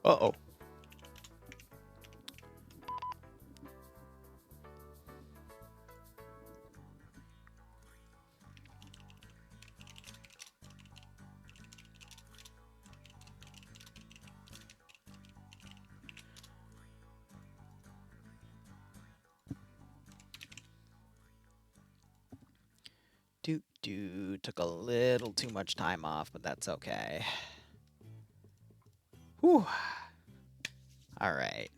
Uh-oh. Took a little too much time off, but that's okay. Whew. All right.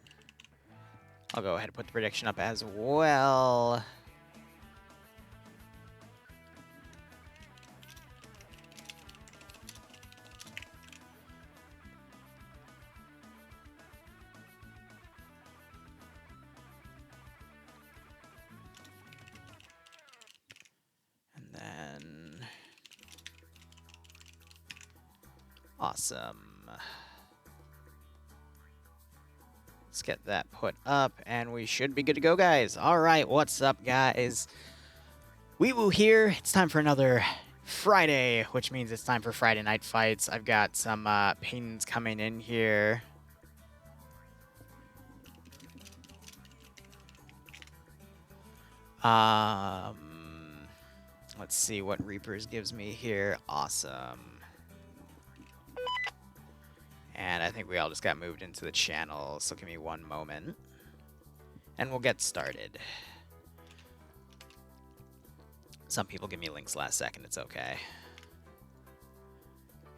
I'll go ahead and put the prediction up as well. And then... Awesome. Let's get that put up, and we should be good to go, guys. All right, what's up, guys? Weewoo here. It's time for another Friday, which means it's time for Friday night fights. I've got some pings coming in here. Let's see what Reapers gives me here. Awesome. And I think we all just got moved into the channel, so give me one moment. And we'll get started. Some people give me links last second, it's okay.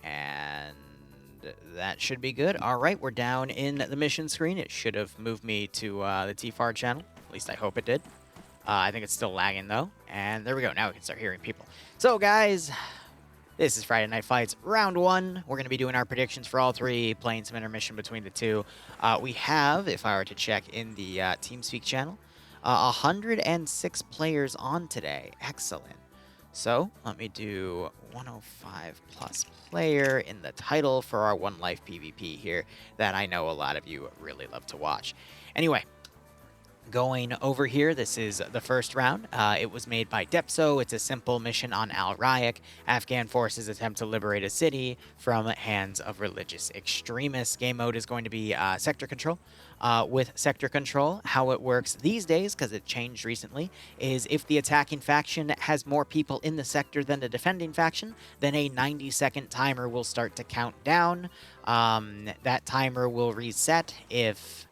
And that should be good. All right, we're down in the mission screen. It should have moved me to the TFAR channel. At least I hope it did. I think it's still lagging, though. And there we go. Now we can start hearing people. So, guys... This is Friday Night Fights, round 1. We're going to be doing our predictions for all 3, playing some intermission between the 2. We have, if I were to check in the TeamSpeak channel, 106 players on today. Excellent. So, let me do 105 plus player in the title for our One Life PvP here that I know a lot of you really love to watch. Anyway. Going over here, this is the first round. It was made by Depso. It's a simple mission on Al Rayek. Afghan forces attempt to liberate a city from hands of religious extremists. Game mode is going to be sector control. With sector control, how it works these days, because it changed recently, is if the attacking faction has more people in the sector than the defending faction, then a 90-second timer will start to count down. That timer will reset if...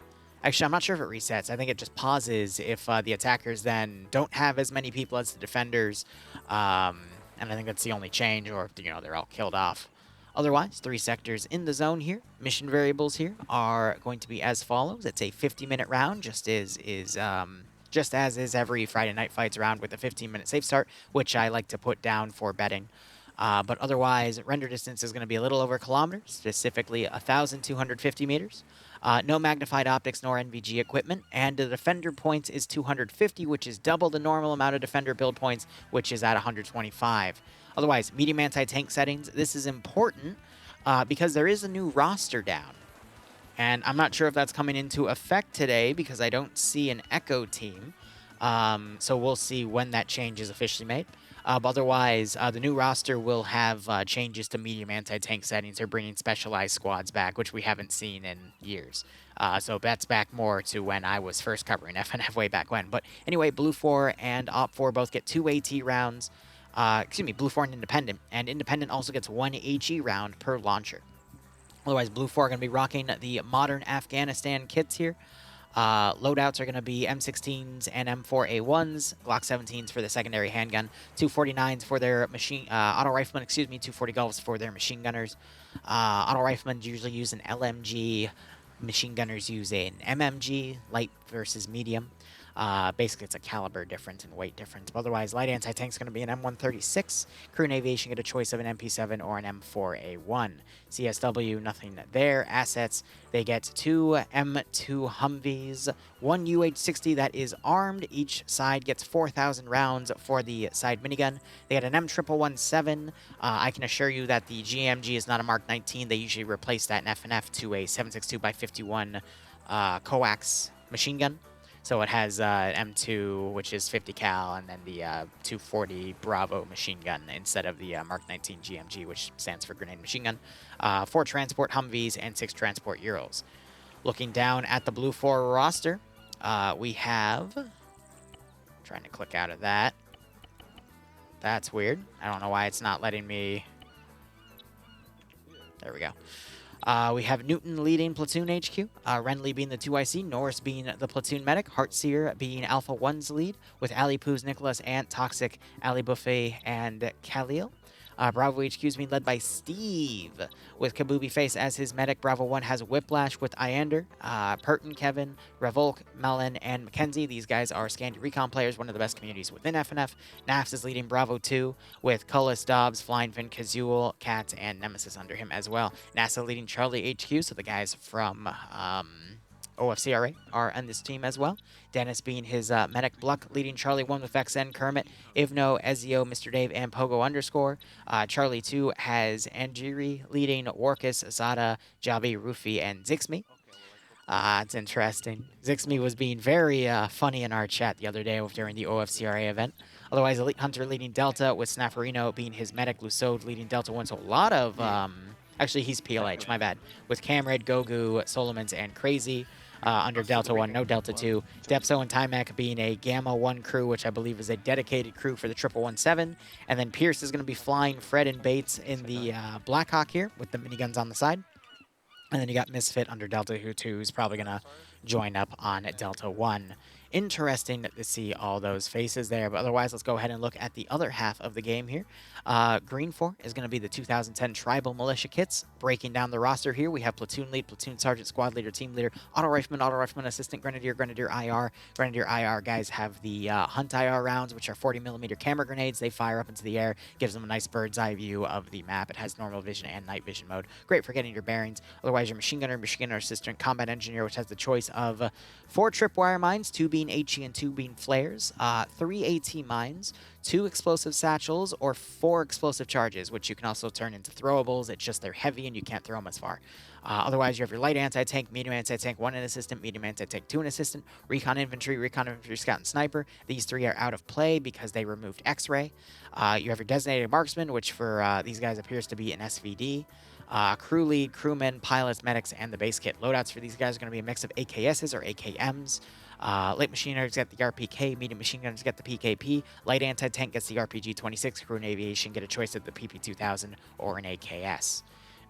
Actually, I'm not sure if it resets. I think it just pauses if the attackers then don't have as many people as the defenders. And I think that's the only change, or if, you know, they're all killed off. Otherwise, 3 sectors in the zone here. Mission variables here are going to be as follows. It's a 50-minute round, just as is every Friday Night Fights round with a 15-minute safe start, which I like to put down for betting. But otherwise, render distance is going to be a little over a kilometer, specifically 1,250 meters. No magnified optics nor NVG equipment, and the defender points is 250, which is double the normal amount of defender build points, which is at 125. Otherwise, medium anti-tank settings. This is important because there is a new roster down. And I'm not sure if that's coming into effect today because I don't see an Echo team. So we'll see when that change is officially made. But otherwise, the new roster will have changes to medium anti-tank settings. They're bringing specialized squads back, which we haven't seen in years. So that's back more to when I was first covering FNF way back when. But anyway, Blue 4 and Op 4 both get 2 AT rounds. Excuse me, Blue 4 and Independent. And Independent also gets 1 HE round per launcher. Otherwise, Blue 4 are going to be rocking the modern Afghanistan kits here. Loadouts are going to be M16s and M4A1s, Glock 17s for the secondary handgun, 249s for their auto riflemen, 240 Golfs for their machine gunners. Auto riflemen usually use an LMG, machine gunners use an MMG, light versus medium. Basically, it's a caliber difference and weight difference. But otherwise, light anti-tank is going to be an M136. Crew and aviation get a choice of an MP7 or an M4A1. CSW, nothing there. Assets, they get 2 M2 Humvees, 1 UH-60 that is armed. Each side gets 4,000 rounds for the side minigun. They get an M1117. I can assure you that the GMG is not a Mark 19. They usually replace that in FNF to a 7.62 by 51 coax machine gun. So it has M2, which is 50 cal, and then the 240 Bravo machine gun instead of the Mark 19 GMG, which stands for grenade machine gun. 4 transport Humvees and 6 transport Urals. Looking down at the Blue 4 roster, we have... Trying to click out of that. That's weird. I don't know why it's not letting me... There we go. We have Newton leading Platoon HQ, Renly being the 2IC, Norris being the Platoon Medic, Heartseer being Alpha 1's lead, with Ali Poos, Nicholas, Ant, Toxic, Ali Buffet, and Khalil. Bravo HQ is being led by Steve, with Kabubi Face as his medic. Bravo 1 has Whiplash with Iander, Purton, Kevin, Revolk, Melon, and Mackenzie. These guys are Scandi Recon players, one of the best communities within FNF. Nafs is leading Bravo 2, with Cullis, Dobbs, Flying Fin, Kazul, Kat, and Nemesis under him as well. NASA leading Charlie HQ, so the guys from... OFCRA are on this team as well. Dennis being his medic. Bluck leading Charlie 1 with XN, Kermit, Ivno, Ezio, Mr. Dave, and Pogo _. Charlie 2 has Anjiri leading Warkus, Asada, Javi, Rufi, and Zixmi. It's interesting. Zixmi was being very funny in our chat the other day during the OFCRA event. Otherwise, Elite Hunter leading Delta, with Snafferino being his medic. Luceau leading Delta 1. So a lot of... actually, he's PLH, my bad. With Camred, Gogu, Solomons, and Crazy. Under Delta 1, no Delta 2. Depso and Timac being a Gamma 1 crew, which I believe is a dedicated crew for the 1117. And then Pierce is going to be flying Fred and Bates in the Blackhawk here with the miniguns on the side. And then you got Misfit under Delta 2, who's probably going to join up on Delta 1. Interesting to see all those faces there, but otherwise, let's go ahead and look at the other half of the game here. Green 4 is going to be the 2010 Tribal Militia Kits. Breaking down the roster here, we have Platoon Lead, Platoon Sergeant, Squad Leader, Team Leader, Auto Rifleman, Assistant Grenadier, Grenadier IR. Grenadier IR guys have the Hunt IR rounds, which are 40mm camera grenades. They fire up into the air, gives them a nice bird's eye view of the map. It has normal vision and night vision mode. Great for getting your bearings. Otherwise, your Machine Gunner, Assistant, Combat Engineer, which has the choice of 4 tripwire mines, 2 being HE and 2 being flares, 3 AT mines, 2 explosive satchels, or 4 explosive charges, which you can also turn into throwables. It's just they're heavy and you can't throw them as far. Otherwise, you have your light anti-tank, medium anti-tank, 1 an assistant, medium anti-tank, 2 an assistant, recon infantry, scout, and sniper. These 3 are out of play because they removed X-ray. You have your designated marksman, which for these guys appears to be an SVD. Crew lead, crewmen, pilots, medics, and the base kit. Loadouts for these guys are going to be a mix of AKSs or AKMs. Light machine gunners get the RPK, medium machine gunners get the PKP, light anti-tank gets the RPG-26, crew and aviation get a choice of the PP-2000 or an AKS.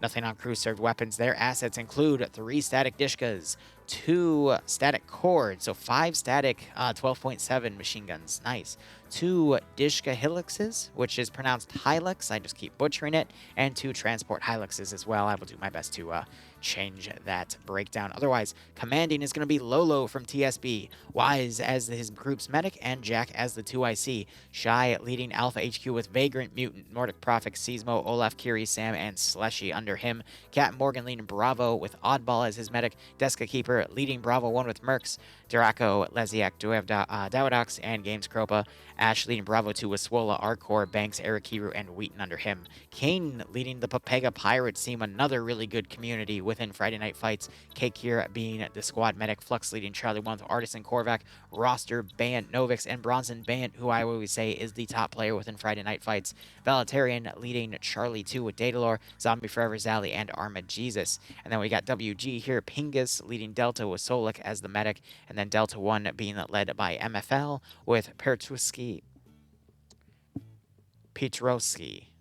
Nothing on crew served weapons. Their assets include 3 static Dishkas, 2 static Cords, so 5 static 12.7 machine guns. Nice. 2 Dishka Helices, which is pronounced Hilux. I just keep butchering it. And 2 transport Hiluxes as well. I will do my best to change that breakdown. Otherwise, commanding is going to be Lolo from TSB, Wise as his group's medic, and Jack as the 2IC. Shy leading Alpha HQ with Vagrant, Mutant, Nordic Prophet, Seismo, Olaf, Kiri, Sam, and Slushy under him. Cat Morgan leading Bravo with Oddball as his medic. Deska Keeper leading Bravo 1 with Mercs. Duraco, Leziak, Dawadox, and Games Kropa. Ash leading Bravo 2 with Swola, Arcor, Banks, Erikiru, and Wheaton under him. Kane leading the Papega Pirates team, another really good community within Friday Night Fights. Cake here being the squad medic. Flux leading Charlie 1 with Artisan Korvac, Roster, Bant, Novix, and Bronson Bant, who I always say is the top player within Friday Night Fights. Valetarian leading Charlie 2 with Datalore, Zombie Forever Zally, and Arma Jesus. And then we got WG here, Pingus leading Delta with Solik as the medic, and then Delta 1 being led by MFL with Petrowski.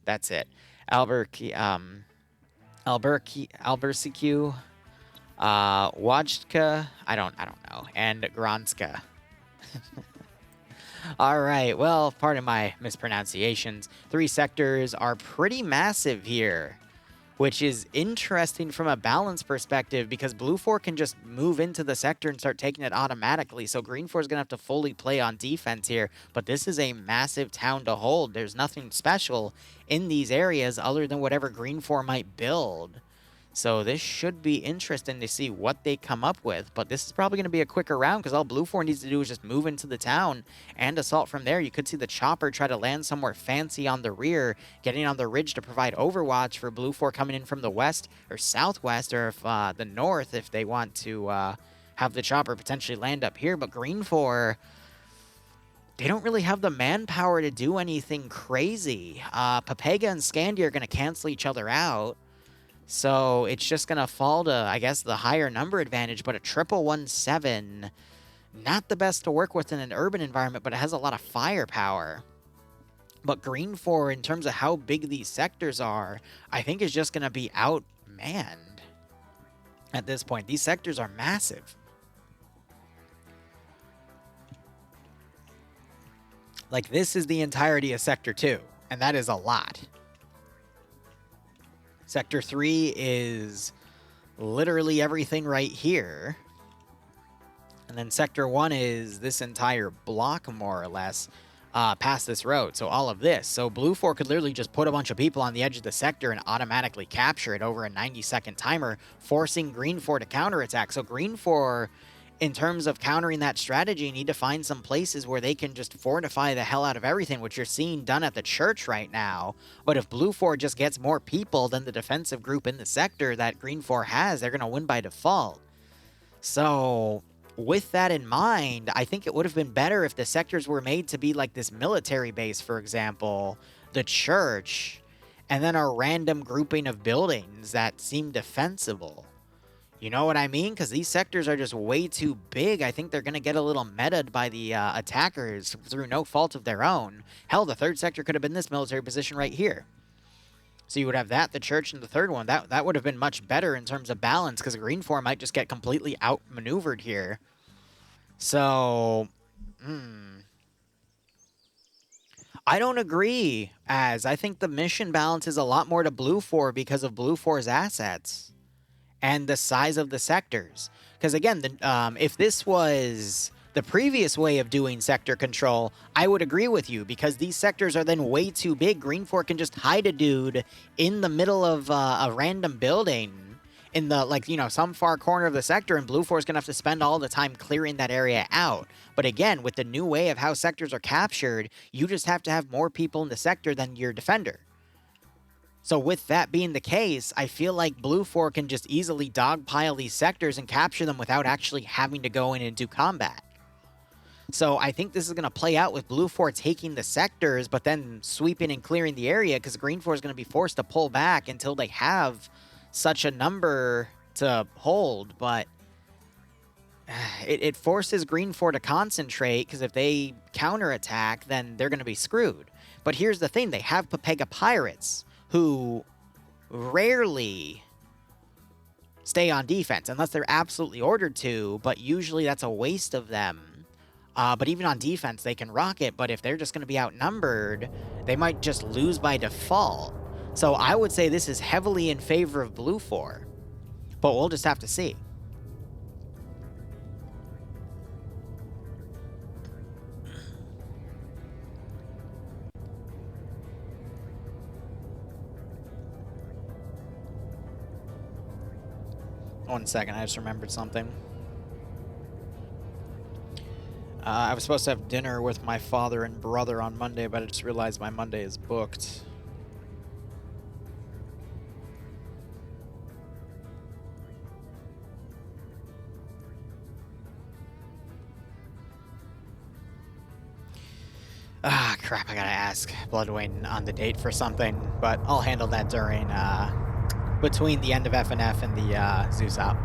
That's it. Alberciq, Wajtka, I don't know, and Gronska. All right, well, pardon my mispronunciations. 3 sectors are pretty massive here, which is interesting from a balance perspective because Blue 4 can just move into the sector and start taking it automatically. So Green 4 is going to have to fully play on defense here, but this is a massive town to hold. There's nothing special in these areas other than whatever Green 4 might build. So this should be interesting to see what they come up with, but this is probably going to be a quicker round because all Blue 4 needs to do is just move into the town and assault from there. You could see the chopper try to land somewhere fancy on the rear, getting on the ridge to provide overwatch for Blue 4 coming in from the west or southwest, or if the north if they want to have the chopper potentially land up here, but Green 4, they don't really have the manpower to do anything crazy. Papega and Scandia are going to cancel each other out. So it's just going to fall to, I guess, the higher number advantage, but a 1117, not the best to work with in an urban environment, but it has a lot of firepower. But Green 4, in terms of how big these sectors are, I think is just going to be outmanned at this point. These sectors are massive. Like, this is the entirety of Sector 2, and that is a lot. Sector 3 is literally everything right here. And then Sector 1 is this entire block, more or less, past this road. So all of this. So Blue 4 could literally just put a bunch of people on the edge of the sector and automatically capture it over a 90-second timer, forcing Green 4 to counterattack. So Green 4, in terms of countering that strategy, need to find some places where they can just fortify the hell out of everything, which you're seeing done at the church right now. But if Blue 4 just gets more people than the defensive group in the sector that Green 4 has, they're going to win by default. So with that in mind, I think it would have been better if the sectors were made to be like this military base, for example, the church, and then a random grouping of buildings that seem defensible. You know what I mean? Because these sectors are just way too big. I think they're going to get a little metaed by the attackers through no fault of their own. Hell, the third sector could have been this military position right here. So you would have that, the church, and the third one. That would have been much better in terms of balance, because Green 4 might just get completely outmaneuvered here. So, I don't agree, as I think the mission balance is a lot more to Blue 4 because of Blue 4's assets and the size of the sectors. Because again, if this was the previous way of doing sector control, I would agree with you, because these sectors are then way too big. Green 4 can just hide a dude in the middle of a random building in the, like, you know, some far corner of the sector, and Blue 4 is going to have to spend all the time clearing that area out. But again, with the new way of how sectors are captured, you just have to have more people in the sector than your defender. So with that being the case, I feel like Blue 4 can just easily dogpile these sectors and capture them without actually having to go in and do combat. So I think this is going to play out with Blue 4 taking the sectors, but then sweeping and clearing the area, because Green 4 is going to be forced to pull back until they have such a number to hold. But it forces Green 4 to concentrate, because if they counterattack, then they're going to be screwed. But here's the thing. They have Papega Pirates, who rarely stay on defense, unless they're absolutely ordered to, but usually that's a waste of them. But even on defense, they can rock it, but if they're just going to be outnumbered, they might just lose by default. So I would say this is heavily in favor of Blue 4, but we'll just have to see. One second, I just remembered something. I was supposed to have dinner with my father and brother on Monday, but I just realized my Monday is booked. Ah, crap, I gotta ask Bloodwayne on the date for something, but I'll handle that during, between the end of FNF and the, Zeus out.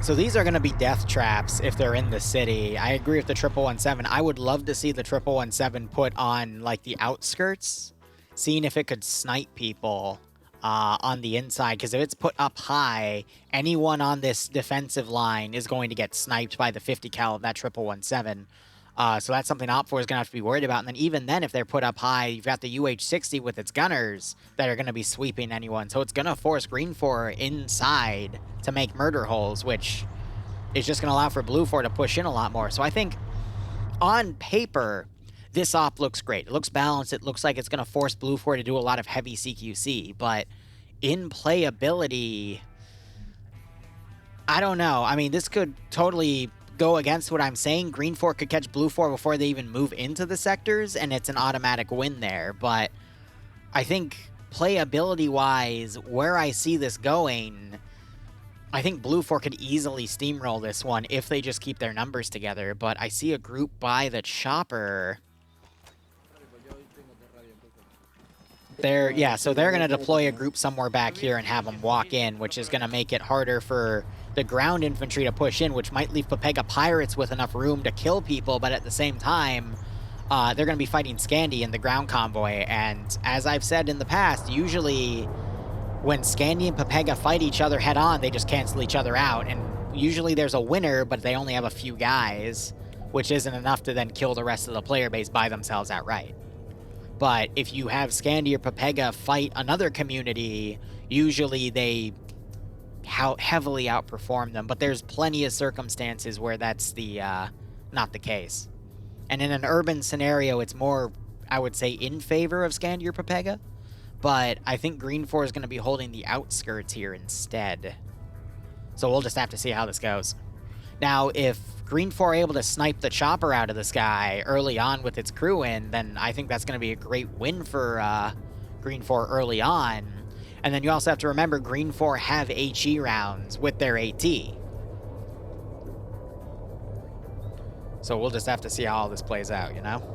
So these are going to be death traps if they're in the city. I agree with the 1117. I would love to see the 1117 put on, like, the outskirts, seeing if it could snipe people on the inside. Because if it's put up high, anyone on this defensive line is going to get sniped by the 50 cal of that 1117. So that's something Op4 is going to have to be worried about. And then even then, if they're put up high, you've got the UH-60 with its gunners that are going to be sweeping anyone. So it's going to force Green 4 inside to make murder holes, which is just going to allow for Blue 4 to push in a lot more. So I think on paper, this op looks great. It looks balanced. It looks like it's going to force Blue 4 to do a lot of heavy CQC. But in playability, I don't know. I mean, this could totally go against what I'm saying. Green 4 could catch Blue 4 before they even move into the sectors, and it's an automatic win there. But I think playability-wise, where I see this going, I think Blue 4 could easily steamroll this one if they just keep their numbers together, but I see a group by the chopper. So they're going to deploy a group somewhere back here and have them walk in, which is going to make it harder for the ground infantry to push in, which might leave Pepega Pirates with enough room to kill people, but at the same time, they're going to be fighting Scandi in the ground convoy, and as I've said in the past, usually when Scandi and Pepega fight each other head-on, they just cancel each other out, and usually there's a winner, but they only have a few guys, which isn't enough to then kill the rest of the player base by themselves outright. But if you have Scandi or Pepega fight another community, usually they heavily outperform them, but there's plenty of circumstances where that's not the case. And in an urban scenario, it's more, I would say, in favor of Scandi or Pepega. But I think Green 4 is going to be holding the outskirts here instead. So we'll just have to see how this goes. Now, if Green 4 are able to snipe the chopper out of the sky early on with its crew in, then I think that's going to be a great win for Green 4 early on. And then you also have to remember Green 4 have HE rounds with their AT. So we'll just have to see how all this plays out, you know?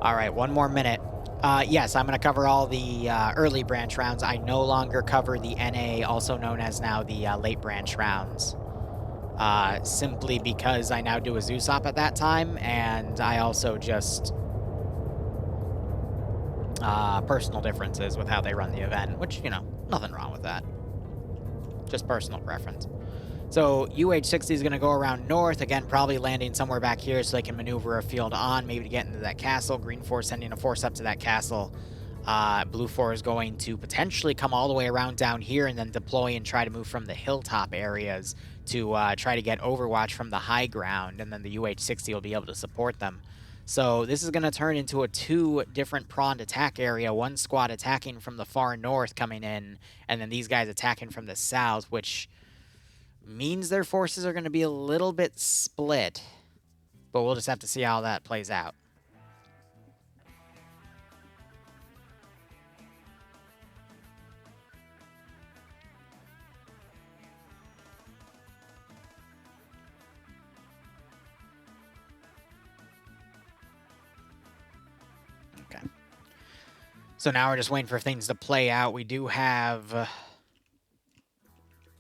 All right, one more minute. Yes, I'm going to cover all the early branch rounds. I no longer cover the NA, also known as now the late branch rounds. Simply because I now do a Zoosop at that time, and I also just... personal differences with how they run the event, which, you know, nothing wrong with that. Just personal preference. So UH-60 is going to go around north, again, probably landing somewhere back here so they can maneuver a field on, maybe to get into that castle. Green 4 sending a force up to that castle. Blue 4 is going to potentially come all the way around down here and then deploy and try to move from the hilltop areas to try to get overwatch from the high ground, and then the UH-60 will be able to support them. So this is going to turn into a 2 different pronged attack area, one squad attacking from the far north coming in, and then these guys attacking from the south, which means their forces are going to be a little bit split, but we'll just have to see how that plays out. Okay. So now we're just waiting for things to play out. We do have...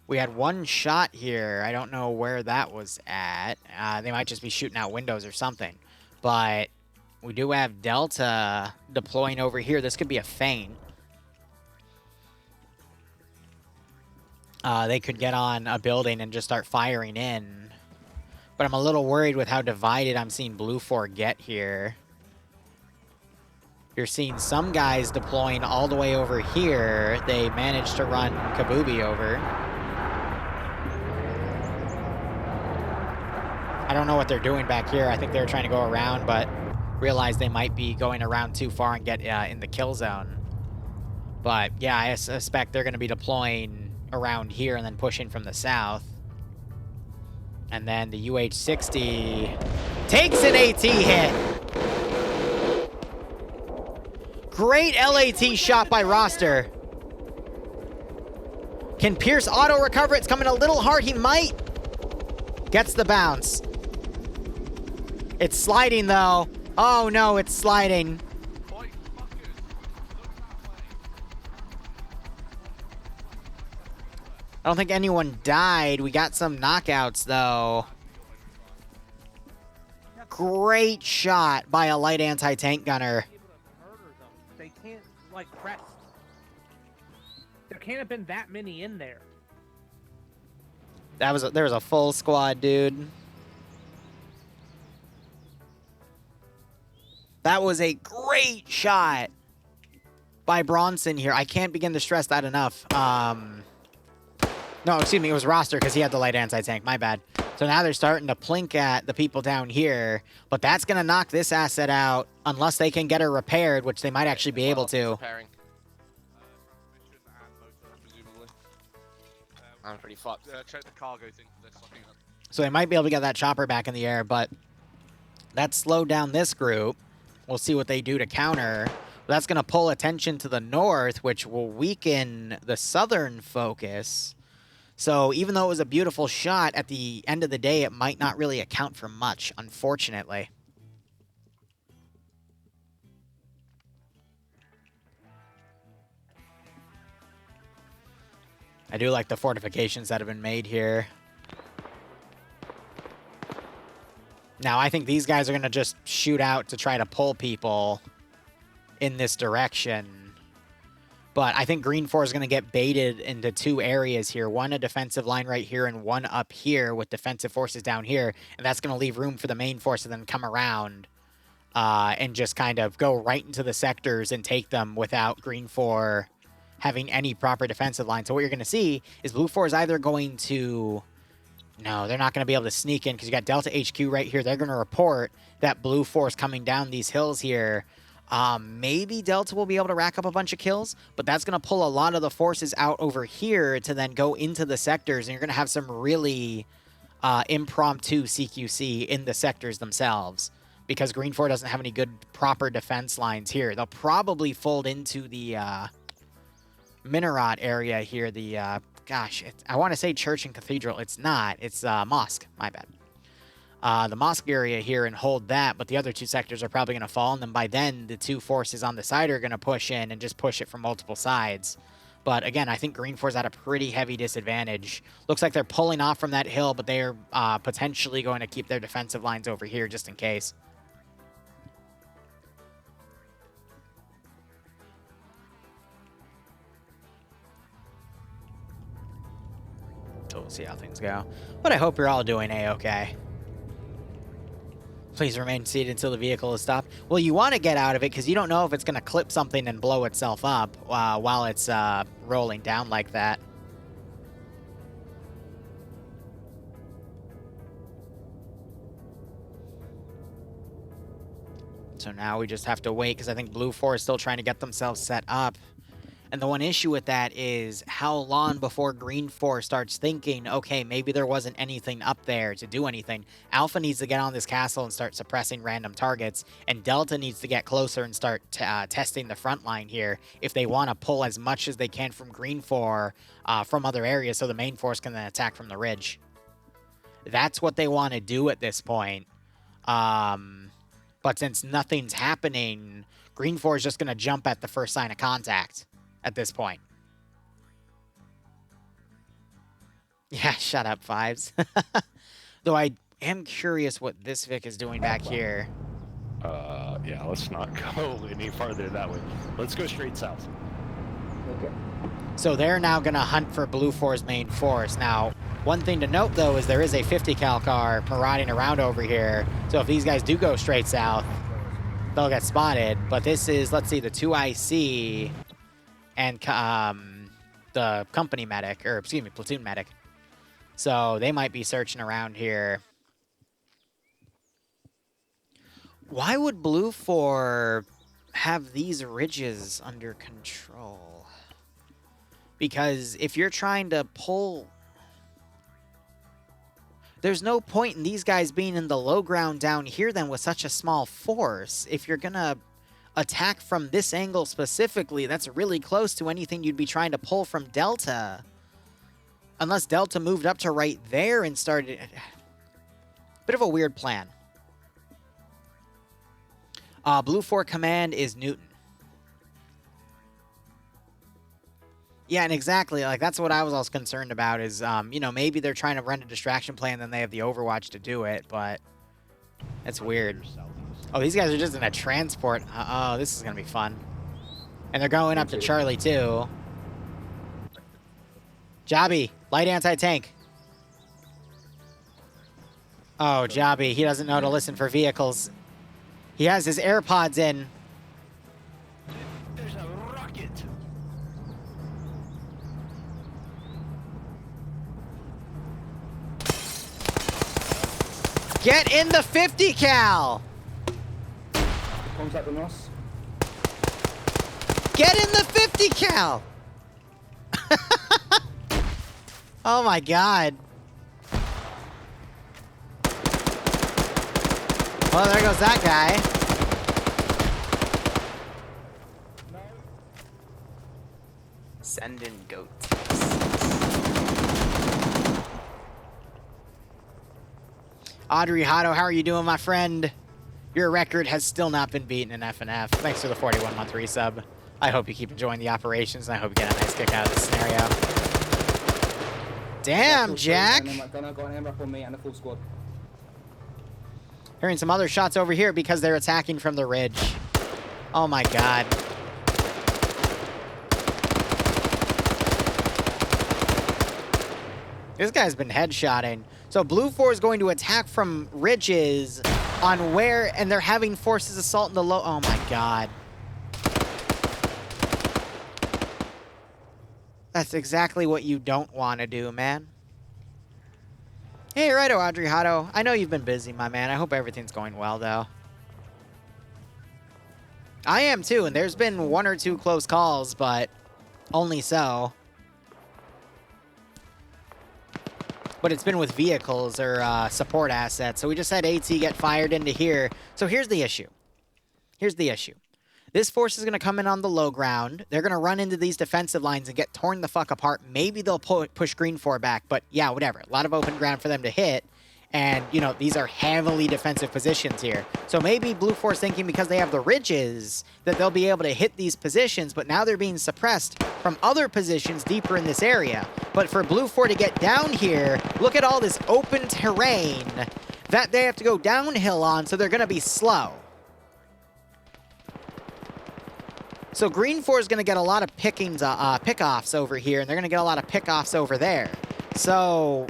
we had one shot here. I don't know where that was at. They might just be shooting out windows or something. But we do have Delta deploying over here. This could be a feint. They could get on a building and just start firing in. But I'm a little worried with how divided I'm seeing Blue 4 get here. You're seeing some guys deploying all the way over here. They managed to run Kabubi over. I don't know what they're doing back here. I think they were trying to go around, but realized they might be going around too far and get in the kill zone. But yeah, I suspect they're going to be deploying around here and then pushing from the south. And then the UH-60 takes an AT hit. Great LAT shot by Roster. Can Pierce auto recover? It's coming a little hard. He might. Gets the bounce. It's sliding, though. Oh, no, it's sliding. I don't think anyone died. We got some knockouts, though. Great shot by a light anti-tank gunner. They can't, like, press. There can't have been that many in there. There was a full squad, dude. That was a great shot by Bronson here. I can't begin to stress that enough. No, excuse me, it was Roster because he had the light anti-tank. My bad. So now they're starting to plink at the people down here, but that's going to knock this asset out unless they can get her repaired, which they might actually be able to. I'm pretty fucked. Check the cargo thing for this. I think So they might be able to get that chopper back in the air, but that slowed down this group. We'll see what they do to counter. But that's going to pull attention to the north, which will weaken the southern focus. So even though it was a beautiful shot, at the end of the day, it might not really account for much, unfortunately. I do like the fortifications that have been made here. Now, I think these guys are going to just shoot out to try to pull people in this direction. But I think Green 4 is going to get baited into two areas here. One, a defensive line right here, and one up here with defensive forces down here. And that's going to leave room for the main force to then come around and just kind of go right into the sectors and take them without Green 4 having any proper defensive line. So what you're going to see is Blue 4 is either going to... No, they're not going to be able to sneak in because you got Delta HQ right here. They're going to report that Blue 4 is coming down these hills here. Maybe Delta will be able to rack up a bunch of kills, but that's going to pull a lot of the forces out over here to then go into the sectors, and you're going to have some really impromptu CQC in the sectors themselves because Green 4 doesn't have any good proper defense lines here. They'll probably fold into the Minaret area here, the... Gosh, I want to say church and cathedral. It's not. It's mosque. My bad. The mosque area here and hold that, but the other two sectors are probably going to fall, and then by then, the two forces on the side are going to push in and just push it from multiple sides. But again, I think Green 4's at a pretty heavy disadvantage. Looks like they're pulling off from that hill, but they're potentially going to keep their defensive lines over here just in case. So we'll see how things go. But I hope you're all doing A-okay. Please remain seated until the vehicle is stopped. Well, you want to get out of it because you don't know if it's going to clip something and blow itself up while it's rolling down like that. So now we just have to wait because I think Blue 4 is still trying to get themselves set up. And the one issue with that is how long before Green 4 starts thinking, okay, maybe there wasn't anything up there to do anything. Alpha needs to get on this castle and start suppressing random targets, and Delta needs to get closer and start testing the front line here if they want to pull as much as they can from Green 4 from other areas so the main force can then attack from the ridge. That's what they want to do at this point. But since nothing's happening, Green 4 is just going to jump at the first sign of contact. At this point. Yeah, shut up, Fives. Though I am curious what this Vic is doing back here. Yeah, let's not go any farther that way. Let's go straight south. Okay. So they're now going to hunt for Blue 4's main force. Now, one thing to note, though, is there is a 50 cal car marauding around over here. So if these guys do go straight south, they'll get spotted. But this is, let's see, the 2IC... and the company medic, or excuse me, platoon medic. So they might be searching around here. Why would Blue 4 have these ridges under control? Because if you're trying to pull... There's no point in these guys being in the low ground down here then with such a small force. If you're going to attack from this angle specifically, that's really close to anything you'd be trying to pull from Delta. Unless Delta moved up to right there and started... Bit of a weird plan. Blue 4 command is Newton. Yeah, and exactly, like, that's what I was also concerned about is, you know, maybe they're trying to run a distraction plan and then they have the Overwatch to do it, but that's weird. Oh, these guys are just in a transport. Oh, this is going to be fun. And they're going up to Charlie, too. Jobby, light anti-tank. Oh, Jobby, he doesn't know to listen for vehicles. He has his AirPods in. There's a rocket. Get in the 50 cal! Contact on us. Get in the 50 cal! Oh my god. Well, there goes that guy. No. Send in goat. Audrey Hotto, how are you doing, my friend? Your record has still not been beaten in FNF. Thanks for the 41-month resub. I hope you keep enjoying the operations, and I hope you get a nice kick out of this scenario. Damn, Jack! Hearing some other shots over here because they're attacking from the ridge. Oh my god. This guy's been headshotting. So Blue 4 is going to attack from ridges on where, and they're having forces assault in the low. Oh my god. That's exactly what you don't want to do, man. Hey, righto, Audrey Hotto. I know you've been busy, my man. I hope everything's going well, though. I am, too, and there's been 1 or 2 close calls, but only so. But it's been with vehicles or support assets. So we just had AT get fired into here. So here's the issue. Here's the issue. This force is going to come in on the low ground. They're going to run into these defensive lines and get torn the fuck apart. Maybe they'll push Green 4 back. But yeah, whatever. A lot of open ground for them to hit. And, you know, these are heavily defensive positions here. So maybe Blue 4's thinking because they have the ridges that they'll be able to hit these positions, but now they're being suppressed from other positions deeper in this area. But for Blue 4 to get down here, look at all this open terrain that they have to go downhill on, so they're going to be slow. So Green 4 is going to get a lot of pickoffs over here, and they're going to get a lot of pickoffs over there. So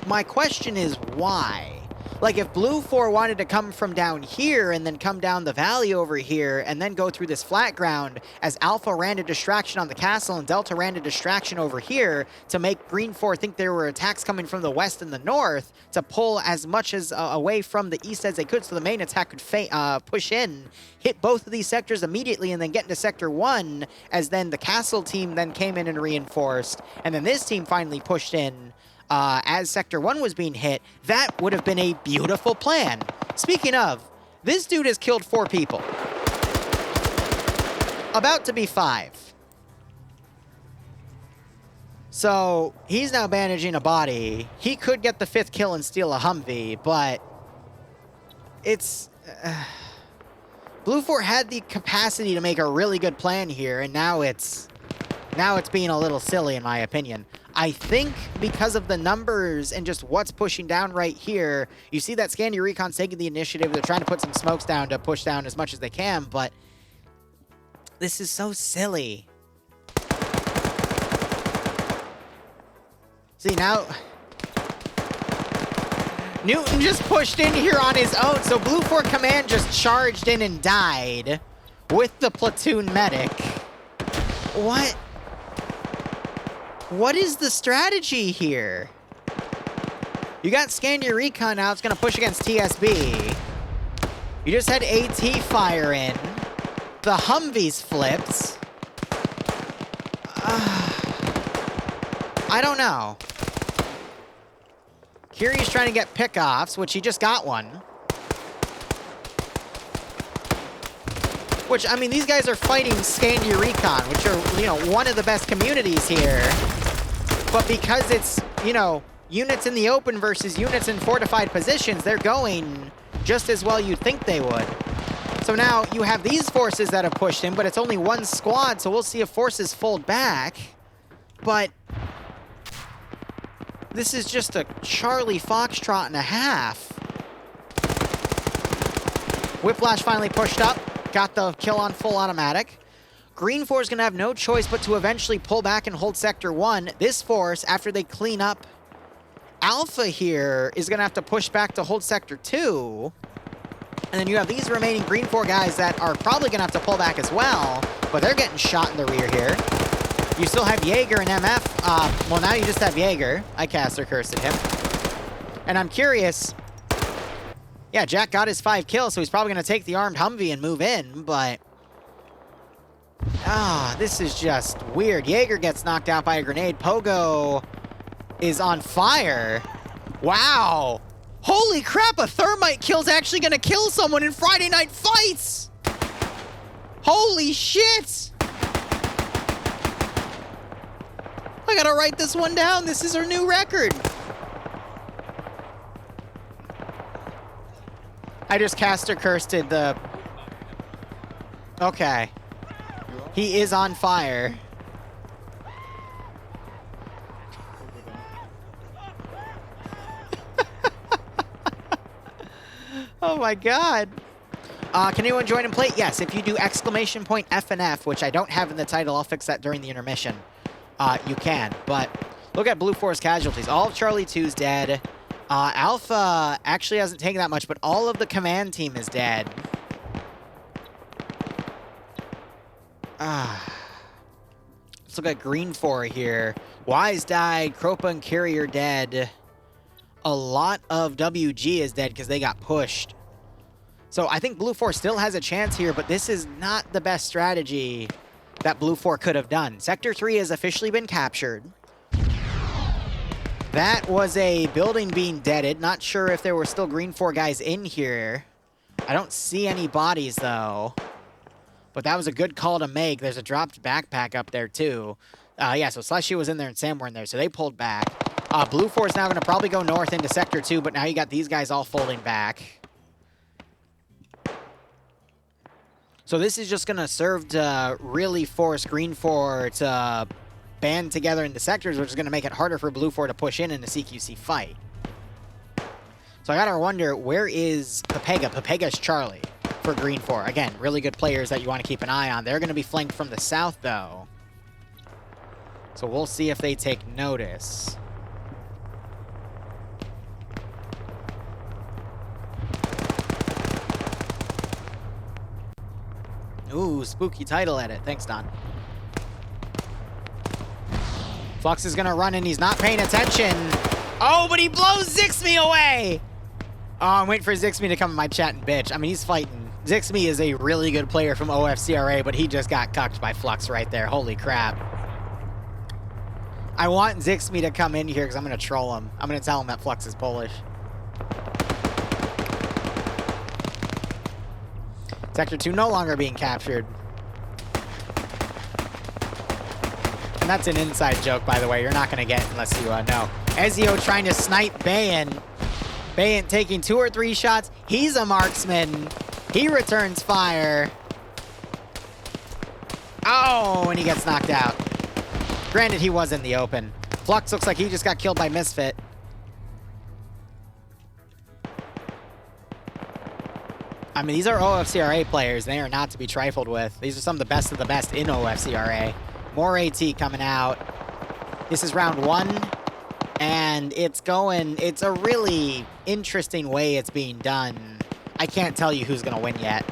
my question is why? Like, if Blue 4 wanted to come from down here and then come down the valley over here and then go through this flat ground as Alpha ran a distraction on the castle and Delta ran a distraction over here to make Green 4 think there were attacks coming from the west and the north to pull as much as away from the east as they could so the main attack could push in, hit both of these sectors immediately and then get into Sector 1 as then the castle team then came in and reinforced and then this team finally pushed in as Sector 1 was being hit. That would have been a beautiful plan. Speaking of, this dude has killed 4 people. About to be 5. So, he's now bandaging a body. He could get the 5th kill and steal a Humvee, but it's... Blue 4 had the capacity to make a really good plan here, and now it's being a little silly, in my opinion. I think because of the numbers and just what's pushing down right here, you see that Scandi Recon's taking the initiative. They're trying to put some smokes down to push down as much as they can, but this is so silly. See, now Newton just pushed in here on his own, so Blue 4 Command just charged in and died with the platoon medic. What? What is the strategy here? You got Scandi Recon now. It's going to push against TSB. You just had AT fire in. The Humvees flipped. I don't know. Kiri's trying to get pickoffs, which he just got one. Which, I mean, these guys are fighting Scandi Recon, which are, you know, one of the best communities here. But because it's, you know, units in the open versus units in fortified positions, they're going just as well you'd think they would. So now you have these forces that have pushed in, but it's only 1 squad, so we'll see if forces fold back. But this is just a Charlie Foxtrot and a half. Whiplash finally pushed up, got the kill on full automatic. Green 4 is going to have no choice but to eventually pull back and hold Sector 1. This force, after they clean up Alpha here, is going to have to push back to hold Sector 2. And then you have these remaining Green 4 guys that are probably going to have to pull back as well, but they're getting shot in the rear here. You still have Jaeger and MF. Well, now you just have Jaeger. I caster cursed at him. And I'm curious. Yeah, Jack got his 5 kills, so he's probably going to take the armed Humvee and move in, but this is just weird. Jaeger gets knocked out by a grenade. Pogo is on fire. Wow. Holy crap, a thermite kill's actually gonna kill someone in Friday Night Fights! Holy shit! I gotta write this one down. This is our new record. I just caster cursed the... Okay. He is on fire. Oh my god. Can anyone join and play? Yes, if you do exclamation point F and F, which I don't have in the title, I'll fix that during the intermission. You can, but look at Blue Force casualties. All of Charlie 2's dead. Alpha actually hasn't taken that much, but all of the command team is dead. Let's look at Green 4 here. Wise died, Kropa and Carrier dead. A lot of WG is dead because they got pushed. So I think Blue 4 still has a chance here, but this is not the best strategy that Blue 4 could have done. Sector 3 has officially been captured. That was a building being deaded. Not sure if there were still Green 4 guys in here. I don't see any bodies, though. But that was a good call to make. There's a dropped backpack up there, too. Yeah, so Slushy was in there and Sam were in there, so they pulled back. Blue 4 is now going to probably go north into Sector 2, but now you got these guys all folding back. So this is just going to serve to really force Green 4 to band together into sectors, which is going to make it harder for Blue 4 to push in the CQC fight. So I got to wonder, where is Pepega? Pepega's Charlie for Green 4. Again, really good players that you want to keep an eye on. They're going to be flanked from the south, though. So we'll see if they take notice. Ooh, spooky title edit. Thanks, Don. Flux is going to run and he's not paying attention. Oh, but he blows Zixme away! Oh, I'm waiting for Zixme to come in my chat and bitch. I mean, he's fighting. Zixme is a really good player from OFCRA, but he just got cucked by Flux right there. Holy crap. I want Zixme to come in here because I'm going to troll him. I'm going to tell him that Flux is Polish. Sector 2 no longer being captured. And that's an inside joke, by the way. You're not going to get unless you know. Ezio trying to snipe Bayan. Bayan taking 2 or 3 shots. He's a marksman. He returns fire. Oh, and he gets knocked out. Granted, he was in the open. Flux looks like he just got killed by Misfit. I mean, these are OFCRA players. They are not to be trifled with. These are some of the best in OFCRA. More AT coming out. This is round 1. And it's a really interesting way it's being done. I can't tell you who's going to win yet.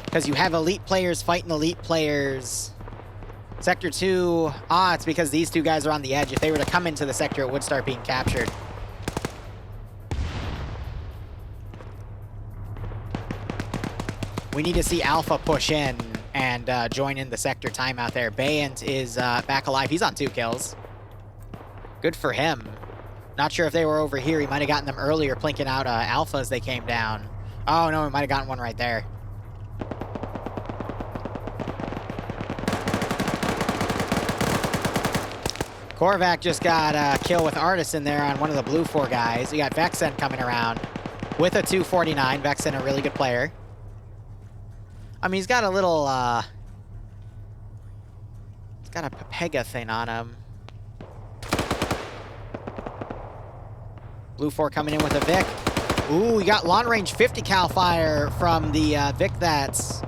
Because you have elite players fighting elite players. Sector 2, it's because these 2 guys are on the edge. If they were to come into the sector, it would start being captured. We need to see Alpha push in and join in the sector timeout there. Bayant is back alive. He's on 2 kills. Good for him. Not sure if they were over here. He might have gotten them earlier, plinking out Alpha as they came down. Oh, no, he might have gotten one right there. Korvac just got a kill with Artisan there on one of the Blue 4 guys. We got Vexen coming around with a 249. Vexen, a really good player. I mean, he's got a little, he's got a Pepega thing on him. Blue 4 coming in with a Vic. Ooh, we got long range 50 cal fire from the Vic that's...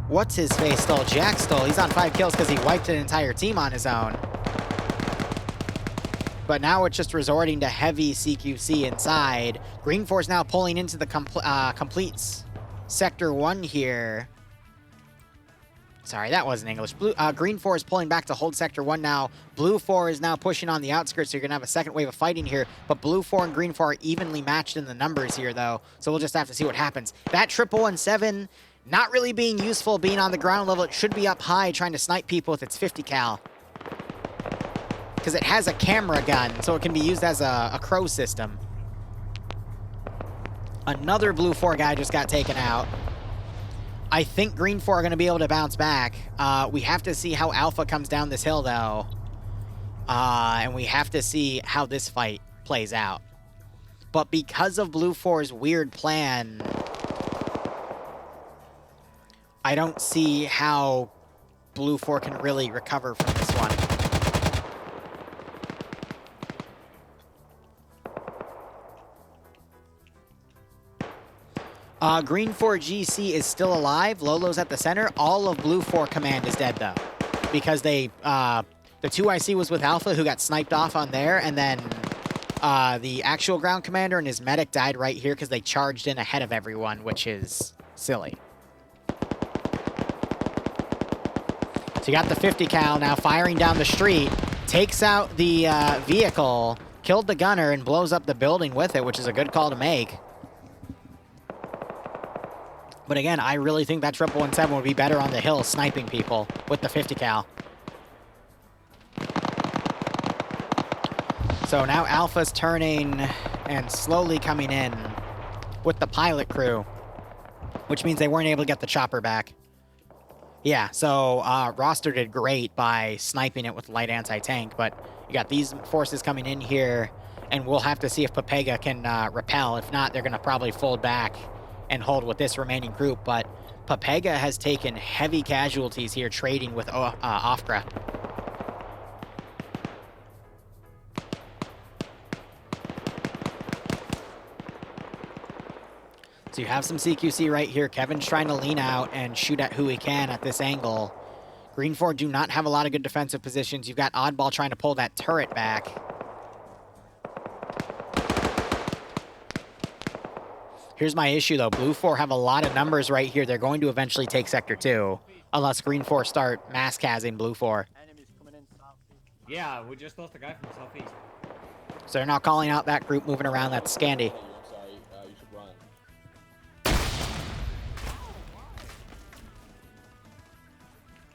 What's his face stole? Jack stole. He's on 5 kills because he wiped an entire team on his own. But now it's just resorting to heavy CQC inside. Green 4's now pulling into the completes Sector 1 here. Sorry, that wasn't English. Green 4 is pulling back to hold Sector 1 now. Blue 4 is now pushing on the outskirts, so you're going to have a second wave of fighting here. But Blue 4 and Green 4 are evenly matched in the numbers here, though. So we'll just have to see what happens. That 117, not really being useful being on the ground level. It should be up high trying to snipe people with its 50 cal. because it has a camera gun, so it can be used as a crow system. Another blue 4 guy just got taken out. I think green 4 are going to be able to bounce back. We have to see how Alpha comes down this hill, though. And we have to see how this fight plays out. But because of blue 4's weird plan, I don't see how blue 4 can really recover from this one. Green 4 GC is still alive. Lolo's at the center. All of blue 4 command is dead, though. Because they, the 2 IC was with Alpha, who got sniped off on there, and then the actual ground commander and his medic died right here because they charged in ahead of everyone, which is silly. So you got the 50 cal now firing down the street, takes out the vehicle, killed the gunner, and blows up the building with it, which is a good call to make. But again, I really think that 1117 would be better on the hill sniping people with the 50 cal. So now Alpha's turning and slowly coming in with the pilot crew, which means they weren't able to get the chopper back. Yeah, so Roster did great by sniping it with light anti-tank, but you got these forces coming in here, and we'll have to see if Papega can repel. If not, they're going to probably fold back and hold with this remaining group, but Papega has taken heavy casualties here trading with Ofra. So you have some CQC right here. Kevin's trying to lean out and shoot at who he can at this angle. Green 4 do not have a lot of good defensive positions. You've got Oddball trying to pull that turret back. Here's my issue, though. Blue 4 have a lot of numbers right here. They're going to eventually take Sector 2, unless Green 4 start mass-cazzing Blue 4. Yeah, we just lost a guy from southeast. So they're now calling out that group moving around. That's Scandy.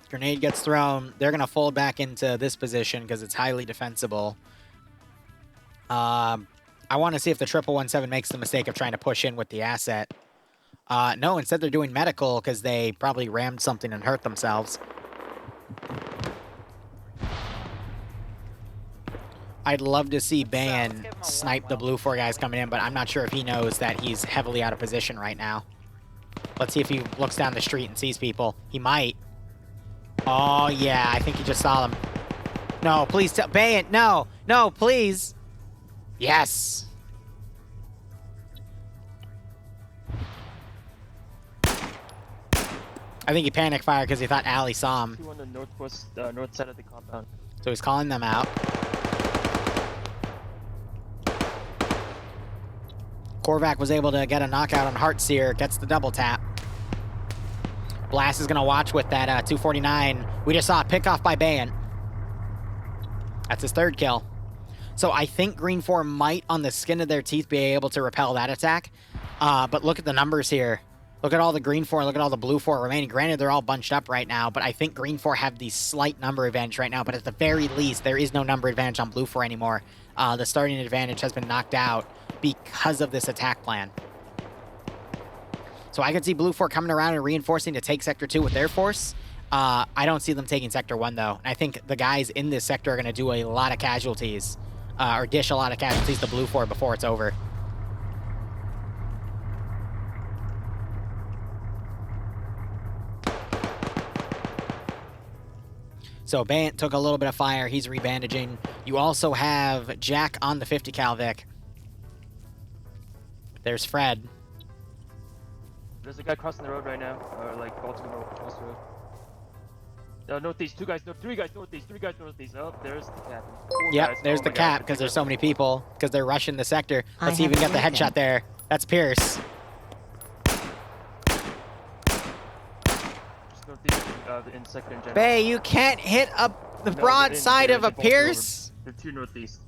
Grenade gets thrown. They're going to fold back into this position because it's highly defensible. I want to see if the 1117 makes the mistake of trying to push in with the asset. No, instead they're doing medical because they probably rammed something and hurt themselves. I'd love to see Bayan snipe the blue 4 guys coming in, but I'm not sure if he knows that he's heavily out of position right now. Let's see if he looks down the street and sees people. He might. Oh, yeah, I think he just saw them. No, please tell Bayan. No, no, please. Yes. I think he panic fired because he thought Ali saw him. On the northwest, north side of the compound. So he's calling them out. Korvac was able to get a knockout on Heartseer, gets the double tap. Blast is going to watch with that 249. We just saw a pick off by Bayan. That's his 3rd kill. So I think Green 4 might, on the skin of their teeth, be able to repel that attack. But look at the numbers here. Look at all the Green 4, look at all the Blue 4 remaining. Granted, they're all bunched up right now, but I think Green 4 have the slight number advantage right now. But at the very least, there is no number advantage on Blue 4 anymore. The starting advantage has been knocked out because of this attack plan. So I could see Blue 4 coming around and reinforcing to take Sector 2 with their force. I don't see them taking Sector 1, though. And I think the guys in this sector are going to do a lot of casualties, or dish a lot of casualties to Blue 4 before it's over. So Bant took a little bit of fire. He's rebandaging. You also have Jack on the 50 cal Vic. There's Fred. There's a guy crossing the road right now, or like bolting across the road. Northeast, 2 guys, no, 3 guys northeast, 3 guys northeast. Oh, there's the cap. Yep, there's the cap because there's so many people because they're rushing the sector. Let's even get the headshot there. That's Pierce. In sector in general. Bay, you can't hit up the broad side of a Pierce. They're 2 northeast.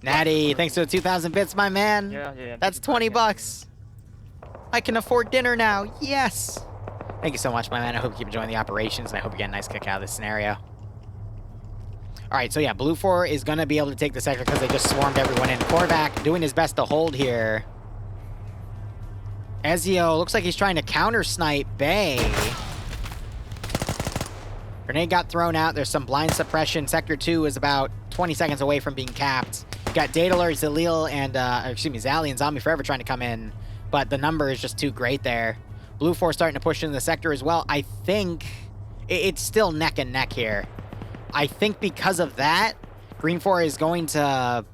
Natty, thanks for the 2,000 bits, my man. Yeah. That's 20 bucks. I can afford dinner now. Yes. Thank you so much, my man. I hope you keep enjoying the operations, and I hope you get a nice kick out of this scenario. All right, so yeah, Blue 4 is going to be able to take the sector because they just swarmed everyone in. Korvac doing his best to hold here. Ezio looks like he's trying to counter-snipe Bay. Grenade got thrown out. There's some blind suppression. Sector 2 is about 20 seconds away from being capped. Got Daedalur, Zalil, and, Zali and Zombie Forever trying to come in, but the number is just too great there. Blue 4 starting to push into the sector as well. I think it's still neck and neck here. I think because of that, Green 4 is going to,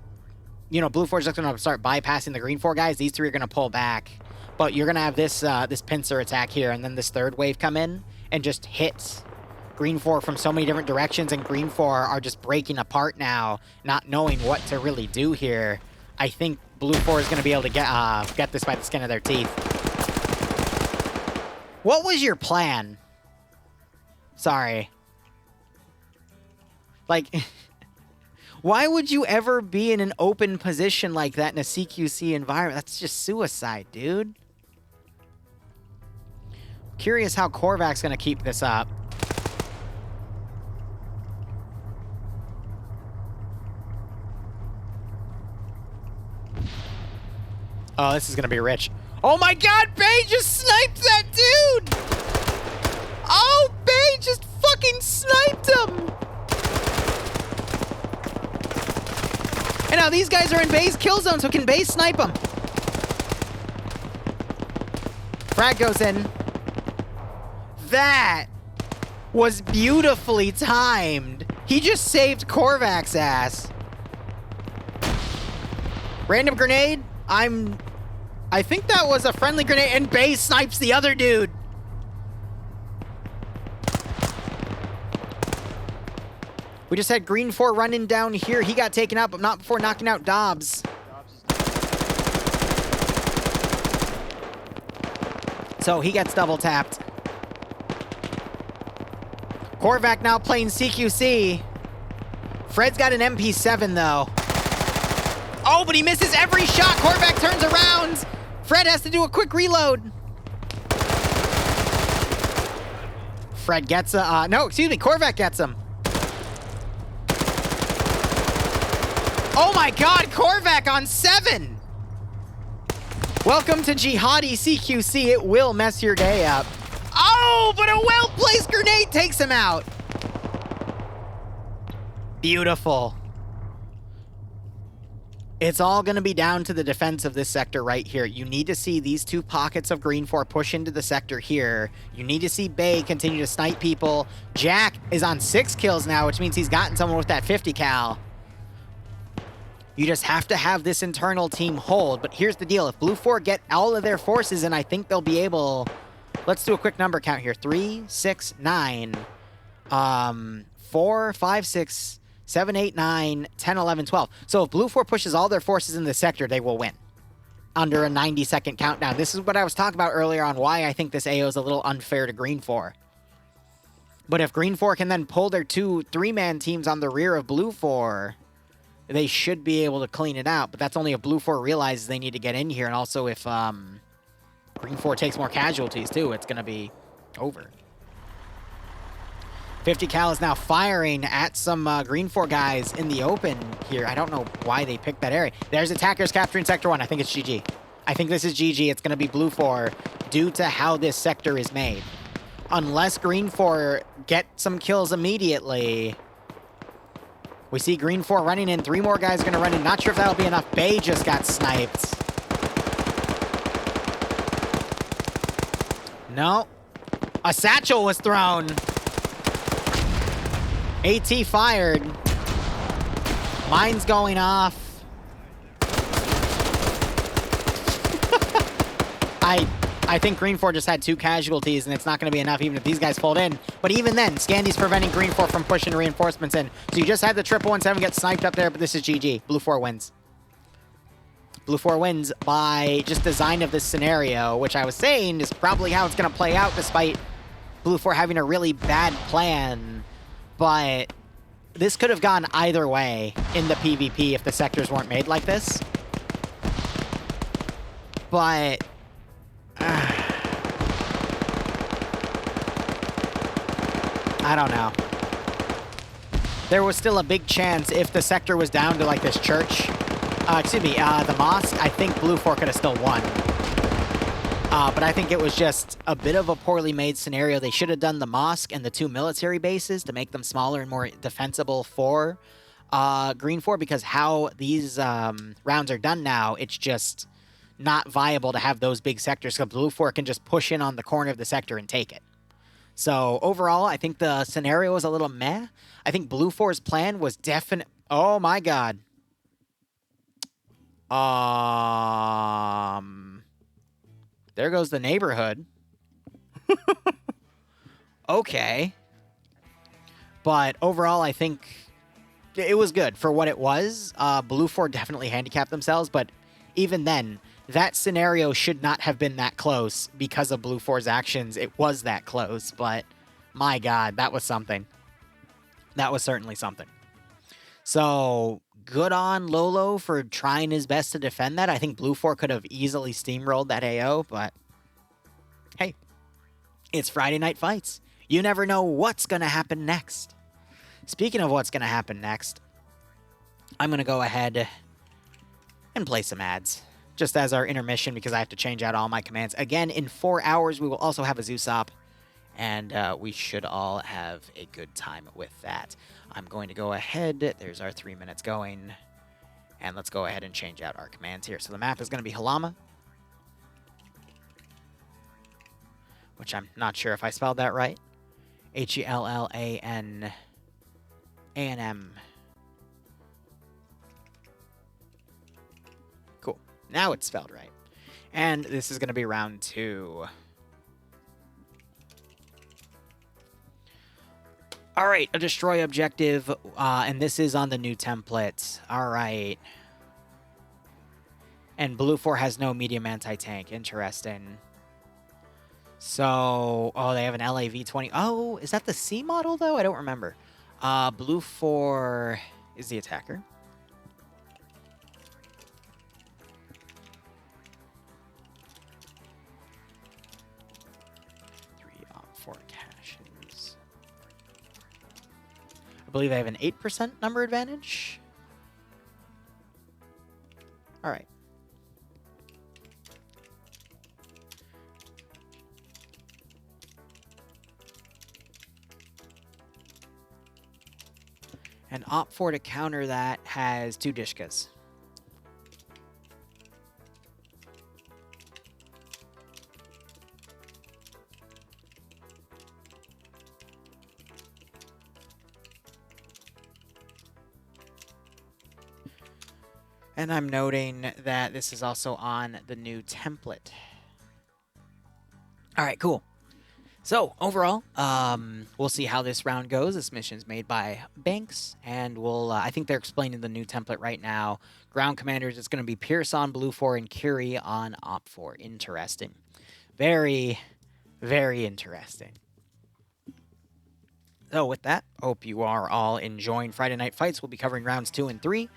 you know, Blue 4 is just going to start bypassing the Green 4 guys. These three are going to pull back, but you're going to have this this pincer attack here, and then this third wave come in and just hit Green 4 from so many different directions, and Green 4 are just breaking apart now, not knowing what to really do here. I think Blue 4 is going to be able to get this by the skin of their teeth. What was your plan? Sorry. Like, why would you ever be in an open position like that in a CQC environment? That's just suicide, dude. Curious how Korvac's going to keep this up. Oh, this is going to be rich. Oh my god, Bay just sniped that dude! Oh, Bay just fucking sniped him! And now these guys are in Bay's kill zone, so can Bay snipe him? Frag goes in. That was beautifully timed. He just saved Korvac's ass. Random grenade. I think that was a friendly grenade, and Bay snipes the other dude. We just had Green 4 running down here. He got taken out, but not before knocking out Dobbs. So he gets double tapped. Korvac now playing CQC. Fred's got an MP7 though. Oh, but he misses every shot. Korvac turns around. Fred has to do a quick reload. Fred gets no, excuse me, Korvac gets him. Oh my god, Korvac on 7! Welcome to Jihadi CQC. It will mess your day up. Oh, but a well-placed grenade takes him out. Beautiful. It's all going to be down to the defense of this sector right here. You need to see these two pockets of Green 4 push into the sector here. You need to see Bay continue to snipe people. Jack is on 6 kills now, which means he's gotten someone with that 50 cal. You just have to have this internal team hold. But here's the deal. If Blue 4 get all of their forces in, I think they'll be able... Let's do a quick number count here. 3, 6, 9, 4, 5, 6... 7, 8, 9, 10, 11, 12. So if Blue 4 pushes all their forces in the sector, they will win. Under a 90-second countdown. This is what I was talking about earlier on why I think this AO is a little unfair to Green 4. But if Green 4 can then pull their 2 3-man teams on the rear of Blue 4, they should be able to clean it out. But that's only if Blue 4 realizes they need to get in here. And also if Green 4 takes more casualties too, it's going to be over. 50 cal is now firing at some Green 4 guys in the open here. I don't know why they picked that area. There's attackers capturing Sector 1. I think it's GG. I think this is GG. It's going to be Blue 4 due to how this sector is made. Unless Green 4 get some kills immediately. We see Green 4 running in. 3 more guys are going to run in. Not sure if that'll be enough. Bay just got sniped. No. A satchel was thrown. AT fired. Mine's going off. I think Green 4 just had 2 casualties, and it's not going to be enough even if these guys fold in. But even then, Scandy's preventing Green 4 from pushing reinforcements in. So you just had the 117 get sniped up there, but this is GG. Blue 4 wins. Blue 4 wins by just design of this scenario, which I was saying is probably how it's going to play out despite Blue 4 having a really bad plan. But this could have gone either way in the PvP if the sectors weren't made like this. But... I don't know. there was still a big chance if the sector was down to like this church, the mosque, I think Blue 4 could have still won. But I think it was just a bit of a poorly made scenario. They should have done the mosque and the 2 military bases to make them smaller and more defensible for Green 4, because how these rounds are done now, it's just not viable to have those big sectors, because Blue 4 can just push in on the corner of the sector and take it. So overall, I think the scenario was a little meh. I think Blue 4's plan was definite. Oh my god. There goes the neighborhood. Okay. But overall, I think it was good for what it was. Blue 4 definitely handicapped themselves, but even then, that scenario should not have been that close because of Blue 4's actions. It was that close, but my god, that was something. That was certainly something. So, good on Lolo for trying his best to defend that. I think Blue 4 could have easily steamrolled that AO, but hey, it's Friday Night Fights. You never know what's going to happen next. Speaking of what's going to happen next, I'm going to go ahead and play some ads, just as our intermission, because I have to change out all my commands. Again, in 4 hours, we will also have a Zoosop, and we should all have a good time with that. I'm going to go ahead. There's our 3 minutes going, and let's go ahead and change out our commands here. So the map is going to be Halama, which I'm not sure if I spelled that right. Hellanam. Cool. Now it's spelled right. And this is going to be round 2. All right, a destroy objective, and this is on the new template. All right. And Blue 4 has no medium anti-tank. Interesting. So, oh, they have an LAV-20. Oh, is that the C model, though? I don't remember. Blue 4 is the attacker. Op4 caches. I believe they have an 8% number advantage. All right. And Op4 to counter that has 2 Dishkas. And I'm noting that this is also on the new template. All right, cool. So, overall, we'll see how this round goes. This mission's made by Banks, and we'll, I think they're explaining the new template right now. Ground commanders, it's going to be Pierce on Blue 4 and Curie on Op 4. Interesting. Very, very interesting. So, with that, hope you are all enjoying Friday Night Fights. We'll be covering rounds 2 and 3,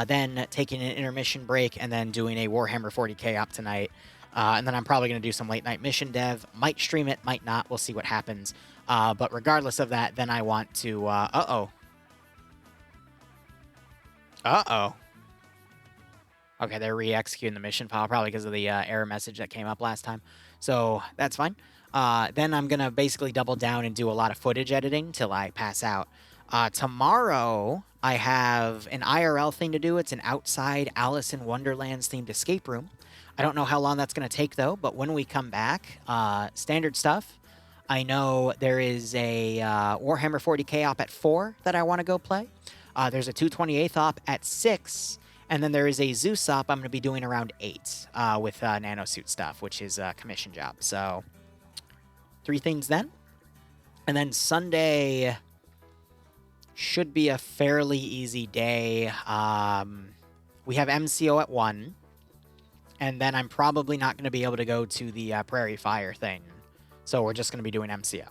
then taking an intermission break, and then doing a Warhammer 40k op tonight. And then I'm probably going to do some late-night mission dev. Might stream it, might not. We'll see what happens. But regardless of that, then I want to... Uh-oh. Uh-oh. Okay, they're re-executing the mission file, probably because of the error message that came up last time. So that's fine. Then I'm going to basically double down and do a lot of footage editing till I pass out. Tomorrow, I have an IRL thing to do. It's an outside Alice in Wonderland's themed escape room. I don't know how long that's going to take, though, but when we come back, standard stuff. I know there is a Warhammer 40k op at 4 that I want to go play. There's a 228th op at 6, and then there is a Zeus op I'm going to be doing around 8 with nanosuit stuff, which is a commission job. So, 3 things then. And then Sunday should be a fairly easy day. We have MCO at 1. And then I'm probably not going to be able to go to the Prairie Fire thing. So we're just going to be doing MCO.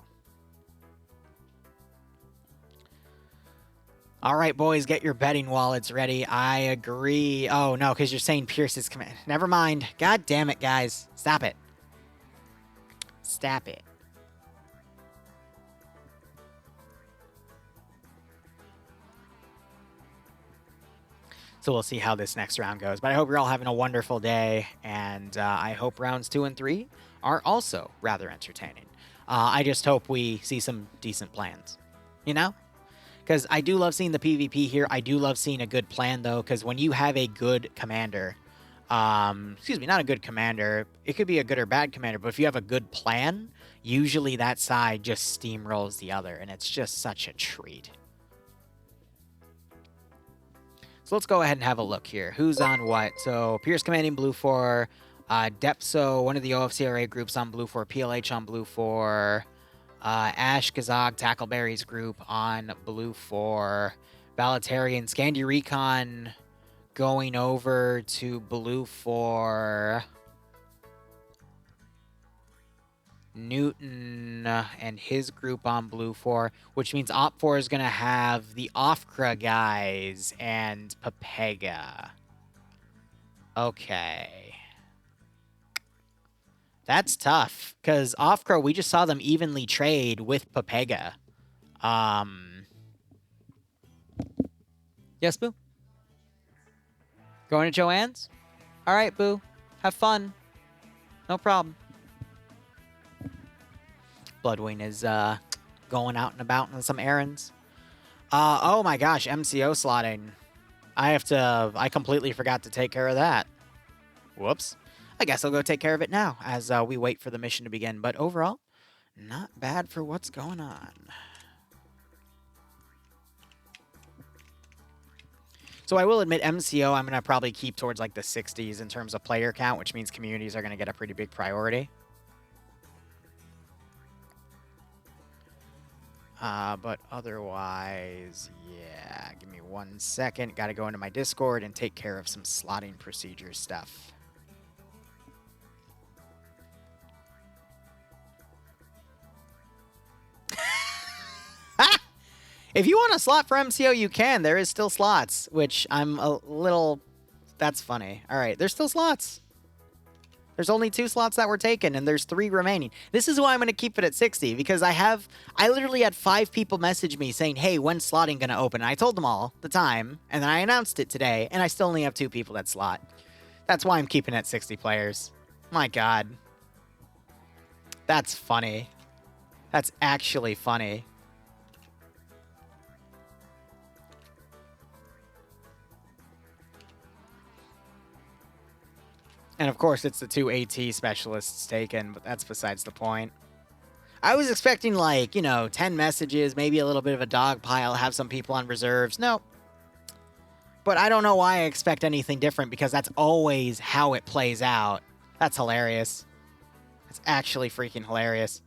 All right, boys, get your betting wallets ready. I agree. Oh, no, because you're saying Pierce's command. Never mind. God damn it, guys. Stop it. Stop it. So we'll see how this next round goes. But I hope you're all having a wonderful day, and I hope rounds 2 and 3 are also rather entertaining. I just hope we see some decent plans, you know? Because I do love seeing the PvP here. I do love seeing a good plan, though, because when you have a good commander, excuse me, not a good commander, it could be a good or bad commander, but if you have a good plan, usually that side just steamrolls the other, and it's just such a treat. So let's go ahead and have a look here. Who's on what? So Pierce commanding blue 4, Depso, one of the OFCRA groups on blue 4, PLH on blue 4, Ash Kazag, Tackleberry's group on blue 4, Balatarian, Scandi Recon going over to blue 4, Newton and his group on blue 4, which means Op 4 is going to have the Offkra guys and Papega. Okay. That's tough, because Offkra, we just saw them evenly trade with Papega. Yes, Boo? Going to Joanne's? All right, Boo. Have fun. No problem. Bloodwing is going out and about on some errands. Oh my gosh, MCO slotting. I completely forgot to take care of that. Whoops. I guess I'll go take care of it now as we wait for the mission to begin. But overall, not bad for what's going on. So I will admit MCO I'm going to probably keep towards like the 60s in terms of player count, which means communities are going to get a pretty big priority. But otherwise, yeah, give me 1 second. Got to go into my Discord and take care of some slotting procedure stuff. If you want a slot for MCO, you can. There is still slots, which I'm a little... That's funny. All right, there's still slots. There's only 2 slots that were taken, and there's 3 remaining. This is why I'm going to keep it at 60, because I literally had 5 people message me saying, hey, when's slotting going to open? And I told them all the time, and then I announced it today, and I still only have 2 people that slot. That's why I'm keeping it at 60 players. My God. That's funny. That's actually funny. And of course, it's the 2 AT specialists taken, but that's besides the point. I was expecting, like, 10 messages, maybe a little bit of a dog pile, have some people on reserves. Nope. But I don't know why I expect anything different, because that's always how it plays out. That's hilarious. That's actually freaking hilarious.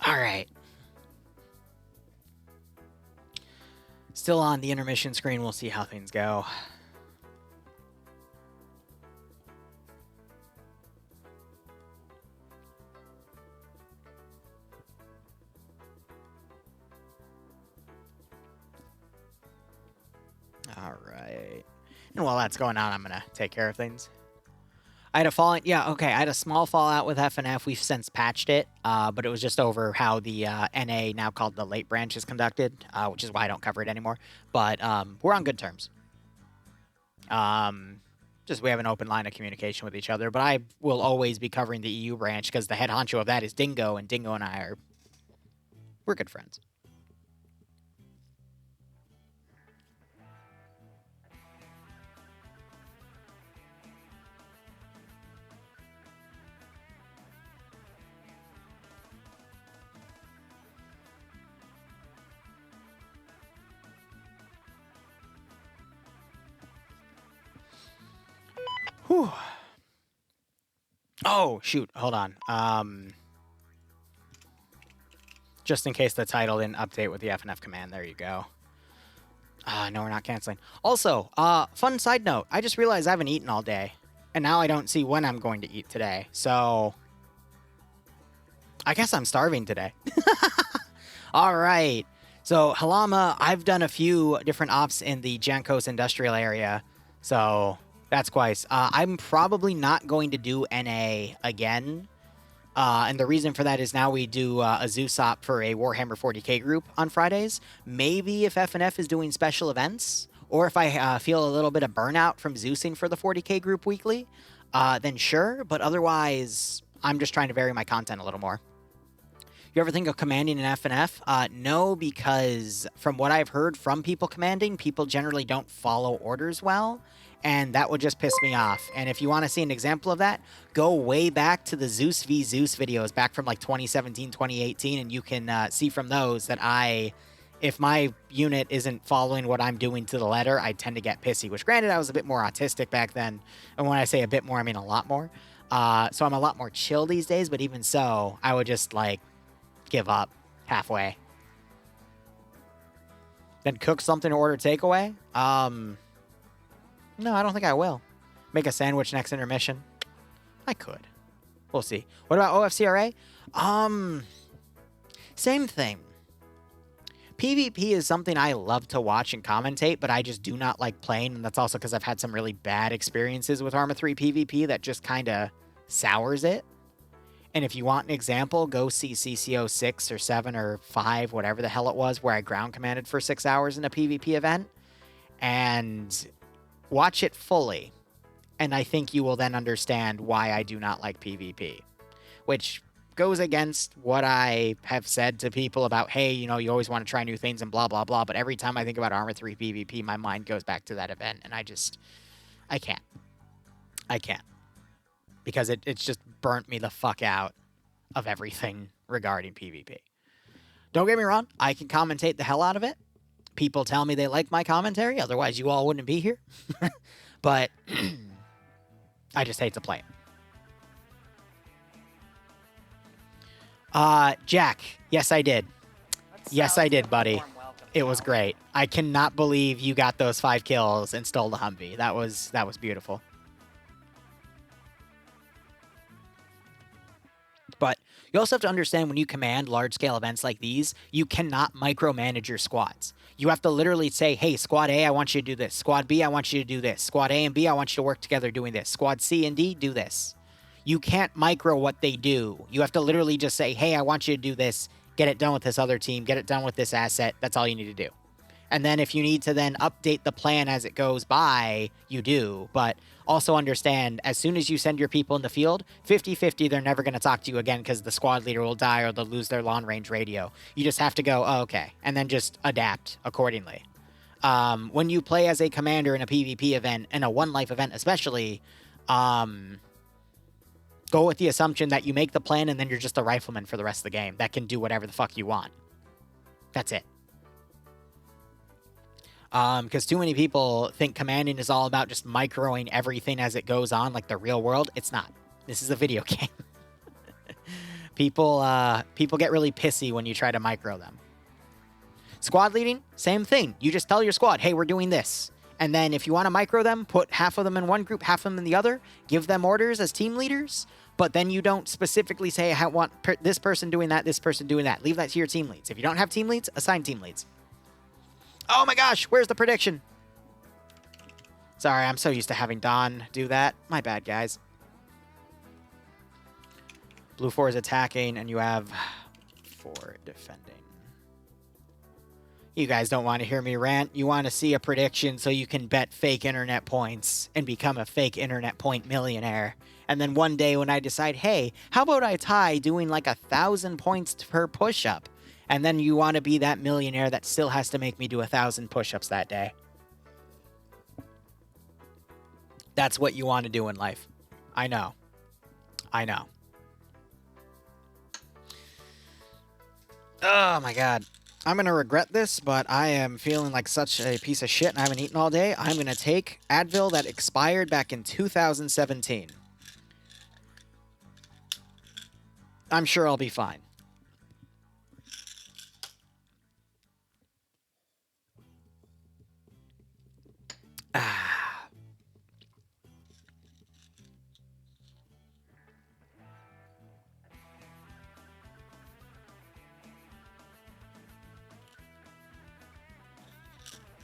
All right. Still on the intermission screen. We'll see how things go. All right. And while that's going on, I'm going to take care of things. I had a falling... Yeah, okay. I had a small fallout with FNF. We've since patched it, but it was just over how the NA, now called the late branch, is conducted, which is why I don't cover it anymore. But we're on good terms. Just we have an open line of communication with each other, but I will always be covering the EU branch because the head honcho of that is Dingo, and Dingo and I we're good friends. Whew. Oh, shoot. Hold on. Just in case the title didn't update with the FNF command. There you go. No, we're not canceling. Also, fun side note. I just realized I haven't eaten all day. And now I don't see when I'm going to eat today. So, I guess I'm starving today. All right. So, Halama, I've done a few different ops in the Jankos industrial area. So... That's quite. I'm probably not going to do NA again And the reason for that is now we do a Zeus op for a Warhammer 40k group on Fridays. Maybe if FNF is doing special events, or if I feel a little bit of burnout from Zeusing for the 40k group weekly, then sure. But otherwise, I'm just trying to vary my content a little more. You ever think of commanding an FNF? No, because from what I've heard from people commanding, people generally don't follow orders well, and that would just piss me off. And if you want to see an example of that, go way back to the Zeus v Zeus videos back from like 2017, 2018, and you can see from those that if my unit isn't following what I'm doing to the letter, I tend to get pissy, which granted, I was a bit more autistic back then. And when I say a bit more, I mean a lot more. So I'm a lot more chill these days, but even so, I would just like give up halfway. Then cook something to order takeaway? No, I don't think I will. Make a sandwich next intermission? I could. We'll see. What about OFCRA? Same thing. PvP is something I love to watch and commentate, but I just do not like playing, and that's also because I've had some really bad experiences with Arma 3 PvP that just kind of sours it. And if you want an example, go see CCO 6 or 7 or 5, whatever the hell it was, where I ground commanded for 6 hours in a PvP event. And watch it fully. And I think you will then understand why I do not like PvP. Which goes against what I have said to people about, hey, you know, you always want to try new things and blah, blah, blah. But every time I think about Arma 3 PvP, my mind goes back to that event. And I can't. I can't. Because it's just burnt me the fuck out of everything regarding PvP. Don't get me wrong, I can commentate the hell out of it. People tell me they like my commentary, otherwise you all wouldn't be here. But I just hate to play it. Jack, yes I did. Yes I did, buddy. It was great. I cannot believe you got those 5 kills and stole the Humvee. That was beautiful. But you also have to understand when you command large-scale events like these, you cannot micromanage your squads. You have to literally say, hey, Squad A, I want you to do this. Squad B, I want you to do this. Squad A and B, I want you to work together doing this. Squad C and D, do this. You can't micro what they do. You have to literally just say, hey, I want you to do this. Get it done with this other team. Get it done with this asset. That's all you need to do. And then if you need to then update the plan as it goes by, you do. But also understand, as soon as you send your people in the field, 50-50, they're never going to talk to you again because the squad leader will die or they'll lose their long-range radio. You just have to go, oh, okay, and then just adapt accordingly. When you play as a commander in a PvP event, and a one-life event especially, go with the assumption that you make the plan and then you're just a rifleman for the rest of the game that can do whatever the fuck you want. That's it. Because too many people think commanding is all about just microing everything as it goes on, like the real world. It's not. This is a video game. People get really pissy when you try to micro them. Squad leading, same thing. You just tell your squad, hey, we're doing this. And then if you want to micro them, put half of them in one group, half of them in the other. Give them orders as team leaders. But then you don't specifically say, I want this person doing that, this person doing that. Leave that to your team leads. If you don't have team leads, assign team leads. Oh my gosh, where's the prediction? Sorry, I'm so used to having Don do that. My bad, guys. Blue 4 is attacking, and you have 4 defending. You guys don't want to hear me rant. You want to see a prediction so you can bet fake internet points and become a fake internet point millionaire. And then one day when I decide, hey, how about I tie doing like 1,000 points per push-up? And then you want to be that millionaire that still has to make me do 1,000 push-ups that day. That's what you want to do in life. I know. I know. Oh my god. I'm going to regret this, but I am feeling like such a piece of shit and I haven't eaten all day. I'm going to take Advil that expired back in 2017. I'm sure I'll be fine.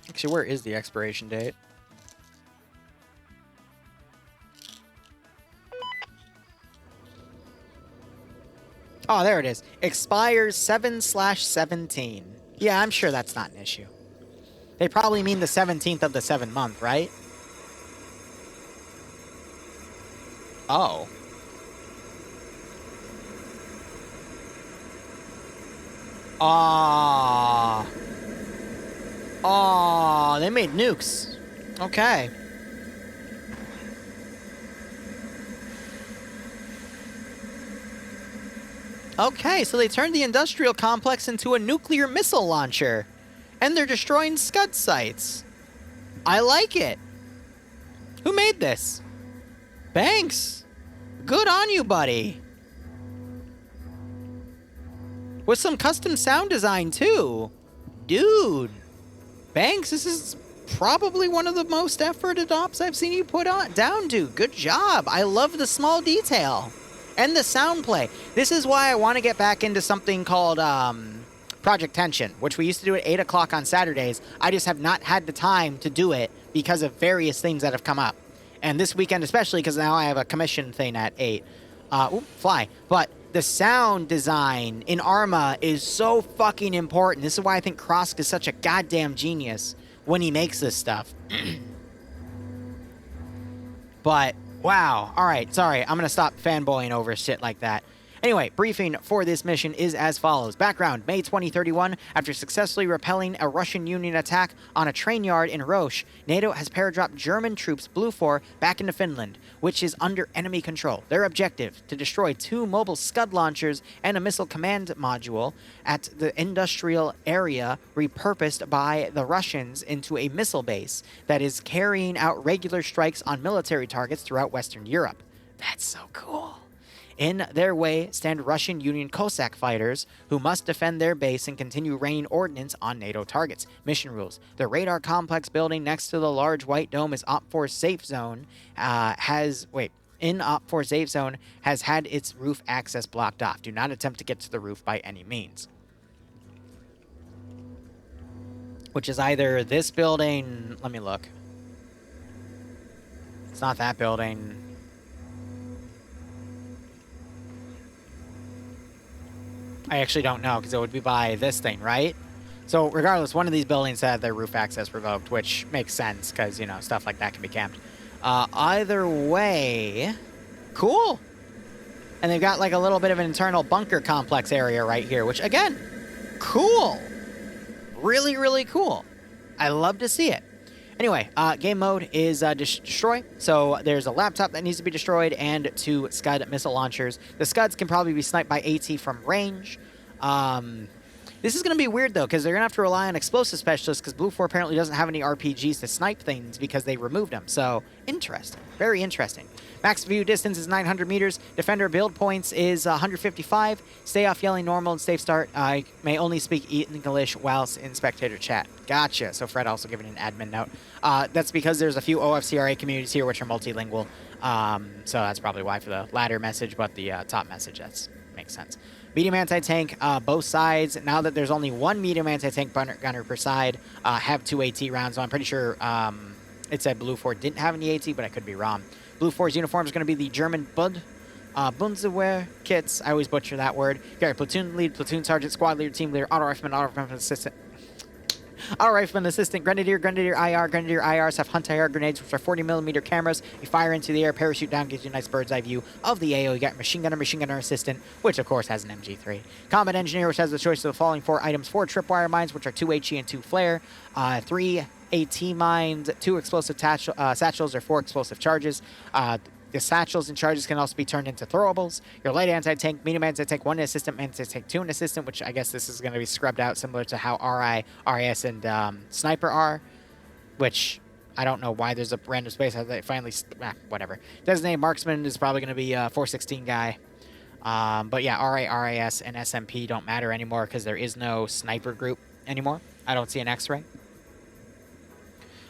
Actually, where is the expiration date? Oh, there it is. Expires 7/17. Yeah, I'm sure that's not an issue. They probably mean the 17th of the 7th month, right? Oh. Ah. Oh, they made nukes. Okay. Okay, so they turned the industrial complex into a nuclear missile launcher. And they're destroying Scud sites. I like it. Who made this? Banks. Good on you, buddy. With some custom sound design, too. Dude. Banks, this is probably one of the most efforted ops I've seen you put down to. Good job. I love the small detail. And the sound play. This is why I want to get back into something called Project Tension, which we used to do at 8 o'clock on Saturdays. I just have not had the time to do it because of various things that have come up. And this weekend especially, because now I have a commission thing at 8. Fly. But the sound design in Arma is so fucking important. This is why I think Krosk is such a goddamn genius when he makes this stuff. But, wow. Alright, sorry. I'm going to stop fanboying over shit like that. Anyway, briefing for this mission is as follows. Background, May 2031, after successfully repelling a Russian Union attack on a train yard in Roche, NATO has paradropped German troops Blue 4 back into Finland, which is under enemy control. Their objective, to destroy 2 mobile Scud launchers and a missile command module at the industrial area repurposed by the Russians into a missile base that is carrying out regular strikes on military targets throughout Western Europe. That's so cool. In their way stand Russian Union Cossack fighters, who must defend their base and continue raining ordnance on NATO targets. Mission rules. The radar complex building next to the large white dome is OPFOR safe zone has had its roof access blocked off. Do not attempt to get to the roof by any means. Which is either this building... Let me look. It's not that building... I actually don't know, because it would be by this thing, right? So, regardless, one of these buildings had their roof access revoked, which makes sense, because, you know, stuff like that can be camped. Either way... Cool! And they've got, like, a little bit of an internal bunker complex area right here, which, again, cool! Really, really cool. I love to see it. Anyway, game mode is destroy. So there's a laptop that needs to be destroyed and 2 Scud missile launchers. The Scuds can probably be sniped by AT from range. This is going to be weird, though, because they're going to have to rely on explosive specialists, because Blue 4 apparently doesn't have any RPGs to snipe things because they removed them. So, interesting. Very interesting. Max view distance is 900 meters. Defender build points is 155. Stay off yelling normal and safe start. I may only speak English whilst in spectator chat. Gotcha. So Fred also giving an admin note. That's because there's a few OFCRA communities here which are multilingual. So that's probably why for the latter message, but the top message, that makes sense. Medium anti-tank, both sides. Now that there's only 1 medium anti-tank gunner per side, have 2 AT rounds. So I'm pretty sure it said Blue 4 didn't have any AT, but I could be wrong. Blue 4's uniform is going to be the German Bundeswehr kits. I always butcher that word. Got platoon lead, platoon sergeant, squad leader, team leader, auto rifleman assistant. Auto rifleman assistant, grenadier IR. Grenadier IRs have hunt-IR grenades, which are 40mm cameras. You fire into the air, parachute down, gives you a nice bird's eye view of the AO. You got machine gunner assistant, which of course has an MG3. Combat engineer, which has the choice of the following 4 items: 4 tripwire mines, which are 2 HE and 2 flare, 3 AT mines, 2 explosive satchels, or 4 explosive charges. The satchels and charges can also be turned into throwables. Your light anti-tank, medium anti-tank, 1 assistant, anti-tank 2 and assistant, which I guess this is going to be scrubbed out similar to how RI, RIS, and Sniper are, which I don't know why there's a random space. I finally, whatever. Designated marksman is probably going to be a 416 guy. But yeah, RI, RIS, and SMP don't matter anymore because there is no sniper group anymore. I don't see an X-ray.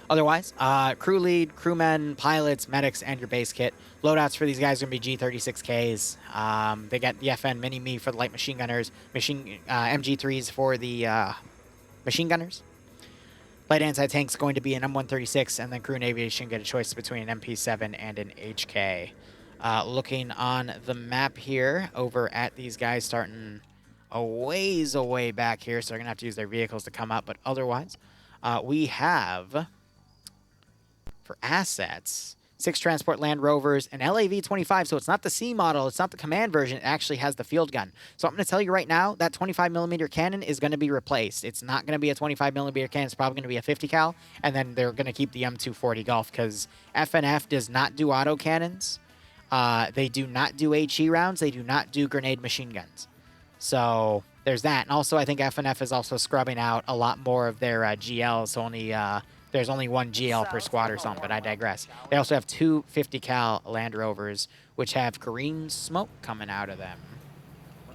Otherwise, crew lead, crewmen, pilots, medics, and your base kit. Loadouts for these guys are going to be G36Ks. They get the FN Mini-Me for the light machine gunners, MG3s for the machine gunners. Light anti-tank's going to be an M136, and then crew and aviation get a choice between an MP7 and an HK. Looking on the map here, over at these guys starting a ways away back here, so they're going to have to use their vehicles to come up. But otherwise, we have, for assets, 6 transport Land Rovers, an LAV-25, so it's not the C model, it's not the command version, it actually has the field gun. So I'm going to tell you right now, that 25mm cannon is going to be replaced. It's not going to be a 25mm cannon, it's probably going to be a 50 cal, and then they're going to keep the M240 Golf, because FNF does not do auto cannons, they do not do HE rounds, they do not do grenade machine guns. So there's that, and also I think FNF is also scrubbing out a lot more of their GLs, so there's only 1 GL per squad or something, but I digress. They also have 2 50 cal Land Rovers, which have green smoke coming out of them.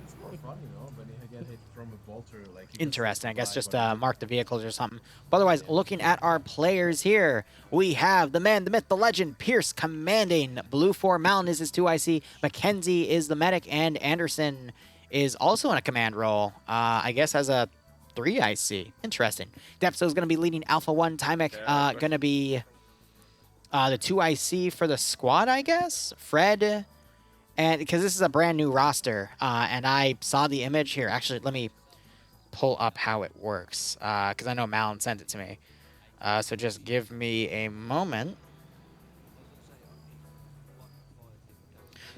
It's more fun, you know, when you get hit from a bolter. Like Interesting. I guess just mark the vehicles or something. But otherwise, looking at our players here, we have the man, the myth, the legend, Pierce commanding. Blue 4 Mountain is his 2IC. Mackenzie is the medic, and Anderson is also in a command role. I guess as a 3IC. Interesting. Depso is going to be leading Alpha 1. Timek going to be the 2IC for the squad, I guess. Fred, and because this is a brand new roster, and I saw the image here. Actually, let me pull up how it works, because I know Malin sent it to me. So just give me a moment.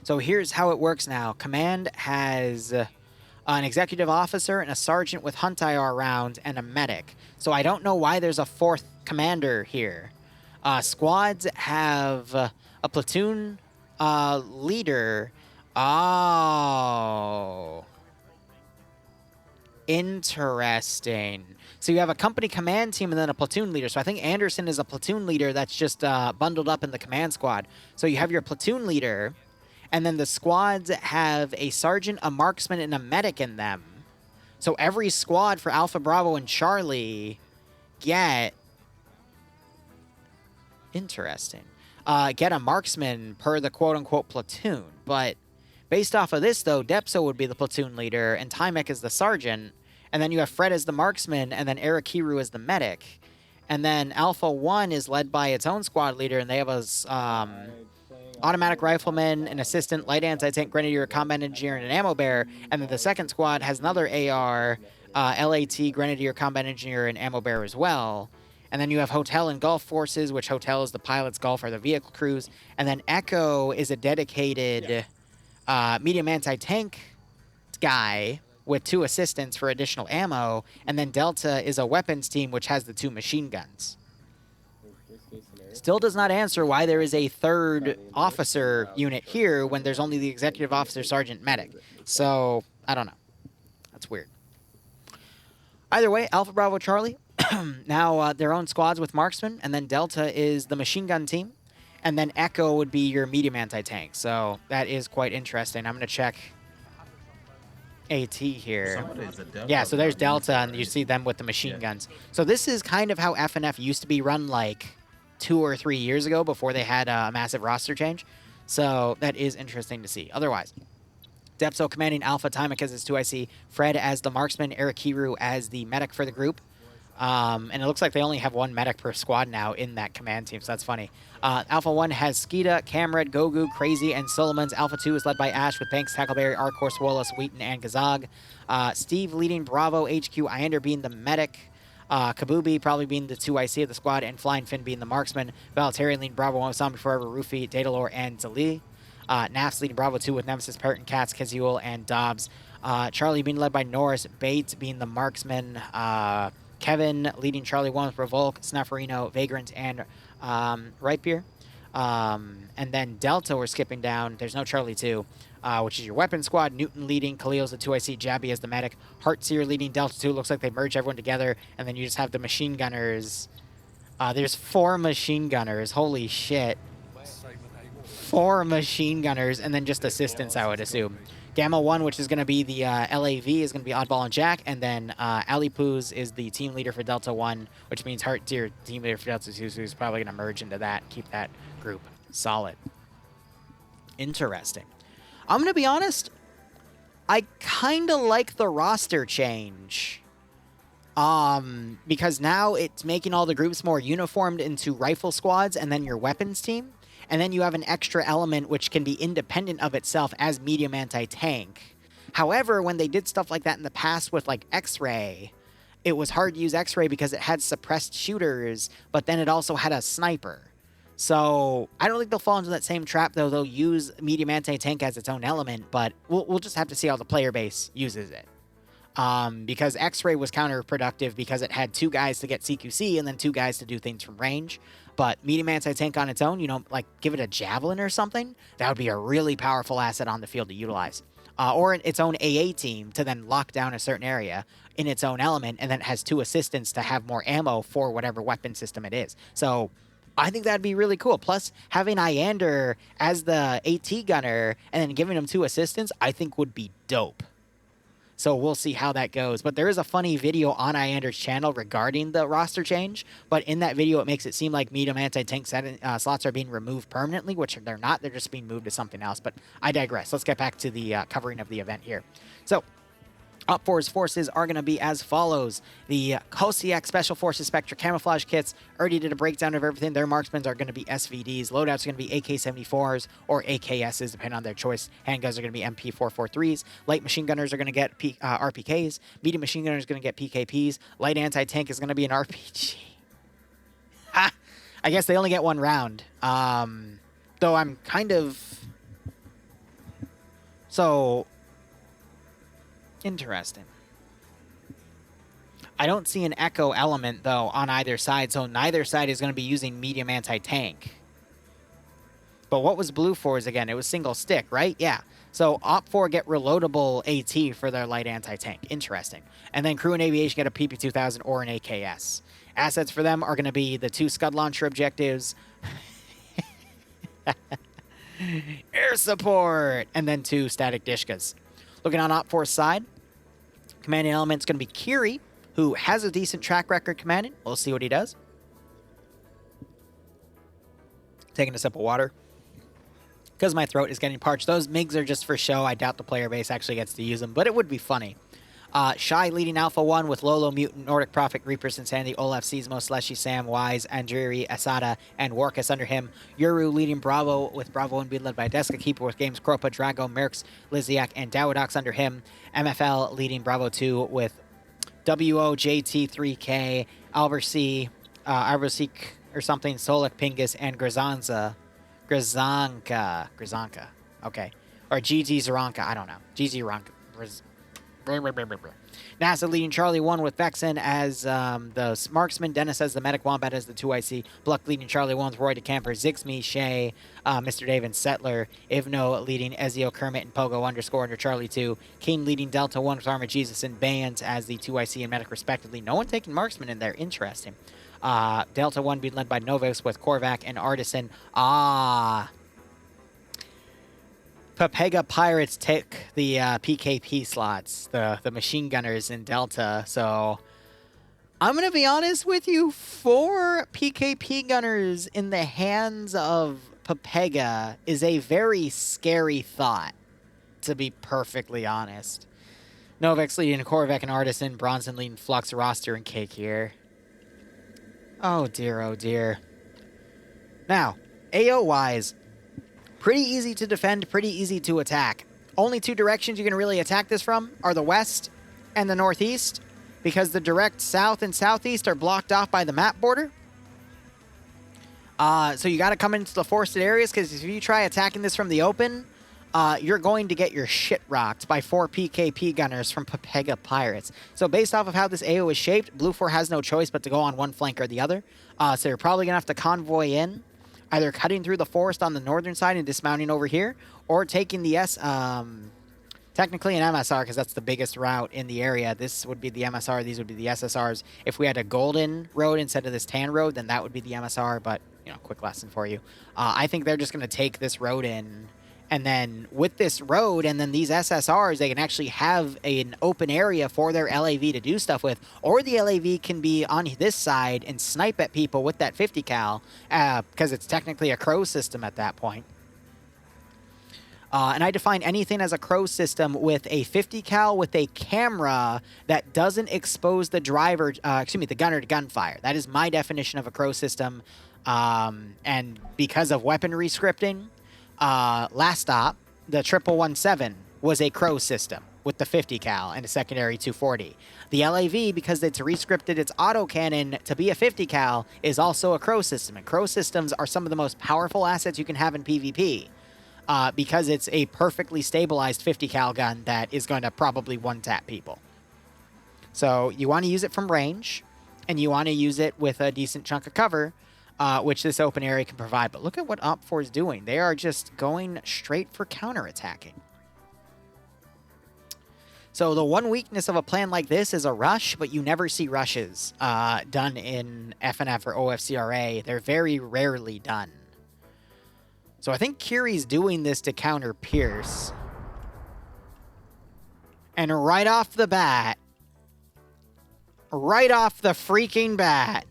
So here's how it works now. Command has an executive officer and a sergeant with hunt IR rounds and a medic. So I don't know why there's a 4th commander here. Squads have a platoon leader. Oh. Interesting. So you have a company command team and then a platoon leader. So I think Anderson is a platoon leader that's just bundled up in the command squad. So you have your platoon leader, and then the squads have a sergeant, a marksman, and a medic in them. So every squad for Alpha, Bravo, and Charlie get... Interesting. Get a marksman per the quote-unquote platoon. But based off of this, though, Depso would be the platoon leader, and Timek is the sergeant. And then you have Fred as the marksman, and then Arakiru as the medic. And then Alpha 1 is led by its own squad leader, and they have a... automatic rifleman, an assistant, light anti-tank grenadier, combat engineer, and an ammo bearer. And then the second squad has another AR, LAT, grenadier, combat engineer, and ammo bearer as well. And then you have Hotel and Golf Forces, which Hotel is the pilots, Golf are the vehicle crews. And then Echo is a dedicated medium anti-tank guy with 2 assistants for additional ammo. And then Delta is a weapons team, which has the 2 machine guns. Still does not answer why there is a 3rd officer unit here when there's only the executive officer, sergeant, medic. So, I don't know. That's weird. Either way, Alpha, Bravo, Charlie, now their own squads with marksmen, and then Delta is the machine gun team, and then Echo would be your medium anti-tank. So, that is quite interesting. I'm going to check AT here. Yeah, so there's Delta, and you see them with the machine guns. So this is kind of how FNF used to be run, like 2 or 3 years ago before they had a massive roster change. So that is interesting to see. Otherwise, Depso commanding Alpha, Timek as his 2IC, Fred as the marksman, Arakiru as the medic for the group. And it looks like they only have 1 medic per squad now in that command team, so that's funny. Alpha 1 has Skeeta, Camred, Gogu, Crazy, and Solomons. Alpha 2 is led by Ash with Banks, Tackleberry, Arcor, Wallace, Wheaton, and Gazag. Steve leading Bravo, HQ, Iander being the medic. Kabubi probably being the 2IC of the squad, and Flying Finn being the marksman. Valtarian leading Bravo 1 with Zombie Forever, Rufy, Daedalor, and Zali. Nafs leading Bravo 2 with Nemesis, Parrot, and Katz, Keziul, and Dobbs. Charlie being led by Norris, Bates being the marksman. Kevin leading Charlie 1 with Revolk, Snufferino, Vagrant, and Ripebeer. And then Delta we're skipping down. There's no Charlie 2. Which is your weapon squad. Newton leading, Khalil's the 2IC, Jabby as the medic, Heartseer leading Delta 2. Looks like they merge everyone together, and then you just have the machine gunners. There's 4 machine gunners. Holy shit. 4 machine gunners, and then just assistants, I would assume. Gamma 1, which is going to be the LAV, is going to be Oddball and Jack, and then Alipoos is the team leader for Delta 1, which means Heartseer, team leader for Delta 2, so he's probably going to merge into that, keep that group solid. Interesting. I'm going to be honest, I kind of like the roster change. Because now it's making all the groups more uniformed into rifle squads and then your weapons team. and then you have an extra element which can be independent of itself as medium anti-tank. However, when they did stuff like that in the past with like X-Ray, it was hard to use X-Ray because it had suppressed shooters, but then it also had a sniper. So I don't think they'll fall into that same trap, though. They'll use medium anti-tank as its own element, but we'll just have to see how the player base uses it. Because X-Ray was counterproductive because it had 2 guys to get CQC and then 2 guys to do things from range. But medium anti-tank on its own, you know, like give it a javelin or something, that would be a really powerful asset on the field to utilize. Or its own AA team to then lock down a certain area in its own element, and then it has 2 assistants to have more ammo for whatever weapon system it is. So I think that'd be really cool. Plus, having Iander as the AT gunner and then giving him 2 assistants, I think would be dope. So we'll see how that goes. But there is a funny video on Iander's channel regarding the roster change. But in that video, it makes it seem like medium anti-tank slots are being removed permanently, which they're not. They're just being moved to something else. But I digress. Let's get back to the covering of the event here. So Op 4's forces are going to be as follows. The Kosiak Special Forces Spectra Camouflage Kits already did a breakdown of everything. Their marksmen are going to be SVDs. Loadouts are going to be AK-74s or AKSs, depending on their choice. Handguns are going to be MP443s. Light machine gunners are going to get RPKs. Medium machine gunners are going to get PKPs. Light anti-tank is going to be an RPG. Ha! I guess they only get 1 round. Though I'm kind of... So... interesting. I don't see an echo element, though, on either side, so neither side is going to be using medium anti-tank. But what was Blue 4's again? It was single stick, right? Yeah. So Op 4 get reloadable AT for their light anti-tank. Interesting. And then Crew and Aviation get a PP2000 or an AKS. Assets for them are going to be the 2 Scud Launcher objectives, air support, and then 2 static Dishkas. Looking on Op 4's side, commanding element's going to be Kiri, who has a decent track record commanding. We'll see what he does. Taking a sip of water because my throat is getting parched. Those MiGs are just for show. I doubt the player base actually gets to use them, but it would be funny. Shy leading Alpha 1 with Lolo, Mutant, Nordic Prophet, Reapers, Insanity, Olaf, Seasmo, Slushy, Sam, Wise, Andriri, Asada, and Warkus under him. Yuru leading Bravo with Bravo 1 being led by Deska Keeper with Games, Kropa, Drago, Mercs, Liziak, and Dawodox under him. MFL leading Bravo 2 with WOJT3K, Albersi, or something, Solik, Pingus, and Grizanka. Okay. Or GG Zaranka, I don't know. GG Zaranka. NASA leading Charlie 1 with Vexen as the marksman, Dennis as the medic, Wombat as the 2IC, Bluck leading Charlie 1 with Roy DeCamper, Zixme, Shay, Mr. Dave, and Settler, Ivno leading Ezio, Kermit, and Pogo _ under Charlie 2, Keen leading Delta 1 with Armor Jesus, and Bands as the 2IC and medic respectively. No one taking marksman in there. Interesting. Delta 1 being led by Novos with Korvac and Artisan. Papega Pirates take the PKP slots, the machine gunners in Delta. So I'm going to be honest with you, 4 PKP gunners in the hands of Papega is a very scary thought, to be perfectly honest. Novex leading Korvac and Artisan, Bronson leading Flux, Roster, and Cake here. Oh dear, oh dear. Now, AO-wise, pretty easy to defend, pretty easy to attack. Only 2 directions you can really attack this from are the west and the northeast, because the direct south and southeast are blocked off by the map border. So you got to come into the forested areas, because if you try attacking this from the open, you're going to get your shit rocked by 4 PKP gunners from Papega Pirates. So based off of how this AO is shaped, Blue 4 has no choice but to go on one flank or the other. So you're probably going to have to convoy in, either cutting through the forest on the northern side and dismounting over here, or taking the technically an MSR, because that's the biggest route in the area. This would be the MSR, these would be the SSRs. If we had a golden road instead of this tan road, then that would be the MSR, but, you know, quick lesson for you. I think they're just going to take this road in, and then with this road and then these SSRs, they can actually have an open area for their LAV to do stuff with, or the LAV can be on this side and snipe at people with that 50 cal, because it's technically a crow system at that point. And I define anything as a crow system with a 50 cal with a camera that doesn't expose the driver, the gunner to gunfire. That is my definition of a crow system. And because of weaponry scripting, last stop, the 1117 was a Crow system with the 50 cal and a secondary 240. The LAV, because it's rescripted its autocannon to be a 50 cal, is also a Crow system. And Crow systems are some of the most powerful assets you can have in PvP. Because it's a perfectly stabilized 50 cal gun that is going to probably one-tap people. So you want to use it from range, and you want to use it with a decent chunk of cover, which this open area can provide. But look at what Op4 is doing. They are just going straight for counterattacking. So the one weakness of a plan like this is a rush, but you never see rushes done in FNF or OFCRA. They're very rarely done. So I think Kiri's doing this to counter Pierce. And right off the bat, right off the freaking bat,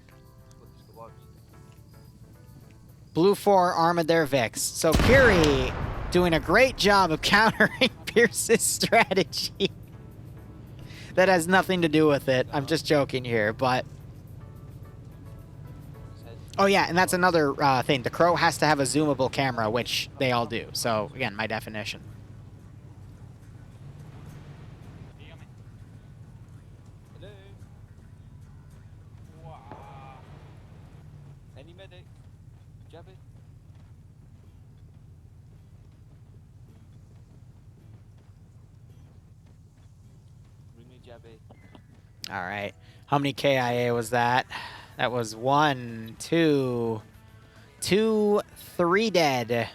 Blue 4 armored their Vix. So Kiri doing a great job of countering Pierce's strategy. That has nothing to do with it. I'm just joking here, but... Oh yeah, and that's another thing. The Crow has to have a zoomable camera, which they all do. So, again, my definition. Any medic? Jab it. Bring me jab it. All right. How many KIA was that? That was 1, 2, 3 dead.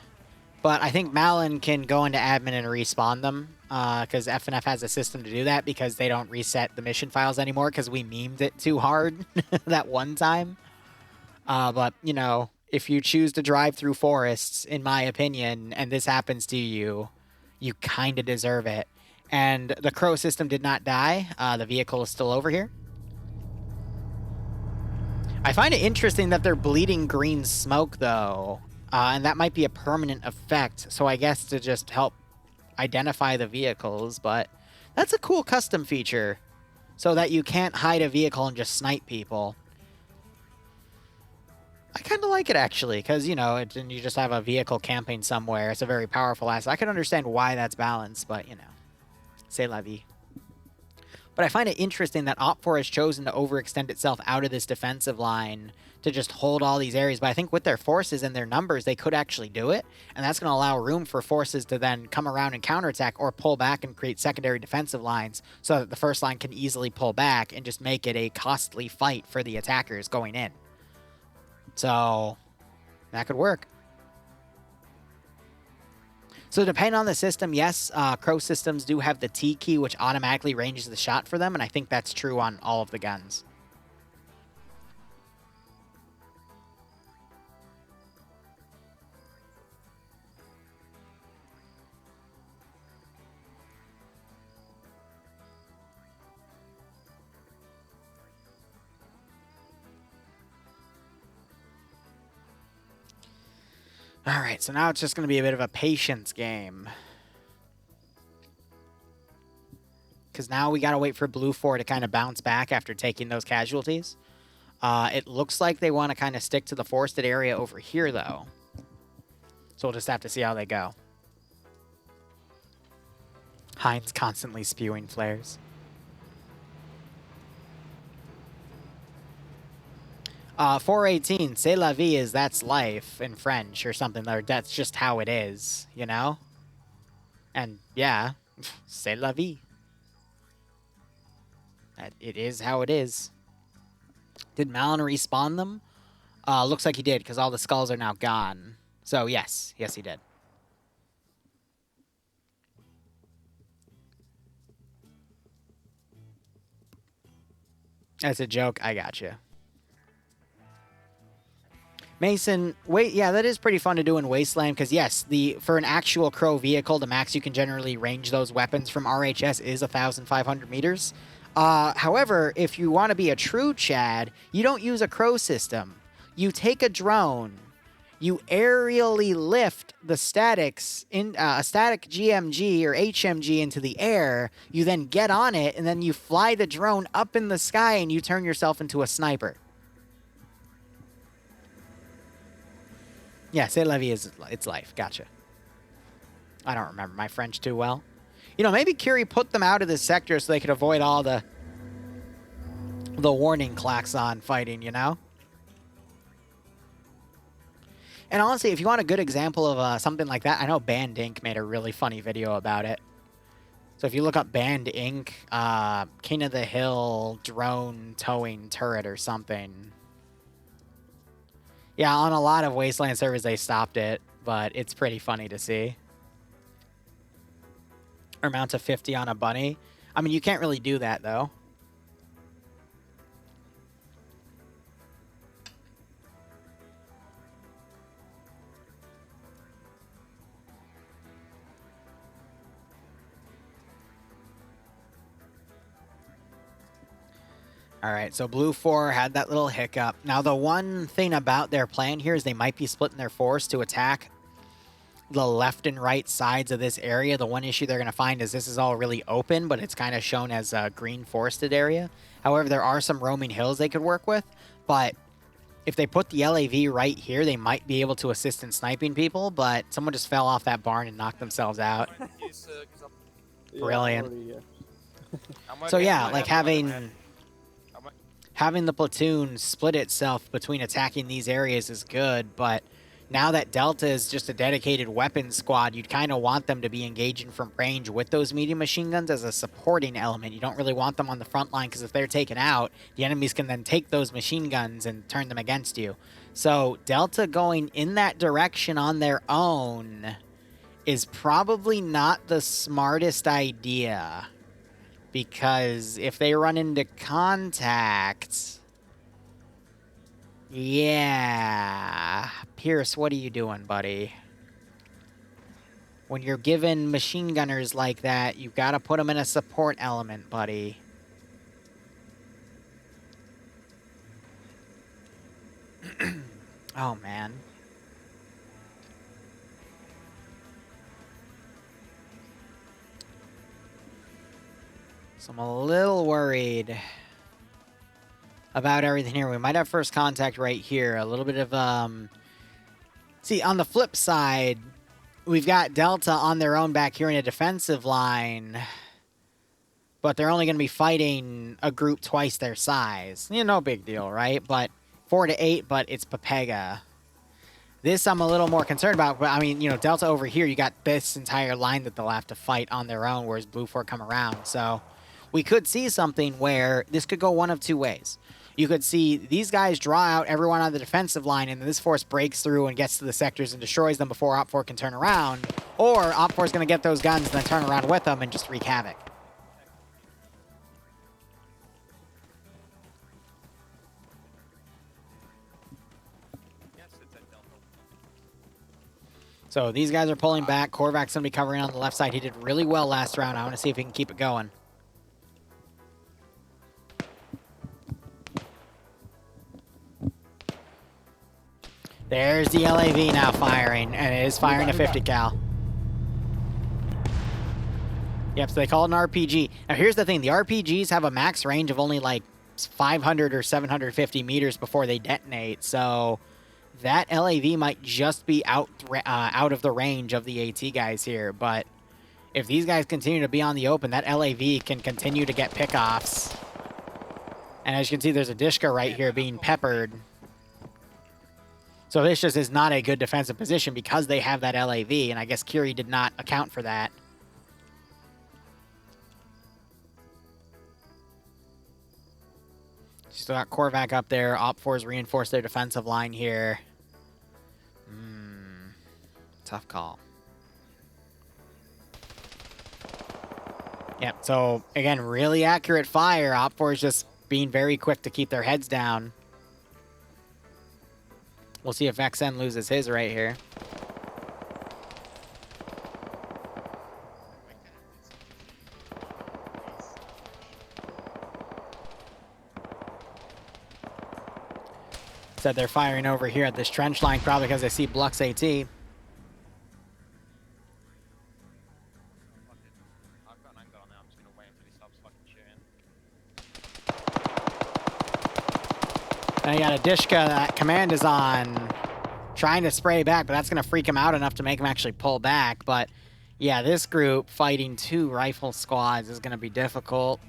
But I think Malin can go into admin and respawn them. Because FNF has a system to do that because they don't reset the mission files anymore because we memed it too hard that one time. But, you know, if you choose to drive through forests, in my opinion, and this happens to you, you kind of deserve it. And the Crow system did not die. The vehicle is still over here. I find it interesting that they're bleeding green smoke, though. And that might be a permanent effect. So I guess to just help identify the vehicles. But that's a cool custom feature. So that you can't hide a vehicle and just snipe people. I kind of like it, actually. Because, you know, you just have a vehicle camping somewhere. It's a very powerful asset. I can understand why that's balanced. But, you know. C'est la vie. But I find it interesting that Op4 has chosen to overextend itself out of this defensive line to just hold all these areas. But I think with their forces and their numbers, they could actually do it. And that's going to allow room for forces to then come around and counterattack or pull back and create secondary defensive lines so that the first line can easily pull back and just make it a costly fight for the attackers going in. So that could work. So depending on the system, yes, Crow systems do have the T key, which automatically ranges the shot for them, and I think that's true on all of the guns. Alright, so now it's just going to be a bit of a patience game. Because now we got to wait for Blue 4 to kind of bounce back after taking those casualties. It looks like they want to kind of stick to the forested area over here, though. So we'll just have to see how they go. Heinz constantly spewing flares. 418, c'est la vie is that's life in French or something, or that's just how it is, you know? And yeah, c'est la vie. It is how it is. Did Malin respawn them? Looks like he did, because all the skulls are now gone. So yes, yes he did. That's a joke, I gotcha. Mason, wait, yeah, that is pretty fun to do in Wasteland, because yes, for an actual Crow vehicle, the max you can generally range those weapons from RHS is 1,500 meters. However, if you want to be a true Chad, you don't use a Crow system. You take a drone, you aerially lift the statics, a static GMG or HMG into the air, you then get on it, and then you fly the drone up in the sky, and you turn yourself into a sniper. Yeah, c'est la vie is it's life. Gotcha. I don't remember my French too well. You know, maybe Curie put them out of this sector so they could avoid all the warning klaxon fighting, you know? And honestly, if you want a good example of something like that, I know Band Inc. made a really funny video about it. So if you look up Band Inc., King of the Hill drone towing turret or something. Yeah, on a lot of Wasteland servers, they stopped it, but it's pretty funny to see. Or mount to 50 on a bunny. I mean, you can't really do that, though. All right, so Blue 4 had that little hiccup. Now, the one thing about their plan here is they might be splitting their force to attack the left and right sides of this area. The one issue they're going to find is this is all really open, but it's kind of shown as a green forested area. However, there are some roaming hills they could work with, but if they put the LAV right here, they might be able to assist in sniping people, but someone just fell off that barn and knocked themselves out. Brilliant. So yeah, like having the platoon split itself between attacking these areas is good, but now that Delta is just a dedicated weapons squad, you'd kind of want them to be engaging from range with those medium machine guns as a supporting element. You don't really want them on the front line, because if they're taken out, the enemies can then take those machine guns and turn them against you. So Delta going in that direction on their own is probably not the smartest idea, because if they run into contact... Yeah. Pierce, what are you doing, buddy? When you're given machine gunners like that, you've got to put them in a support element, buddy. Oh, man. So I'm a little worried about everything here. We might have first contact right here. A little bit of, See, on the flip side, we've got Delta on their own back here in a defensive line, but they're only going to be fighting a group twice their size. You know, no big deal, right? But 4 to 8, but it's Pepega. This I'm a little more concerned about, but I mean, you know, Delta over here, you got this entire line that they'll have to fight on their own, whereas Blue 4 come around. So we could see something where this could go one of two ways. You could see these guys draw out everyone on the defensive line, and then this force breaks through and gets to the sectors and destroys them before Op 4 can turn around. Or Op 4 is going to get those guns and then turn around with them and just wreak havoc. So these guys are pulling back. Korvac's going to be covering on the left side. He did really well last round. I want to see if he can keep it going. There's the LAV now firing, and it is firing a 50 cal. Yep, so they call it an RPG. Now here's the thing, the RPGs have a max range of only like 500 or 750 meters before they detonate, so that LAV might just be out of the range of the AT guys here, but if these guys continue to be on the open, that LAV can continue to get pickoffs. And as you can see, there's a Dishka right here being peppered. So this just is not a good defensive position because they have that LAV, and I guess Curie did not account for that. Still got Korvac up there. Op 4's reinforced their defensive line here. Tough call. Yep, so again, really accurate fire. Op 4 is just being very quick to keep their heads down. We'll see if XN loses his right here. Said they're firing over here at this trench line, probably because they see Blux AT. I've got an angle on now. I'm just gonna wait until he stops fucking shooting. And you got a Dishka that command is on. trying to spray back, but that's going to freak him out enough to make him actually pull back. But yeah, this group fighting 2 rifle squads is going to be difficult.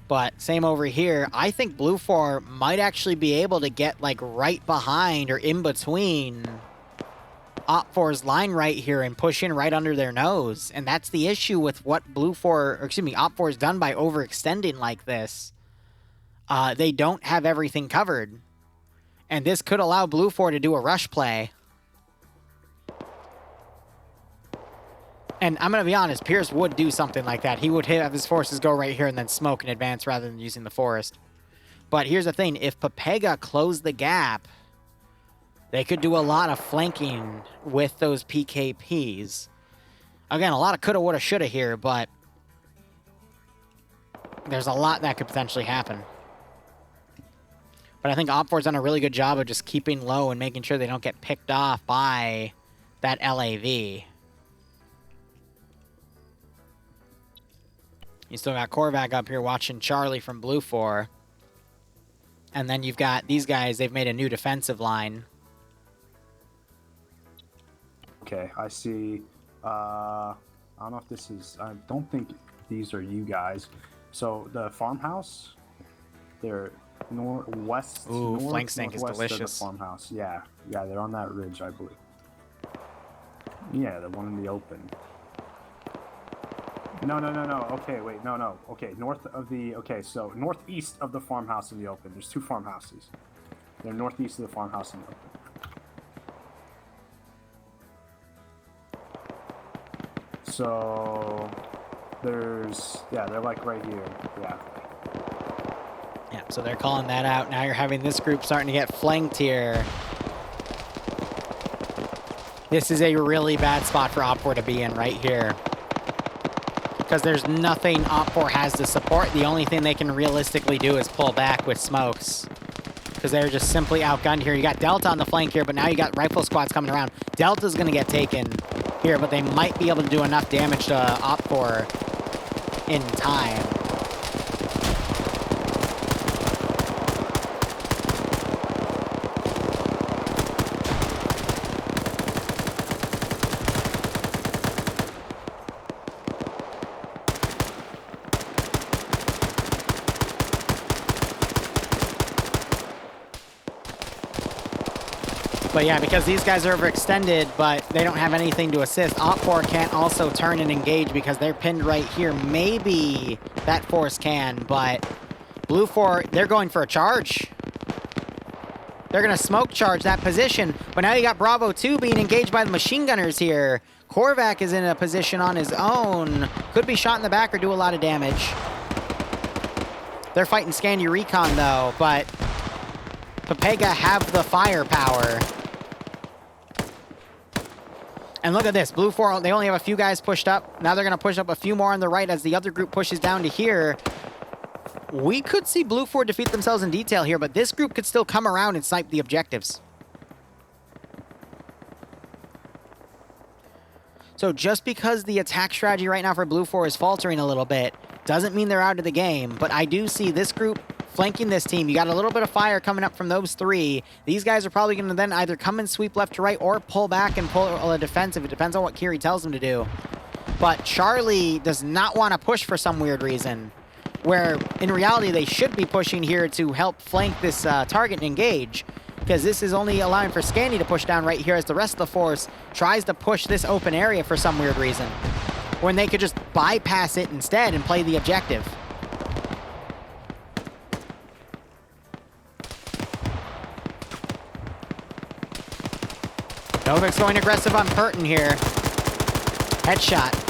But same over here. I think Blue 4 might actually be able to get like right behind or in between Op 4's line right here and push in right under their nose. And that's the issue with what Op 4 has done by overextending like this. They don't have everything covered. And this could allow Blue 4 to do a rush play. And I'm going to be honest, Pierce would do something like that. He would have his forces go right here and then smoke in advance rather than using the forest. But here's the thing. If Pepega closed the gap, they could do a lot of flanking with those PKPs. Again, a lot of coulda, woulda, shoulda here, but there's a lot that could potentially happen. But I think Op4's done a really good job of just keeping low and making sure they don't get picked off by that LAV. You still got Korvac up here watching Charlie from Blue 4. And then you've got these guys, they've made a new defensive line. Okay, I see. I don't know if this is... I don't think these are you guys. So, the farmhouse, they're west... Ooh, flank snake is northwest delicious. of the farmhouse. Yeah, they're on that ridge, I believe. Yeah, the one in the open. No. Okay, wait, no. Okay, north of the... Okay, so northeast of the farmhouse in the open. There's 2 farmhouses. They're northeast of the farmhouse in the open. So there's... Yeah, they're like right here. Yeah. Yeah, so they're calling that out. Now you're having this group starting to get flanked here. This is a really bad spot for Op4 to be in right here. Because there's nothing Op4 has to support. The only thing they can realistically do is pull back with smokes. Because they're just simply outgunned here. You got Delta on the flank here, but now you got rifle squads coming around. Delta's going to get taken here, but they might be able to do enough damage to Op4 in time. But yeah, because these guys are overextended, but they don't have anything to assist, Op4 can't also turn and engage because they're pinned right here. Maybe that force can, but Blue 4, they're going for a charge. They're going to smoke charge that position, but now you got Bravo 2 being engaged by the machine gunners here. Korvac is in a position on his own. Could be shot in the back or do a lot of damage. They're fighting Scandi Recon though, but Pepega have the firepower. And look at this, Blue 4, they only have a few guys pushed up. Now they're going to push up a few more on the right as the other group pushes down to here. We could see Blue 4 defeat themselves in detail here, but this group could still come around and snipe the objectives. So just because the attack strategy right now for Blue 4 is faltering a little bit, doesn't mean they're out of the game, but I do see this group flanking this team. You got a little bit of fire coming up from those 3. These guys are probably going to then either come and sweep left to right or pull back and pull a defensive. It depends on what Kiri tells them to do. But Charlie does not want to push for some weird reason, where in reality they should be pushing here to help flank this target and engage, because this is only allowing for Scandi to push down right here as the rest of the force tries to push this open area for some weird reason, when they could just bypass it instead and play the objective. Novak's going aggressive on Purton here. Headshot.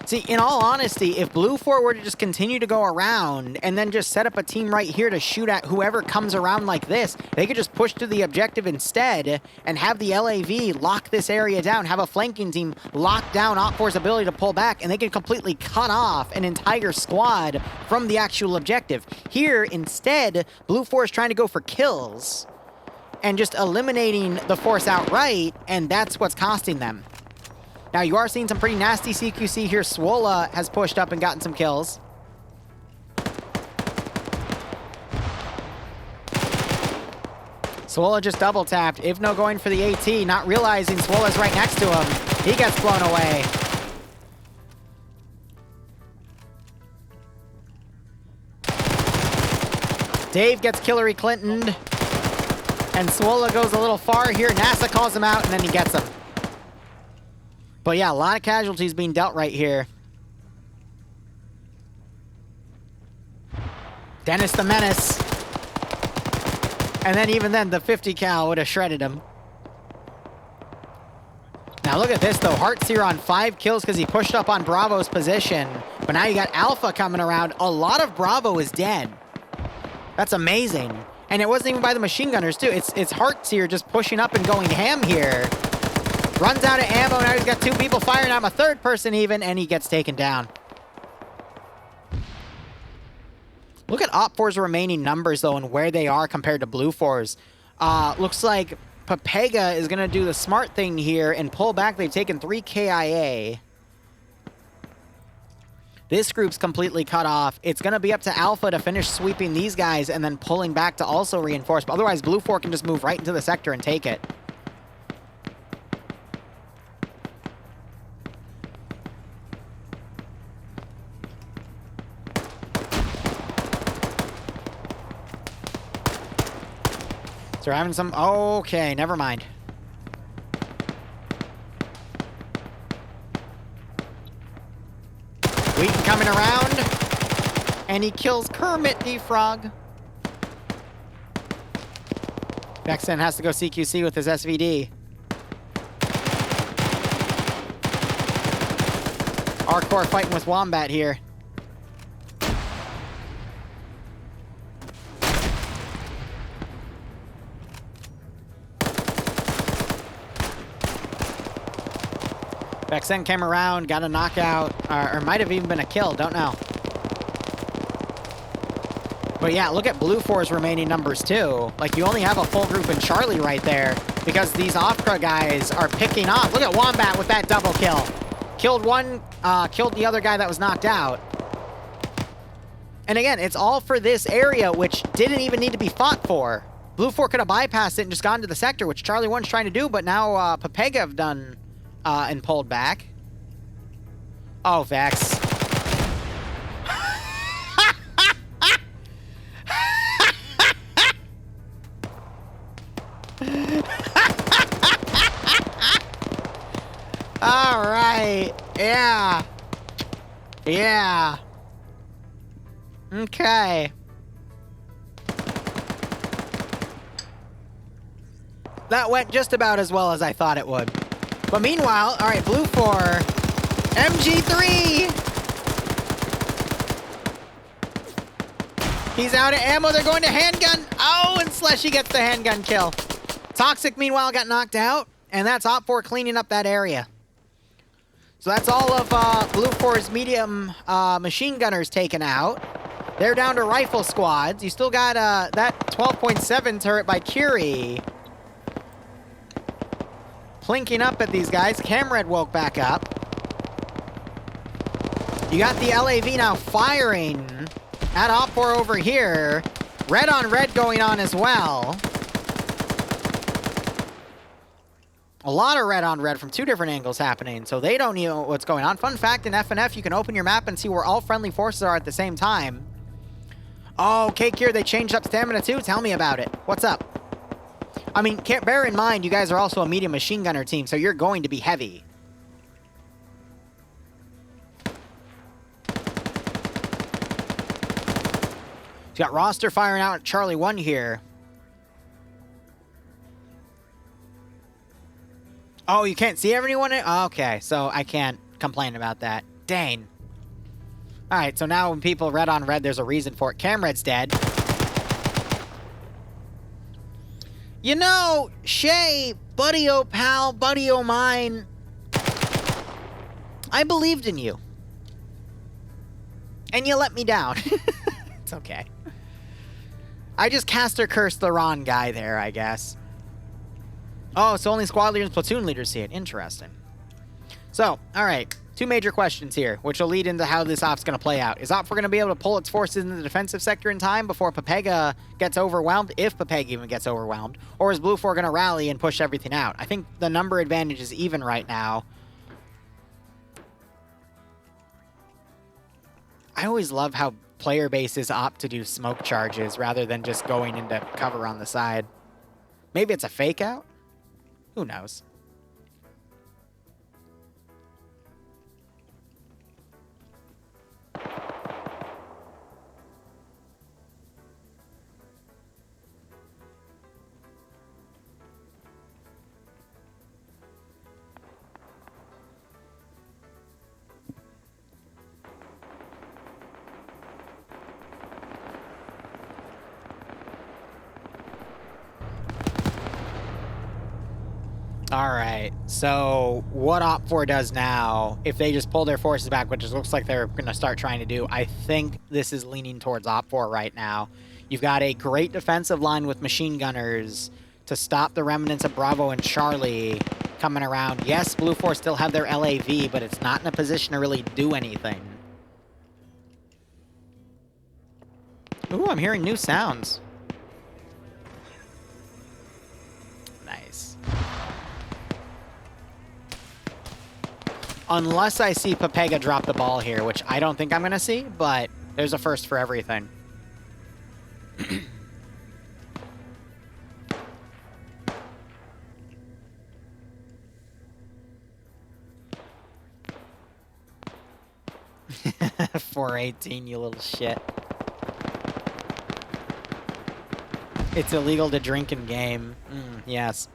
See, in all honesty, if Blue 4 were to just continue to go around and then just set up a team right here to shoot at whoever comes around like this, they could just push to the objective instead and have the LAV lock this area down, have a flanking team lock down Op4's ability to pull back, and they can completely cut off an entire squad from the actual objective. Here, instead, Blue 4 is trying to go for kills and just eliminating the force outright, and that's what's costing them. Now, you are seeing some pretty nasty CQC here. Swola has pushed up and gotten some kills. Swola just double tapped. Ivno going for the AT, not realizing Swola's right next to him. He gets blown away. Dave gets Hillary Clinton'd. And Swola goes a little far here. NASA calls him out, and then he gets him. But yeah, a lot of casualties being dealt right here. Dennis the Menace. And then even then, the 50 cal would have shredded him. Now look at this though. Heartseer on 5 kills because he pushed up on Bravo's position. But now you got Alpha coming around. A lot of Bravo is dead. That's amazing. And it wasn't even by the machine gunners too. It's Heartseer just pushing up and going ham here. Runs out of ammo. Now he's got 2 people firing at him. A 3rd person even. And he gets taken down. Look at Op4's remaining numbers, though, and where they are compared to Blue 4's. Looks like Papega is going to do the smart thing here and pull back. They've taken 3 KIA. This group's completely cut off. It's going to be up to Alpha to finish sweeping these guys and then pulling back to also reinforce. But otherwise, Blue 4 can just move right into the sector and take it. So we're having some... Okay, never mind. Wheaton coming around. And he kills Kermit the Frog. Vexen has to go CQC with his SVD. Hardcore fighting with Wombat here. Vexen came around, got a knockout, or might have even been a kill, don't know. But yeah, look at Blue 4's remaining numbers too. Like, you only have a full group in Charlie right there because these Opera guys are picking off. Look at Wombat with that double kill. Killed one, killed the other guy that was knocked out. And again, it's all for this area, which didn't even need to be fought for. Blue 4 could have bypassed it and just gone to the sector, which Charlie 1's trying to do, but now Papega have done... and pulled back. Oh, Vex. All right. Yeah. Yeah. Okay. That went just about as well as I thought it would. But meanwhile, all right, Blue 4, MG3. He's out of ammo. They're going to handgun. Oh, and Slushy gets the handgun kill. Toxic, meanwhile, got knocked out, and that's Op4 cleaning up that area. So that's all of Blue 4's medium machine gunners taken out. They're down to rifle squads. You still got that 12.7 turret by Curie. Plinking up at these guys. Camred woke back up. You got the LAV now firing at Op4 over here. Red on red going on as well. A lot of red on red from 2 different angles happening, so they don't know what's going on. Fun fact, in FNF, you can open your map and see where all friendly forces are at the same time. Oh, Cake here, they changed up stamina too? Tell me about it. What's up? I mean, bear in mind, you guys are also a medium machine gunner team, so you're going to be heavy. You got Roster firing out at Charlie 1 here. Oh, you can't see everyone? Okay, so I can't complain about that. Dang. Alright, so now when people red on red, there's a reason for it. Camred's dead. You know, Shay, buddy-o pal, buddy-o mine, I believed in you. And you let me down. It's okay. I just caster cursed the wrong guy there, I guess. Oh, so only squad leaders and platoon leaders see it. Interesting. So, alright. Two major questions here, which will lead into how this op's going to play out. Is Op 4 going to be able to pull its forces into the defensive sector in time before Pepega gets overwhelmed, if Pepega even gets overwhelmed? Or is Blue 4 going to rally and push everything out? I think the number advantage is even right now. I always love how player bases opt to do smoke charges rather than just going into cover on the side. Maybe it's a fake out? Who knows? All right, so what Op 4 does now, if they just pull their forces back, which it looks like they're going to start trying to do, I think this is leaning towards Op 4 right now. You've got a great defensive line with machine gunners to stop the remnants of Bravo and Charlie coming around. Yes, Blue 4 still have their LAV, but it's not in a position to really do anything. Ooh, I'm hearing new sounds. Nice. Unless I see Pepega drop the ball here, which I don't think I'm going to see, but there's a first for everything. $4.18, you little shit. It's illegal to drink in game. Yes.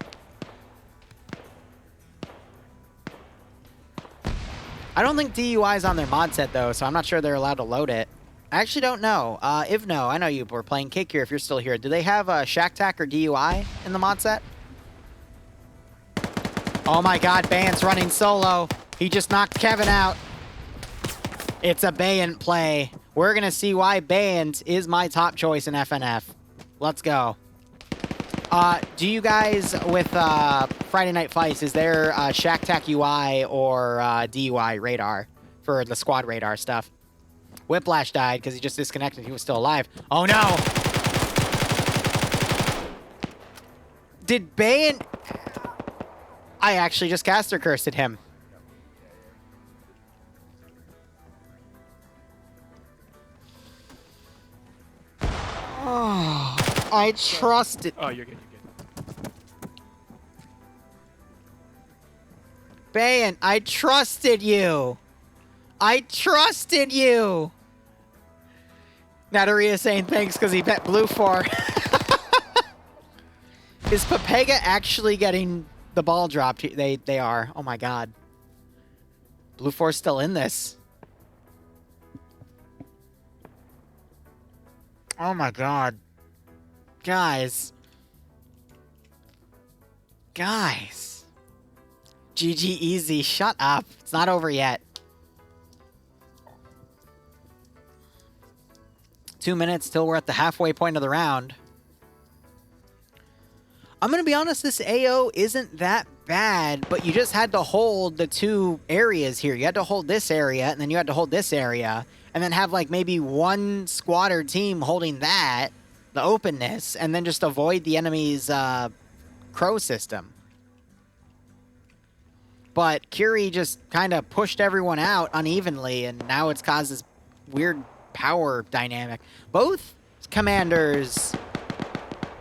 I don't think DUI is on their mod set, though, so I'm not sure they're allowed to load it. I actually don't know. If no, I know you were playing Kick here if you're still here. Do they have Shack Tack or DUI in the mod set? Oh my god, Bayant's running solo. He just knocked Kevin out. It's a Bayant play. We're going to see why Bayant is my top choice in FNF. Let's go. Do you guys, with Friday Night Fights, is there Shack Tack UI or DUI radar for the squad radar stuff? Whiplash died because he just disconnected. He was still alive. Oh no! Did Bayant... I actually just caster cursed at him. Oh, I trusted... Oh, you're good, Bayant, I trusted you. I trusted you. Nataria saying thanks because he bet Blue 4. Is Pepega actually getting the ball dropped? They are. Oh my god. Blue 4's still in this. Oh my god. Guys. Guys. GG easy. Shut up. It's not over yet. 2 minutes till we're at the halfway point of the round. I'm going to be honest, this AO isn't that bad, but you just had to hold the two areas here. You had to hold this area, and then you had to hold this area, and then have like maybe one squatter team holding that, the openness, and then just avoid the enemy's crow system. But Curie just kind of pushed everyone out unevenly, and now it's caused this weird power dynamic. Both commanders...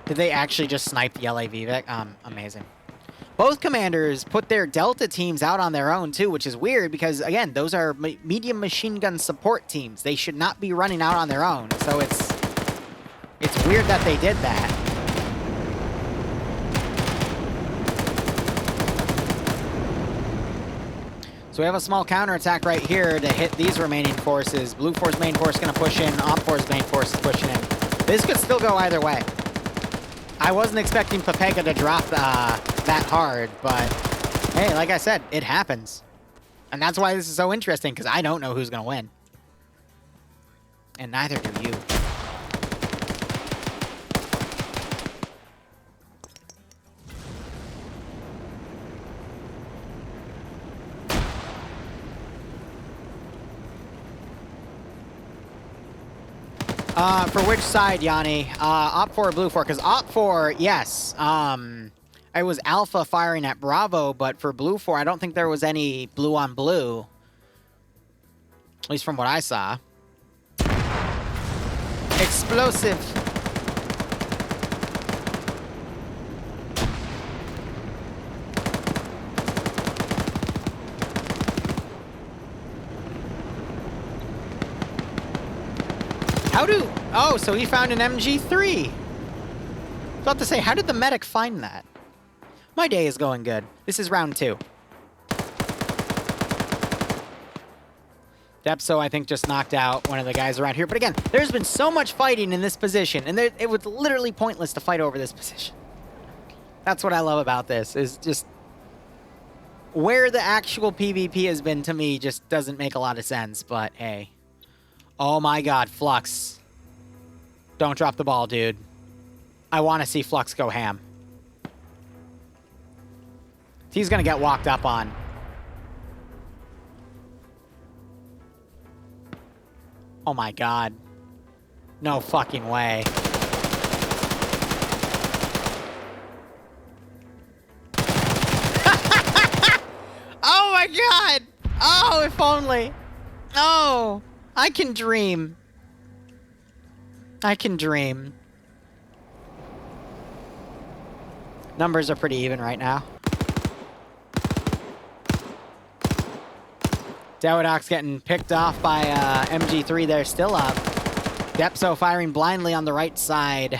Did they actually just snipe the LA Vivek? Amazing. Both commanders put their Delta teams out on their own, too, which is weird because, again, those are medium machine gun support teams. They should not be running out on their own, so it's weird that they did that. So we have a small counterattack right here to hit these remaining forces. Blue 4's main force going to push in. Op 4's main force is pushing in. This could still go either way. I wasn't expecting Pepega to drop that hard, but hey, like I said, it happens. And that's why this is so interesting, because I don't know who's going to win. And neither do you. For which side, Yanni? Op 4 or Blue 4? Because Op 4, yes. It was Alpha firing at Bravo, but for Blue 4, I don't think there was any blue on blue. At least from what I saw. Explosive. Oh, so he found an MG3. I was about to say, how did the medic find that? My day is going good. This is round 2. Depso, I think, just knocked out one of the guys around here. But again, there's been so much fighting in this position, and it was literally pointless to fight over this position. That's what I love about this, is just where the actual PvP has been, to me, just doesn't make a lot of sense, but hey. Oh my god, Flux. Don't drop the ball, dude. I want to see Flux go ham. He's going to get walked up on. Oh my god. No fucking way. Oh my god! Oh, if only. Oh, I can dream. I can dream. Numbers are pretty even right now. Dawodox getting picked off by MG3 there, still up. Depso firing blindly on the right side.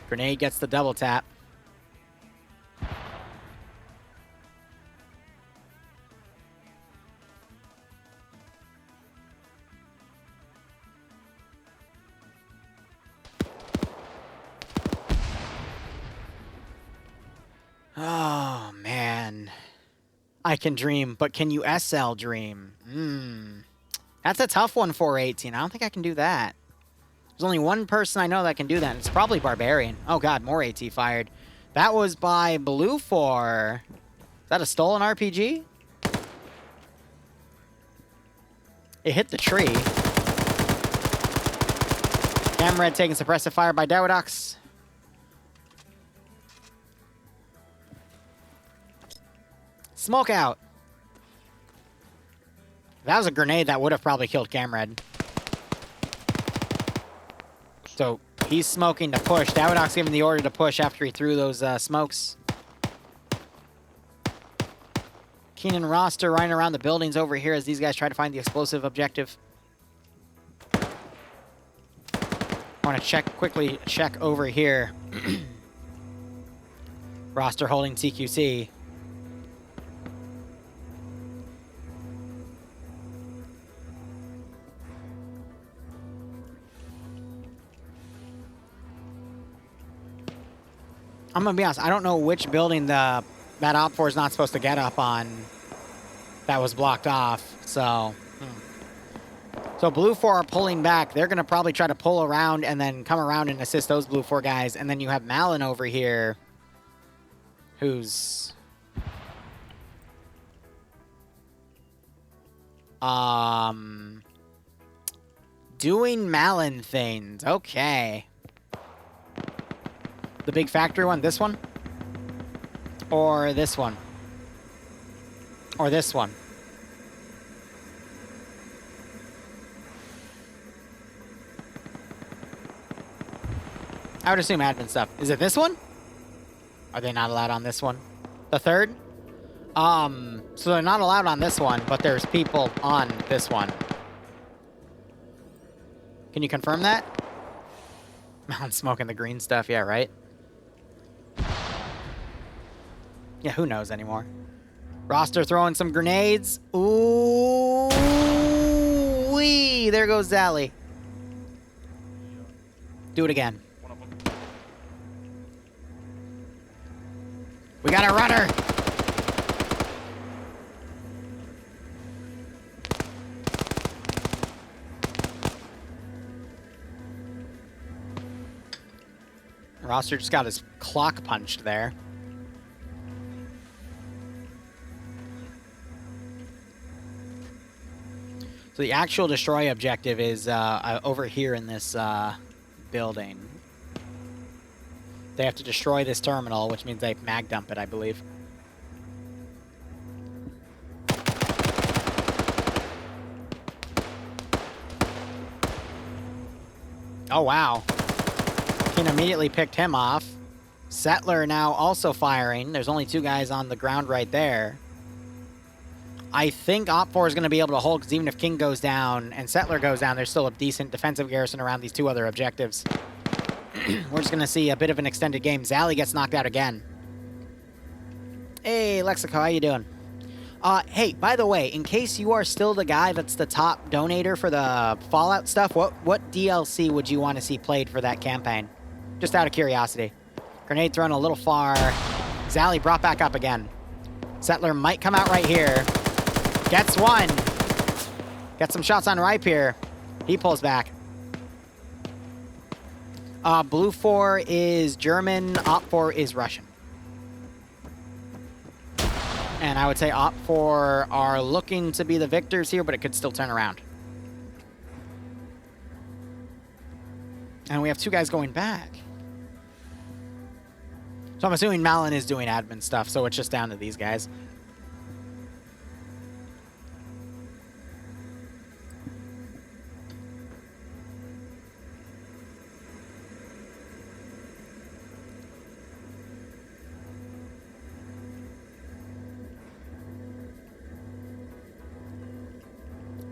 Grenade gets the double tap. Oh, man. I can dream, but can you SL dream? That's a tough one, 418. I don't think I can do that. There's only one person I know that can do that, and it's probably Barbarian. Oh, God, more AT fired. That was by Blue 4. Is that a stolen RPG? It hit the tree. Camred taking suppressive fire by Dawodox. Smoke out. That was a grenade that would have probably killed Camred. So he's smoking to push. Dawodox giving the order to push after he threw those smokes. Keenan Roster running around the buildings over here as these guys try to find the explosive objective. I want to quickly check over here. Roster holding TQC. I'm gonna be honest, I don't know which building that Op 4 is not supposed to get up on that was blocked off, so... So Blue 4 are pulling back. They're gonna probably try to pull around and then come around and assist those Blue 4 guys, and then you have Malin over here, who's... doing Malin things. Okay. The big factory one? This one? Or this one? Or this one? I would assume admin stuff. Is it this one? Are they not allowed on this one? The third? So they're not allowed on this one, but there's people on this one. Can you confirm that? I'm smoking the green stuff, yeah, right? Yeah, who knows anymore? Roster throwing some grenades. Ooh, wee! There goes Zally. Do it again. We got a runner. Roster just got his clock punched there. So the actual destroy objective is over here in this building. They have to destroy this terminal, which means they mag dump it, I believe. Oh, wow. King immediately picked him off. Settler now also firing. There's only 2 guys on the ground right there. I think Op4 is going to be able to hold, because even if King goes down and Settler goes down, there's still a decent defensive garrison around these 2 other objectives. We're just going to see a bit of an extended game. Zally gets knocked out again. Hey, Lexico, how you doing? Hey, by the way, in case you are still the guy that's the top donator for the Fallout stuff, what DLC would you want to see played for that campaign? Just out of curiosity. Grenade thrown a little far. Zally brought back up again. Settler might come out right here. Gets one. Gets some shots on Ripe here. He pulls back. Blue 4 is German. Op 4 is Russian. And I would say Op 4 are looking to be the victors here, but it could still turn around. And we have 2 guys going back. So I'm assuming Malin is doing admin stuff, so it's just down to these guys.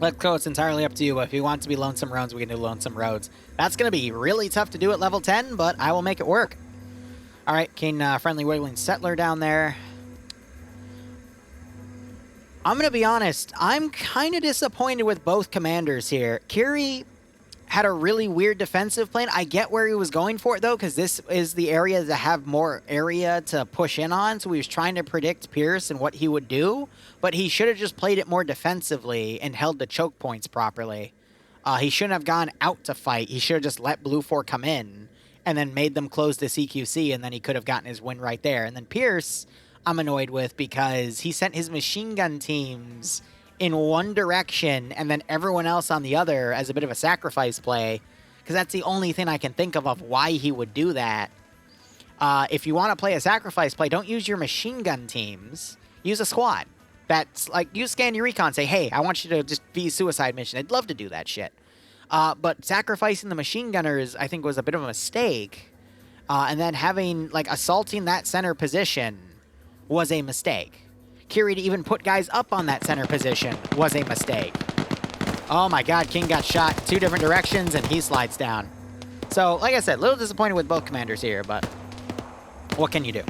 Let's go. It's entirely up to you. If you want to be Lonesome Roads, we can do Lonesome Roads. That's going to be really tough to do at level 10, but I will make it work. All right, King Friendly Wiggling Settler down there. I'm going to be honest. I'm kind of disappointed with both commanders here. Kiri had a really weird defensive plan. I get where he was going for it, though, because this is the area to have more area to push in on. So he was trying to predict Pierce and what he would do. But he should have just played it more defensively and held the choke points properly. He shouldn't have gone out to fight. He should have just let Blue 4 come in and then made them close the CQC, and then he could have gotten his win right there. And then Pierce, I'm annoyed with because he sent his machine gun teams in one direction and then everyone else on the other as a bit of a sacrifice play, because that's the only thing I can think of why he would do that. If you want to play a sacrifice play, don't use your machine gun teams. Use a squad. That's like, use Scan Your Recon. Say, hey, I want you to just be a suicide mission. I'd love to do that shit. But sacrificing the machine gunners, I think, was a bit of a mistake. And then having, like, assaulting that center position was a mistake. Kiri to even put guys up on that center position was a mistake. Oh my god, King got shot 2 different directions, and he slides down. So, like I said, a little disappointed with both commanders here, but what can you do?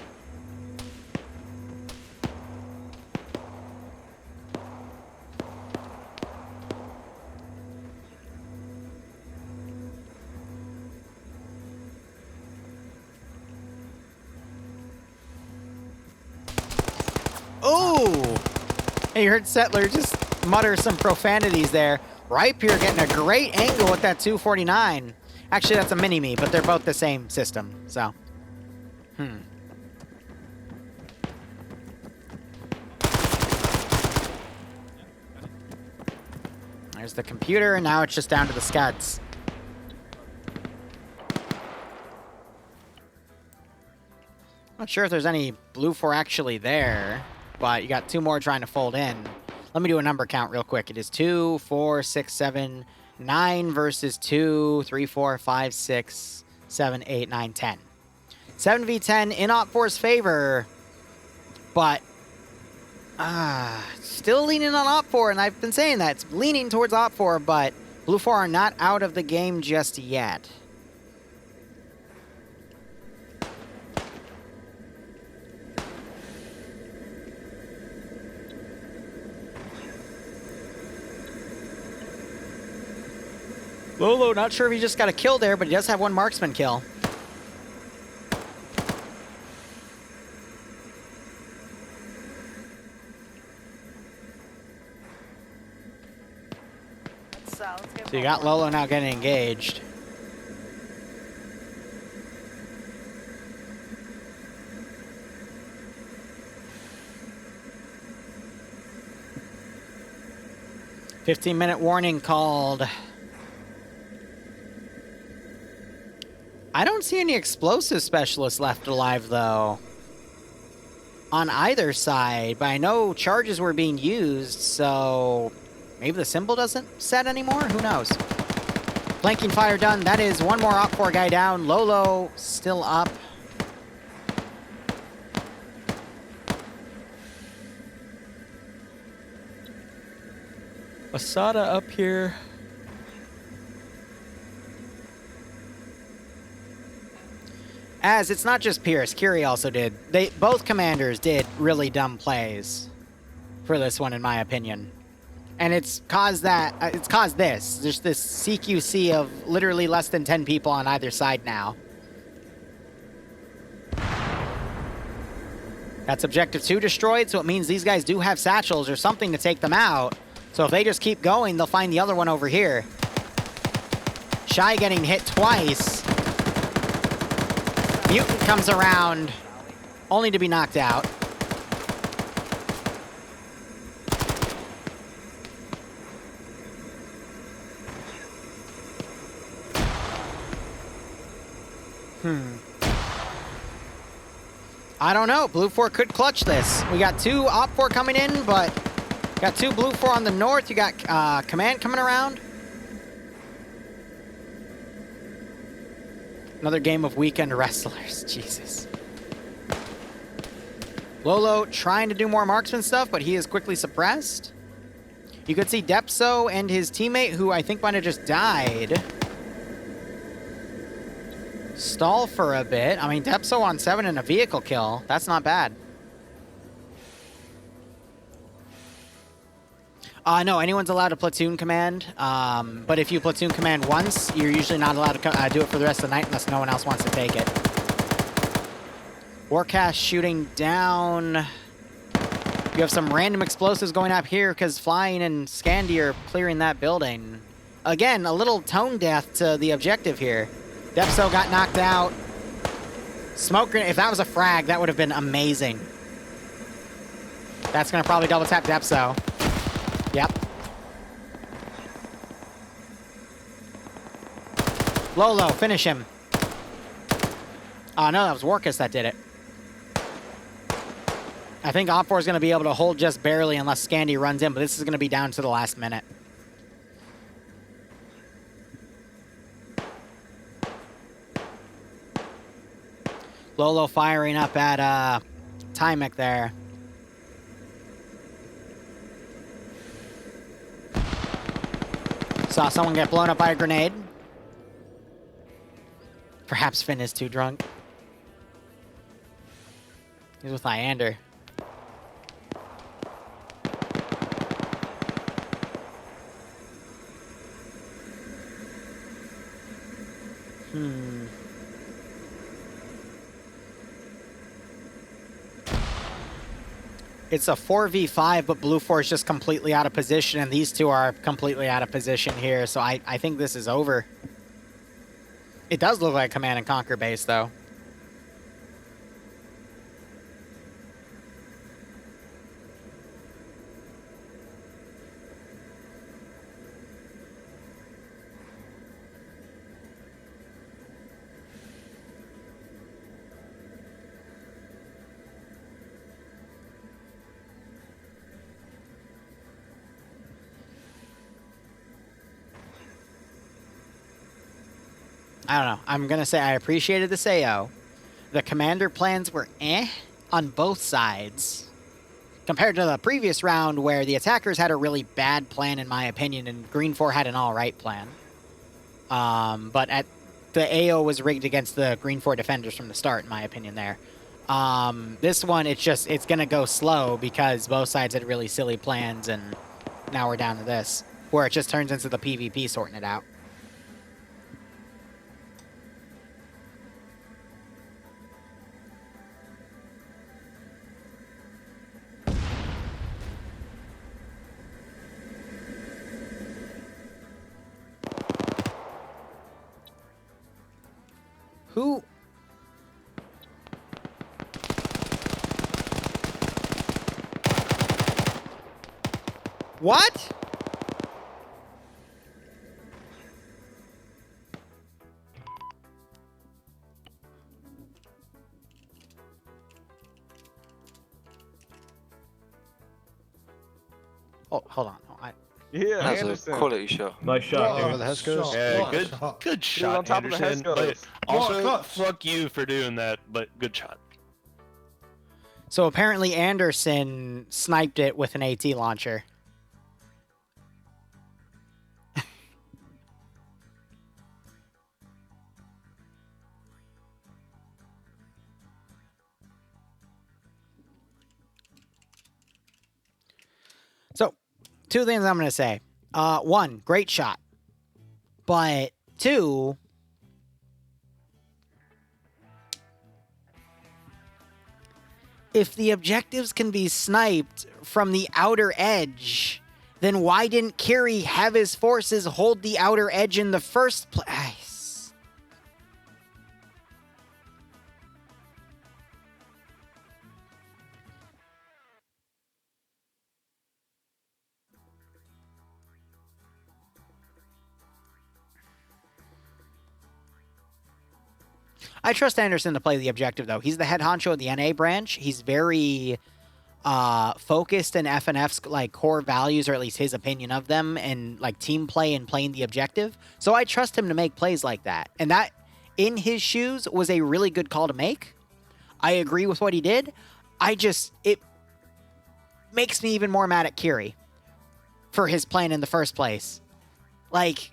Oh! Hey, you heard Settler just mutter some profanities there. Ripe here getting a great angle with that 249. Actually, that's a mini-me, but they're both the same system, so. There's the computer, and now it's just down to the scuds. Not sure if there's any Blue 4 actually there, but you got 2 more trying to fold in. Let me do a number count real quick. It is 2, 4, 6, 7, 9 versus 2, 3, 4, 5, 6, 7, 8, 9, 10. 7v10 in Op4's favor, but still leaning on Op4, and I've been saying that. It's leaning towards Op4, but Blue 4 are not out of the game just yet. Lolo, not sure if he just got a kill there, but he does have 1 marksman kill. So you got Lolo now getting engaged. 15-minute warning called. I don't see any explosive specialists left alive, though. On either side, but I know charges were being used, so maybe the symbol doesn't set anymore? Who knows? Flanking fire done. That is one more Op 4 guy down. Lolo still up. Asada up here. As it's not just Pierce, Curie also did. Both commanders did really dumb plays for this one, in my opinion. And it's caused this. There's this CQC of literally less than 10 people on either side now. That's objective 2 destroyed, so it means these guys do have satchels or something to take them out. So if they just keep going, they'll find the other one over here. Shy getting hit twice. Mutant comes around, only to be knocked out. I don't know. Blue 4 could clutch this. We got 2 Op 4 coming in, but got 2 Blue 4 on the north. You got Command coming around. Another game of weekend wrestlers. Jesus. Lolo trying to do more marksman stuff, but he is quickly suppressed. You could see Depso and his teammate, who I think might have just died, stall for a bit. I mean, Depso on 7 and a vehicle kill. That's not bad. No, anyone's allowed to platoon command. But if you platoon command once, you're usually not allowed to do it for the rest of the night unless no one else wants to take it. Warcast shooting down. You have some random explosives going up here because Flying and Scandi are clearing that building. Again, a little tone death to the objective here. Depso got knocked out. Smoke grenade, if that was a frag, that would have been amazing. That's going to probably double tap Depso. Yep. Lolo, finish him. Oh, no, that was Warcus that did it. I think Op 4 is going to be able to hold just barely unless Scandi runs in, but this is going to be down to the last minute. Lolo firing up at Tymek there. Saw someone get blown up by a grenade. Perhaps Finn is too drunk. He's with Iander. It's a 4v5, but Blue 4 is just completely out of position, and these two are completely out of position here, so I think this is over. It does look like a Command and Conquer base, though. I don't know. I'm going to say I appreciated this AO. The commander plans were on both sides. Compared to the previous round where the attackers had a really bad plan, in my opinion, and Green 4 had an alright plan. But the AO was rigged against the Green 4 defenders from the start, in my opinion, there. This one, it's going to go slow because both sides had really silly plans, and now we're down to this, where it just turns into the PvP sorting it out. Who? What? Oh, hold on. Oh, Yeah, That was Anderson. a quality shot. Nice shot, What a dude. over the Heskos. shot, Yeah, what a good, shot. good He was shot, on top of the Anderson. But Heskos. also, clutch. fuck you for doing that. But good shot. So apparently Anderson sniped it with an AT launcher. So, two things I'm going to say. One, great shot. But two, if the objectives can be sniped from the outer edge, then why didn't Kiri have his forces hold the outer edge in the first place? I trust Anderson to play the objective, though. He's the head honcho of the NA branch. He's very focused in FNF's like core values, or at least his opinion of them, and like team play and playing the objective. So I trust him to make plays like that. And that, in his shoes, was a really good call to make. I agree with what he did. It makes me even more mad at Kiri for his plan in the first place. Like...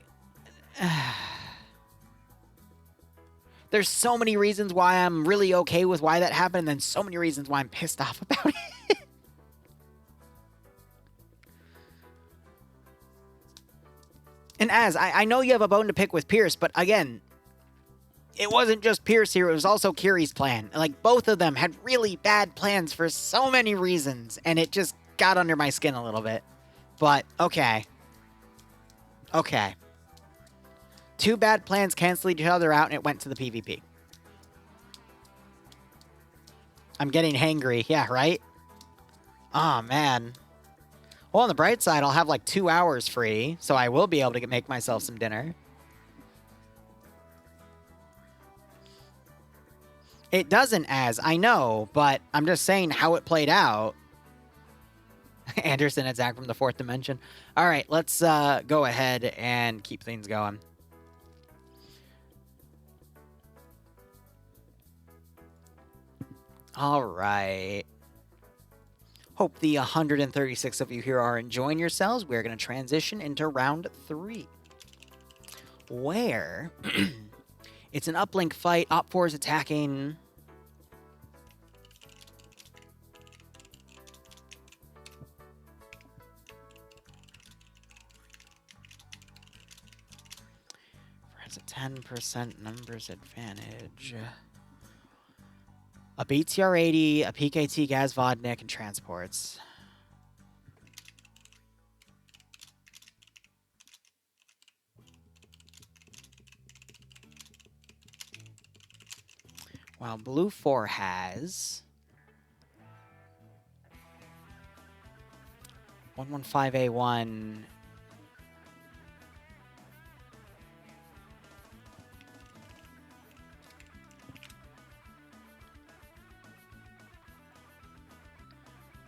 There's so many reasons why I'm really okay with why that happened, and then so many reasons why I'm pissed off about it. And I know you have a bone to pick with Pierce, but again, it wasn't just Pierce here, it was also Kiri's plan. Like, both of them had really bad plans for so many reasons, and it just got under my skin a little bit. But, okay. Okay. Two bad plans canceled each other out, and it went to the PvP. I'm getting hangry. Yeah, right? Oh, man. Well, on the bright side, I'll have like 2 hours free, so I will be able to make myself some dinner. It doesn't I know, but I'm just saying how it played out. Anderson attack from the 4th dimension. All right, let's go ahead and keep things going. All right. Hope the 136 of you here are enjoying yourselves. We're going to transition into round 3, where it's an uplink fight. Op 4 is attacking. It's a 10% numbers advantage. A BTR-80, a PKT Gaz Vodnik, and transports. While Blue 4 has 115A1.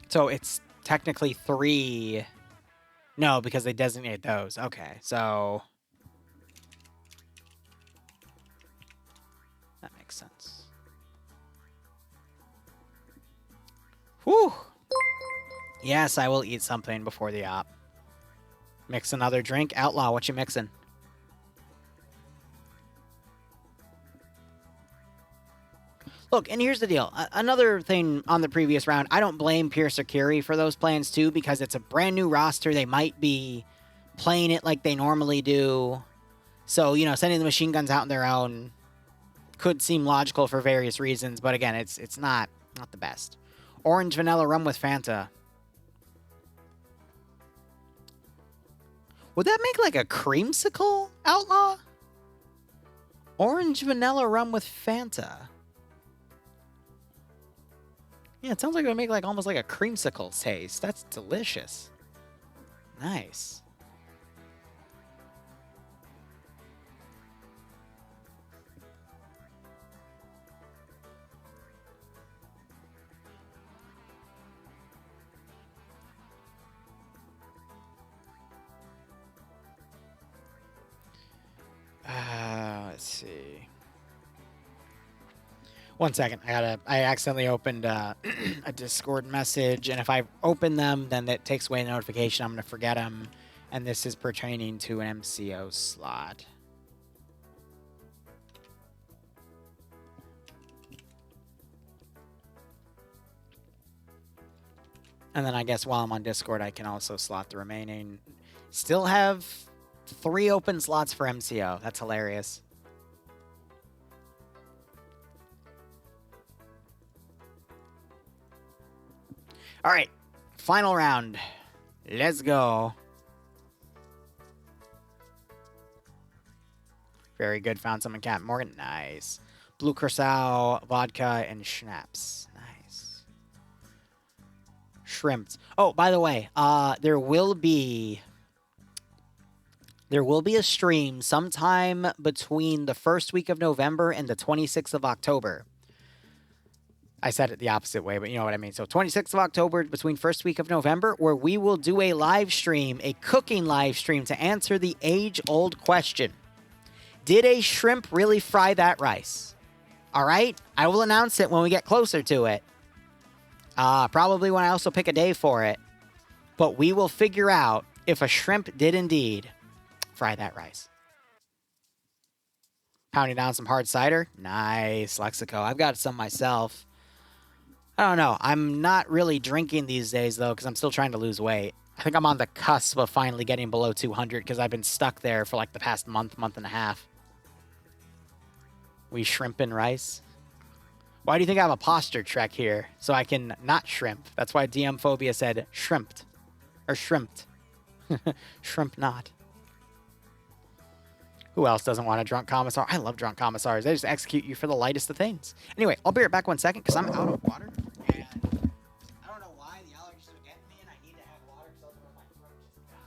So it's technically 3. No, because they designate those. Okay, so that makes sense. Whew. Yes, I will eat something before the op. Mix another drink. Outlaw, what you mixing? Look, and here's the deal. Another thing on the previous round, I don't blame Pierce or Kiri for those plans too, because it's a brand new roster. They might be playing it like they normally do. So, you know, sending the machine guns out on their own could seem logical for various reasons, but again, it's not the best. Orange vanilla rum with Fanta. Would that make like a creamsicle, Outlaw? Orange vanilla rum with Fanta. Yeah, it sounds like it would make like almost like a creamsicle taste. That's delicious. Nice. see. 1 second. I accidentally opened a Discord message, and if I open them, then that takes away the notification. I'm going to forget them, and this is pertaining to an MCO slot. And then I guess while I'm on Discord, I can also slot the remaining. Still have 3 open slots for MCO. That's hilarious. All right, final round. Let's go. Very good. Found some in Captain Morgan. Nice. Blue Curacao, vodka, and schnapps. Nice. Shrimps. Oh, by the way, there will be a stream sometime between the first week of November and the 26th of October. I said it the opposite way, but you know what I mean. So 26th of October between first week of November, where we will do a live stream, a cooking live stream to answer the age-old question. Did a shrimp really fry that rice? All right? I will announce it when we get closer to it. Probably when I also pick a day for it. But we will figure out if a shrimp did indeed fry that rice. Pounding down some hard cider. Nice, Lexico. I've got some myself. I don't know. I'm not really drinking these days, though, because I'm still trying to lose weight. I think I'm on the cusp of finally getting below 200 because I've been stuck there for like the past month and a half. We shrimp and rice. Why do you think I have a posture trek here? So I can not shrimp. That's why DM Phobia said shrimped. Or shrimped. Shrimp not. Who else doesn't want a drunk commissar? I love drunk commissars. They just execute you for the lightest of things. Anyway, I'll be right back 1 second because I'm out of water. And I don't know why the allergies are getting me and I need to have water so that my throat just dies.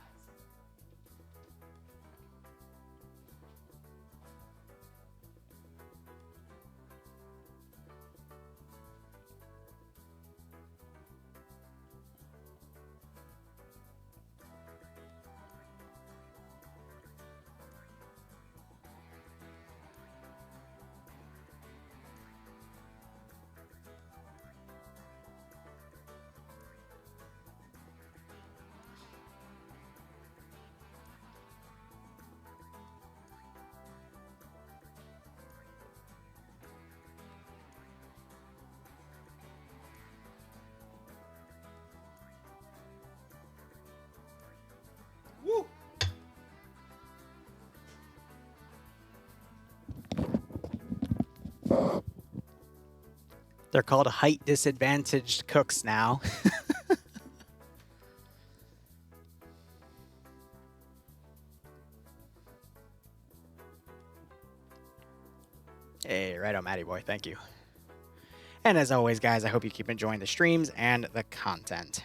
They're called height disadvantaged cooks now. Hey, right on, Matty boy. Thank you. And as always, guys, I hope you keep enjoying the streams and the content.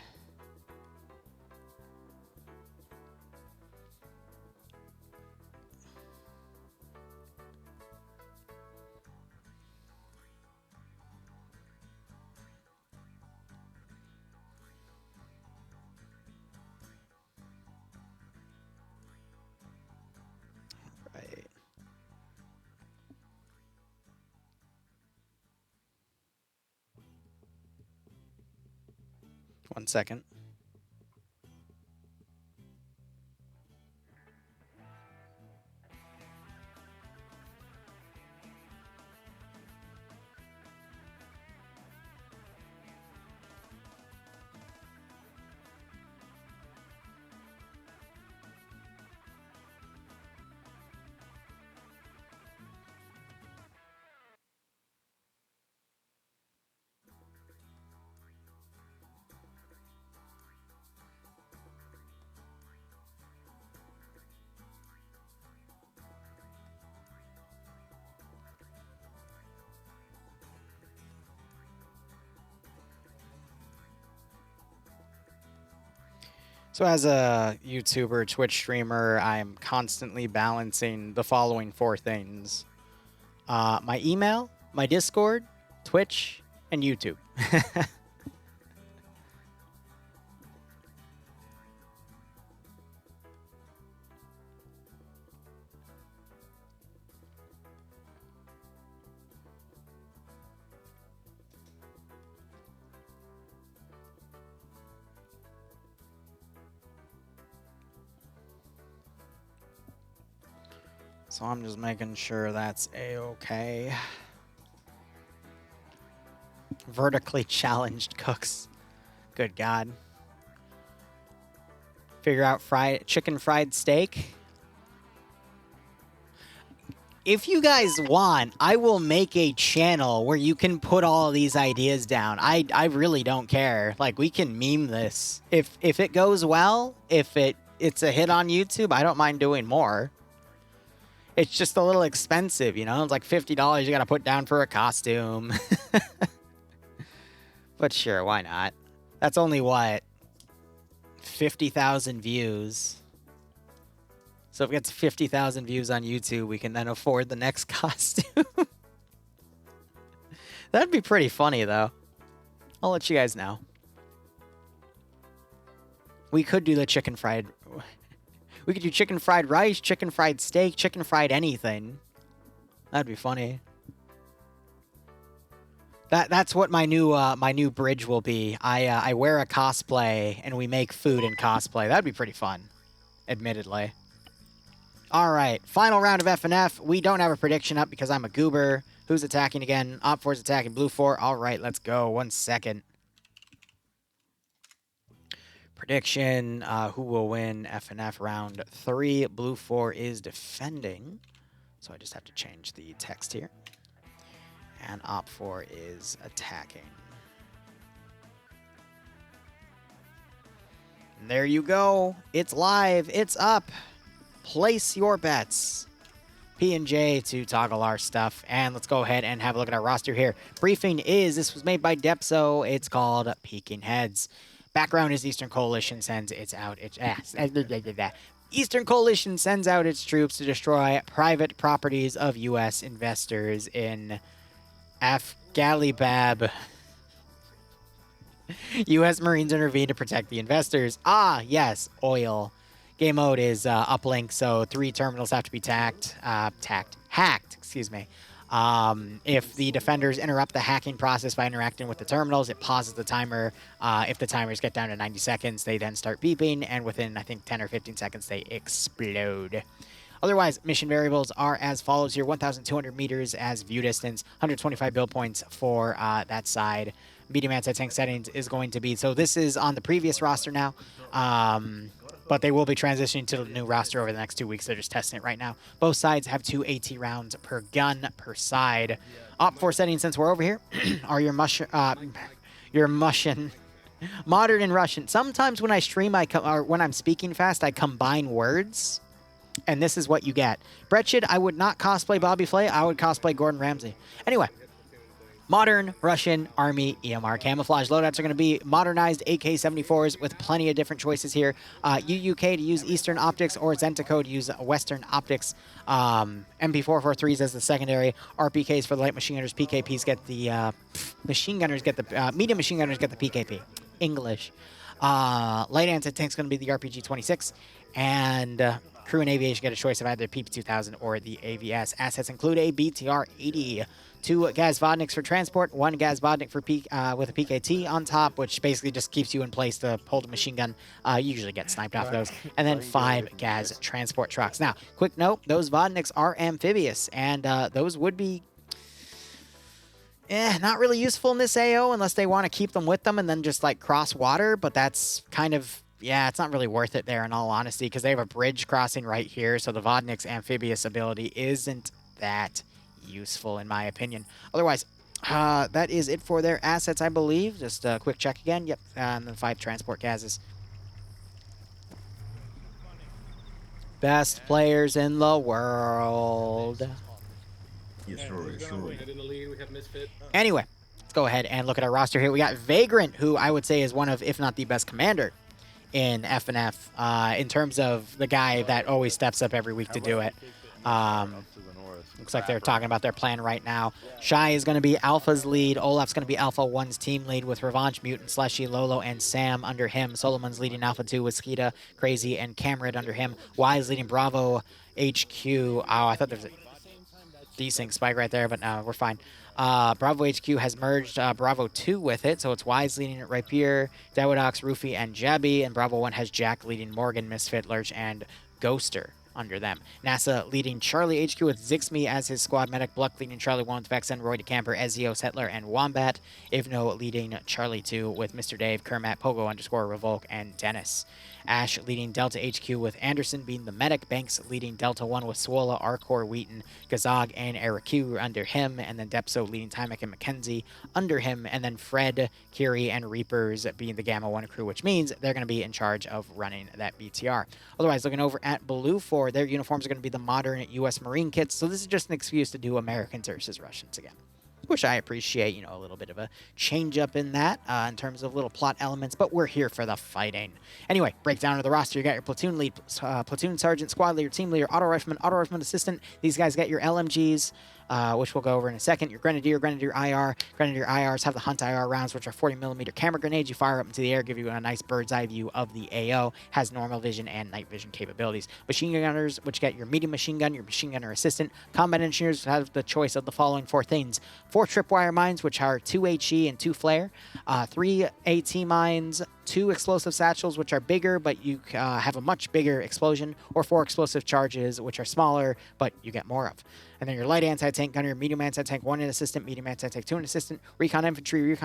Right. One second. So as a YouTuber, Twitch streamer, I'm constantly balancing the following 4 things. My email, my Discord, Twitch, and YouTube. So I'm just making sure that's A-okay. Vertically challenged cooks. Good God. Figure out chicken fried steak. If you guys want, I will make a channel where you can put all of these ideas down. I really don't care. Like, we can meme this. If it goes well, if it's a hit on YouTube, I don't mind doing more. It's just a little expensive, you know? It's like $50 you gotta put down for a costume. But sure, why not? That's only, what, 50,000 views. So if it gets 50,000 views on YouTube, we can then afford the next costume. That'd be pretty funny, though. I'll let you guys know. We could do the chicken fried... We could do chicken fried rice, chicken fried steak, chicken fried anything. That'd be funny. That's what my new bridge will be. I wear a cosplay and we make food in cosplay. That'd be pretty fun, admittedly. All right, final round of FNF. We don't have a prediction up because I'm a goober. Who's attacking again? Op 4's attacking Blue 4. All right, let's go. 1 second. Prediction, who will win FNF round 3? Blue 4 is defending. So I just have to change the text here. And Op 4 is attacking. And there you go. It's live. It's up. Place your bets. P&J to toggle our stuff. And let's go ahead and have a look at our roster here. Briefing is, this was made by Depso. It's called Peeking Heads. Background is Eastern Coalition sends its out its Eastern Coalition sends out its troops to destroy private properties of U.S. investors in Afghalibab. U.S. Marines intervene to protect the investors. Ah, yes, oil. Game mode is uplink, so 3 terminals have to be hacked, excuse me. If the defenders interrupt the hacking process by interacting with the terminals, it pauses the timer. If the timers get down to 90 seconds, they then start beeping, and within, I think, 10 or 15 seconds, they explode. Otherwise, mission variables are as follows here. 1,200 meters as view distance, 125 build points for that side. Medium anti-tank settings is going to be, so this is on the previous roster now. But they will be transitioning to the new roster over the next 2 weeks. They're just testing it right now. Both sides have 2 AT rounds per gun per side. Op 4 settings, since we're over here, are your Russian, modern and Russian. Sometimes when I stream, or when I'm speaking fast, I combine words, and this is what you get. Bretchid, I would not cosplay Bobby Flay. I would cosplay Gordon Ramsay. Anyway. Modern Russian Army EMR camouflage loadouts are going to be modernized AK-74s with plenty of different choices here. UUK to use Eastern optics or Zentaco to use Western optics. MP443s as the secondary. RPKs for the light machine gunners. PKPs get the machine gunners get the medium machine gunners get the PKP. English. Light anti-tank's going to be the RPG-26, and crew and aviation get a choice of either PP-2000 or the AVS. Assets include a BTR-80. 2 Gaz Vodniks for transport, 1 Gaz Vodnik for with a PKT on top, which basically just keeps you in place to hold a machine gun. You usually get sniped off those. And then 5 Gaz transport trucks. Now, quick note, those Vodniks are amphibious, and those would be not really useful in this AO unless they want to keep them with them and then just, like, cross water, but that's kind of... Yeah, it's not really worth it there in all honesty because they have a bridge crossing right here, so the Vodnik's amphibious ability isn't that useful in my opinion. Otherwise, that is it for their assets, I believe. Just a quick check again. Yep, and then 5 transport gases. Best players in the world. Anyway, let's go ahead and look at our roster here. We got Vagrant, who I would say is one of, if not the best commander in FNF, in terms of the guy that always steps up every week to do it. Looks like they're talking about their plan right now. Shy is going to be Alpha's lead. Olaf's going to be Alpha 1's team lead with Revanche, Mutant, Slushy, Lolo, and Sam under him. Solomon's leading Alpha 2 with Skeeta, Crazy, and Cameron under him. Y's leading Bravo HQ. Oh, I thought there was a desync spike right there, but no, we're fine. Bravo HQ has merged Bravo 2 with it, so it's Wise leading it right here. Dawodox, Roofy, and Jabby, and Bravo 1 has Jack leading Morgan, Misfit, Lurch, and Ghoster. under them. NASA leading Charlie HQ with Zixme as his squad medic, Bluck leading Charlie 1 with Vexen, Roy DeCamper, Ezio, Settler, and Wombat, Ivno leading Charlie 2 with Mr. Dave, Kermat, Pogo _ Revolk, and Dennis. Ash leading Delta HQ with Anderson being the medic, Banks leading Delta 1 with Swola, Arcor, Wheaton, Gazog, and Ericu under him, and then Depso leading Tymek and McKenzie under him, and then Fred, Kiri, and Reapers being the Gamma 1 crew, which means they're going to be in charge of running that BTR. Otherwise, looking over at Blue 4, their uniforms are going to be the modern U.S. Marine kits, so this is just an excuse to do Americans versus Russians again. Which I appreciate, a little bit of a change up in that in terms of little plot elements, but we're here for the fighting. Anyway, breakdown of the roster. You got your platoon lead, platoon sergeant, squad leader, team leader, auto rifleman assistant. These guys got your LMGs, which we'll go over in a second. Your Grenadier IR. Grenadier IRs have the Hunt IR rounds, which are 40mm camera grenades. You fire up into the air, give you a nice bird's eye view of the AO. Has normal vision and night vision capabilities. Machine gunners, which get your medium machine gun, your machine gunner assistant. Combat engineers have the choice of the following 4 things. 4 tripwire mines, which are 2 HE and 2 flare. 3 AT mines, 2 explosive satchels, which are bigger, but you have a much bigger explosion, or 4 explosive charges, which are smaller, but you get more of. And then your light anti-tank gunner, medium anti-tank, 1 an assistant, medium anti-tank, 2 an assistant, recon infantry,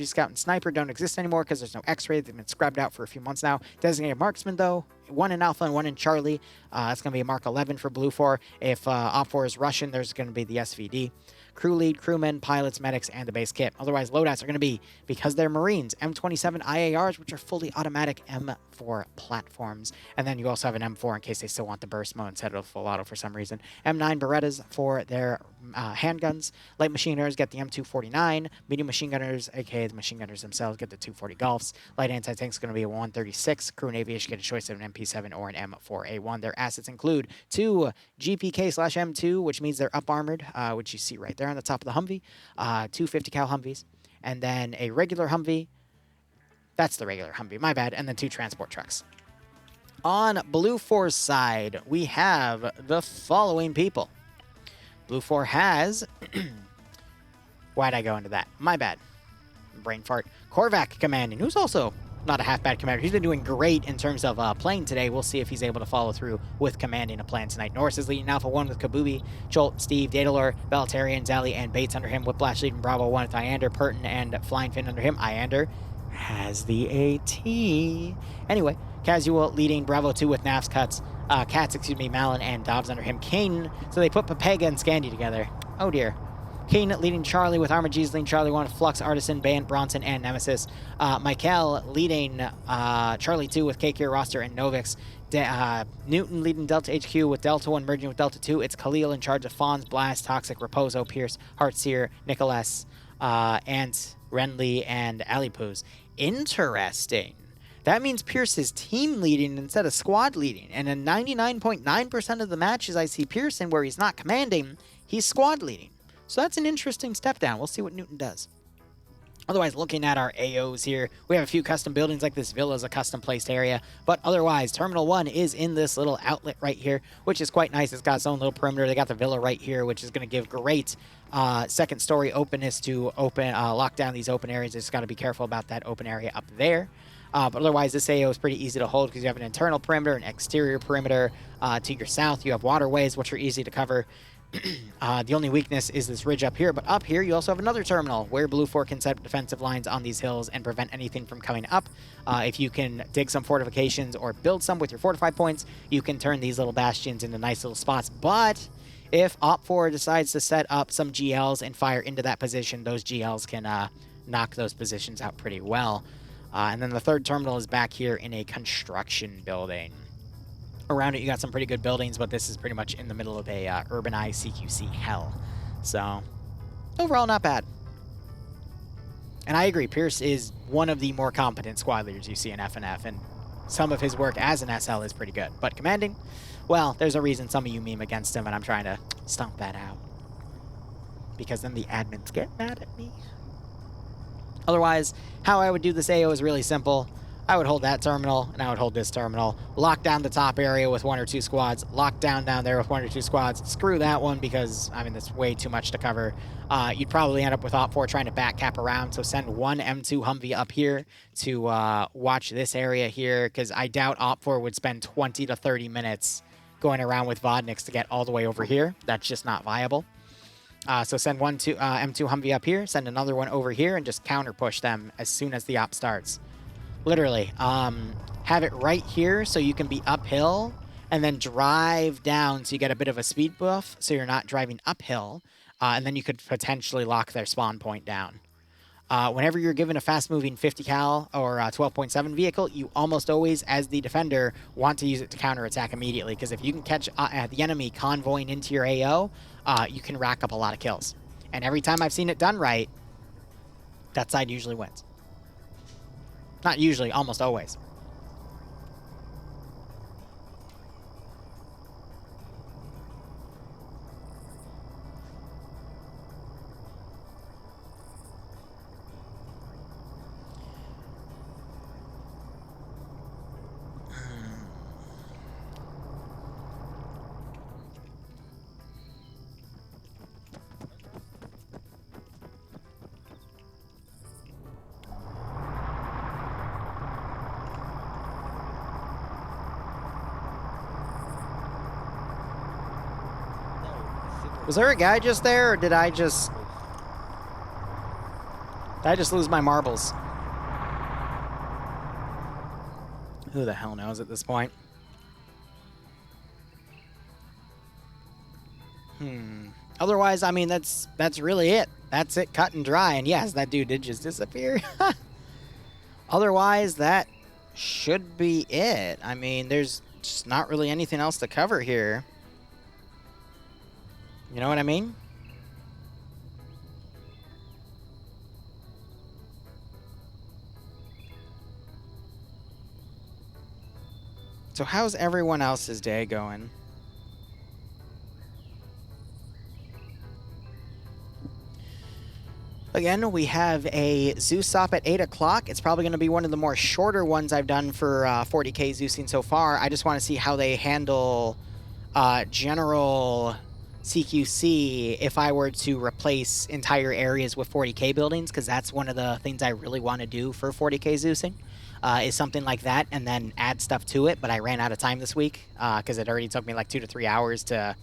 scout, and sniper don't exist anymore because there's no X-ray. They've been scrubbed out for a few months now. Designated marksman, though, 1 in Alpha and 1 in Charlie. That's going to be a Mark 11 for Blue 4. If Op 4 is Russian, there's going to be the SVD. Crew lead, crewmen, pilots, medics, and the base kit. Otherwise, loadouts are going to be, because they're Marines, M27 IARs, which are fully automatic M4 platforms. And then you also have an M4 in case they still want the burst mode instead of full auto for some reason. M9 Berettas for their handguns. Light machine gunners get the M249. Medium machine gunners, aka the machine gunners themselves, get the 240 Golfs. Light anti-tank is going to be a 136. Crew and aviation get a choice of an MP7 or an M4A1. Their assets include 2 GPK/M2, which means they're up armored, which you see right there on the top of the Humvee. 2 50 cal Humvees, and then a regular Humvee. That's the regular Humvee, my bad. And then 2 transport trucks. On Blue 4's side, we have the following people. Blue 4 has... Why'd I go into that? My bad. Brain fart. Korvac commanding, who's also not a half-bad commander. He's been doing great in terms of playing today. We'll see if he's able to follow through with commanding a plan tonight. Norris is leading Alpha 1 with Kabubi, Jolt, Steve, Daedalur, Beltarian, Zally, and Bates under him. Whiplash leading Bravo 1 with Iander, Purton, and Flying Fin under him. Iander has the AT. Anyway, Casual leading Bravo 2 with Nafs Cuts, Malin, and Dobbs under him. Kane, so they put Papega and Scandy together. Oh dear. Kane leading Charlie with Armor G's leading Charlie 1 with Flux, Artisan, Band, Bronson, and Nemesis. Michael leading Charlie 2 with Kakir, Roster, and Novix. Newton leading Delta HQ with Delta 1 merging with Delta 2. It's Khalil in charge of Fawns, Blast, Toxic, Reposo, Pierce, Heartseer, Nicholas, Ant, Renly, and Alipoos. Interesting. That means Pierce is team leading instead of squad leading. And in 99.9% of the matches I see Pearson where he's not commanding, he's squad leading. So that's an interesting step down. We'll see what Newton does. Otherwise, looking at our AOs here, we have a few custom buildings, like this villa is a custom placed area. But otherwise, Terminal 1 is in this little outlet right here, which is quite nice. It's got its own little perimeter. They got the villa right here, which is going to give great second story openness to lock down these open areas. Just got to be careful about that open area up there. But otherwise, this AO is pretty easy to hold because you have an internal perimeter, an exterior perimeter. To your south, you have waterways, which are easy to cover. The only weakness is this ridge up here, but up here you also have another terminal where Blue 4 can set up defensive lines on these hills and prevent anything from coming up. If you can dig some fortifications or build some with your fortified points, you can turn these little bastions into nice little spots. But if Op 4 decides to set up some GLs and fire into that position, those GLs can knock those positions out pretty well. And then the third terminal is back here in a construction building. Around it, you got some pretty good buildings, but this is pretty much in the middle of a urbanized CQC hell. So, overall, not bad. And I agree, Pierce is one of the more competent squad leaders you see in FNF, and some of his work as an SL is pretty good. But commanding, well, there's a reason some of you meme against him, and I'm trying to stomp that out. Because then the admins get mad at me. Otherwise, how I would do this AO is really simple. I would hold that terminal, and I would hold this terminal. Lock down the top area with 1 or 2 squads. Lock down there with 1 or 2 squads. Screw that one because, I mean, that's way too much to cover. You'd probably end up with Op 4 trying to back cap around, so send 1 M2 Humvee up here to watch this area here, because I doubt Op 4 would spend 20 to 30 minutes going around with Vodniks to get all the way over here. That's just not viable. So send one to M2 Humvee up here, send another one over here, and just counter push them as soon as the op starts. Literally, have it right here so you can be uphill, and then drive down so you get a bit of a speed buff so you're not driving uphill, and then you could potentially lock their spawn point down. Whenever you're given a fast-moving 50 cal or 12.7 vehicle, you almost always, as the defender, want to use it to counterattack immediately, because if you can catch the enemy convoying into your AO, you can rack up a lot of kills. And every time I've seen it done right, that side usually wins. Not usually, almost always. Was there a guy just there, or did I just lose my marbles? Who the hell knows at this point? Otherwise, I mean, that's really it. That's it, cut and dry. And yes, that dude did just disappear. Otherwise, that should be it. I mean, there's just not really anything else to cover here. You know what I mean? So how's everyone else's day going? Again, we have a Zeus stop at 8 o'clock. It's probably going to be one of the more shorter ones I've done for 40k Zeusing so far. I just want to see how they handle general CQC if I were to replace entire areas with 40k buildings, because that's one of the things I really want to do for 40k Zeusing, is something like that, and then add stuff to it. But I ran out of time this week because it already took me like 2 to 3 hours to...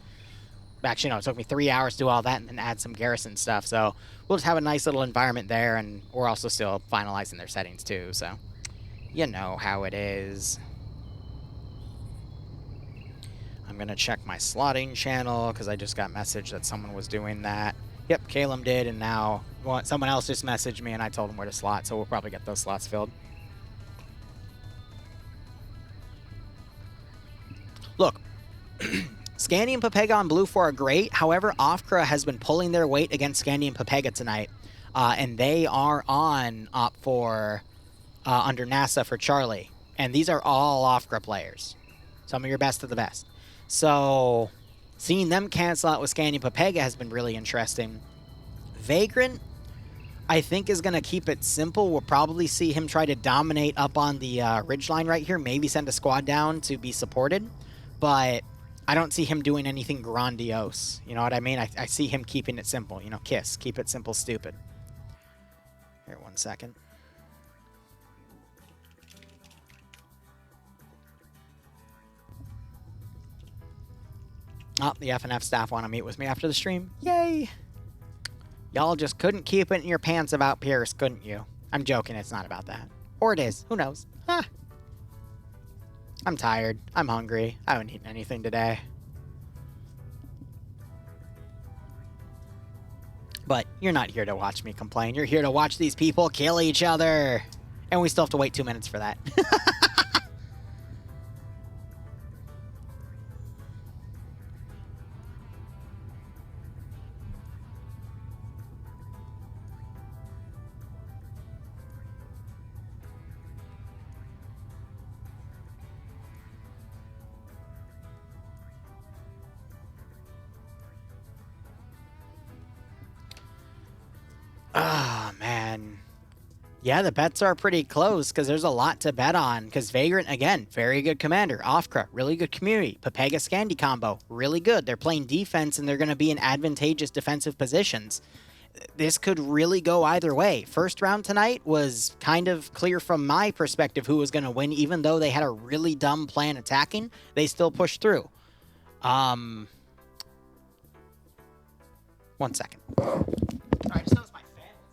Actually, no, it took me 3 hours to do all that and then add some garrison stuff. So we'll just have a nice little environment there, and we're also still finalizing their settings too. So you know how it is. I'm going to check my slotting channel because I just got message that someone was doing that. Yep, Calum did, and now someone else just messaged me and I told him where to slot, so we'll probably get those slots filled. Look, Scandi and Pepega on Blue 4 are great. However, Offcra has been pulling their weight against Scandi and Pepega tonight, and they are on Op 4 under NASA for Charlie. And these are all Offcra players. Some of your best of the best. So seeing them cancel out with Scandi and Pepega has been really interesting. Vagrant, I think, is going to keep it simple. We'll probably see him try to dominate up on the ridgeline right here. Maybe send a squad down to be supported. But I don't see him doing anything grandiose. You know what I mean? I see him keeping it simple. You know, KISS. Keep it simple, stupid. Here, 1 second. Oh, the FNF staff want to meet with me after the stream. Yay! Y'all just couldn't keep it in your pants about Pierce, couldn't you? I'm joking, it's not about that. Or it is, who knows? Huh. I'm tired. I'm hungry. I haven't eaten anything today. But you're not here to watch me complain. You're here to watch these people kill each other. And we still have to wait 2 minutes for that. Ah, man. Yeah, the bets are pretty close because there's a lot to bet on. Because Vagrant, again, very good commander. Offcra, really good community. Pepega Scandi combo, really good. They're playing defense and they're going to be in advantageous defensive positions. This could really go either way. First round tonight was kind of clear from my perspective who was going to win, even though they had a really dumb plan attacking. They still pushed through. 1 second. I just noticed my fan was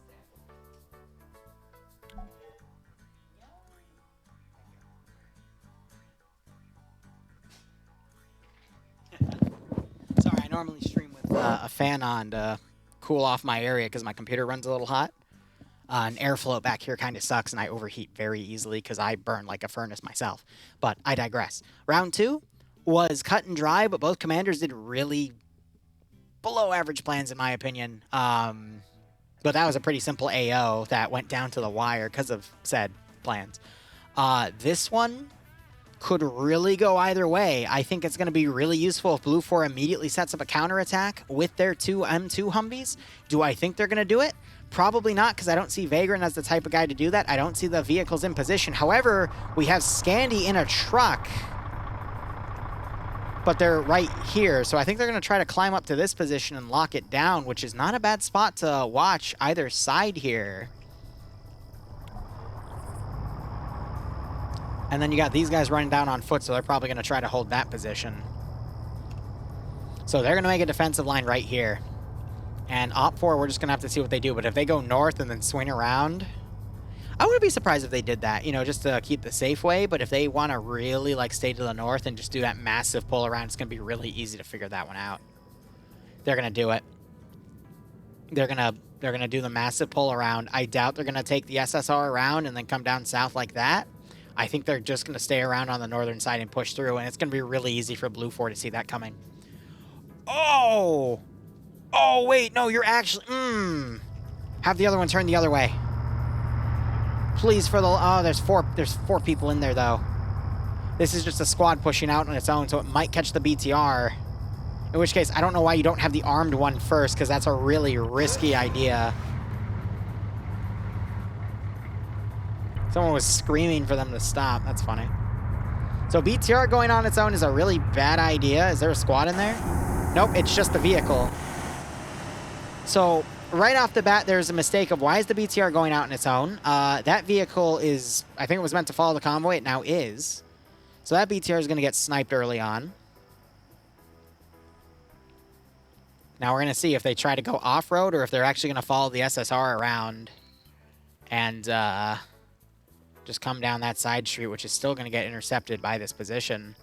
dead. Sorry, I normally stream with a fan on to cool off my area because my computer runs a little hot. And airflow back here kind of sucks, and I overheat very easily because I burn like a furnace myself. But I digress. Round 2 was cut and dry, but both commanders did really below average plans in my opinion. But that was a pretty simple AO that went down to the wire because of said plans. This one could really go either way. I think it's going to be really useful if Blue 4 immediately sets up a counterattack with their 2 M2 Humvees. Do I think they're going to do it? Probably not, because I don't see Vagrant as the type of guy to do that. I don't see the vehicles in position. However, we have Scandy in a truck, but they're right here. So I think they're going to try to climb up to this position and lock it down, which is not a bad spot to watch either side here. And then you got these guys running down on foot, so they're probably going to try to hold that position. So they're going to make a defensive line right here. And Op 4, we're just going to have to see what they do. But if they go north and then swing around, I wouldn't be surprised if they did that, you know, just to keep the safe way. But if they want to really, like, stay to the north and just do that massive pull around, it's going to be really easy to figure that one out. They're going to do it. They're going to do the massive pull around. I doubt they're going to take the SSR around and then come down south like that. I think they're just going to stay around on the northern side and push through, and it's going to be really easy for Blue 4 to see that coming. Oh! Oh, wait, no, you're actually... Have the other one turn the other way. Please, for the... Oh, there's four people in there, though. This is just a squad pushing out on its own, so it might catch the BTR. In which case, I don't know why you don't have the armed one first, because that's a really risky idea. Someone was screaming for them to stop. That's funny. So BTR going on its own is a really bad idea. Is there a squad in there? Nope, it's just the vehicle. So right off the bat, there's a mistake of why is the BTR going out on its own? That vehicle is, I think it was meant to follow the convoy. It now is. So that BTR is going to get sniped early on. Now we're going to see if they try to go off-road or if they're actually going to follow the SSR around and just come down that side street, which is still going to get intercepted by this position.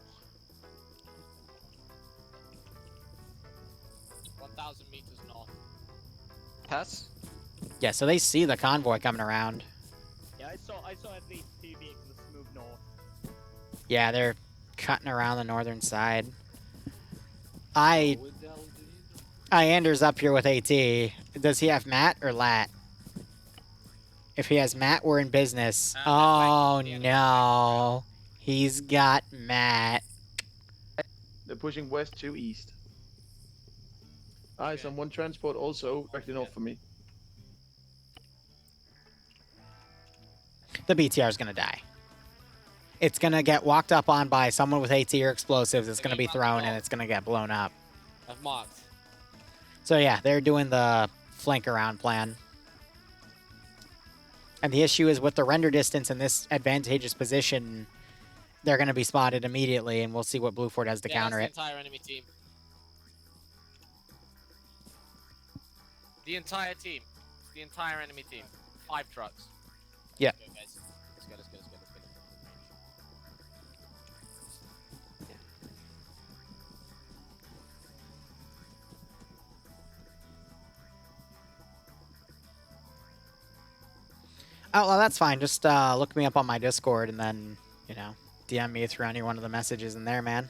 1,000 meters north. Pass? Yeah, so they see the convoy coming around. Yeah, I saw at least 2 vehicles move north. Yeah, they're cutting around the northern side. Ander's up here with AT. Does he have Matt or Lat? If he has Matt, we're in business. Oh, no. He's got Matt. They're pushing west to east. Eyes on one transport also directly north for me. The BTR is going to die. It's going to get walked up on by someone with AT or explosives. It's going to be thrown and it's going to get blown up. I've marked. So yeah, they're doing the flank around plan. And the issue is with the render distance in this advantageous position, they're going to be spotted immediately, and we'll see what Blue 4 does to counter it. The entire enemy team. The entire team. The entire enemy team. 5 trucks. Yeah. Let's go, guys. Let's go, let's go, let's go, let's go. Oh, well, that's fine. Just look me up on my Discord and then, you know, DM me through any one of the messages in there, man.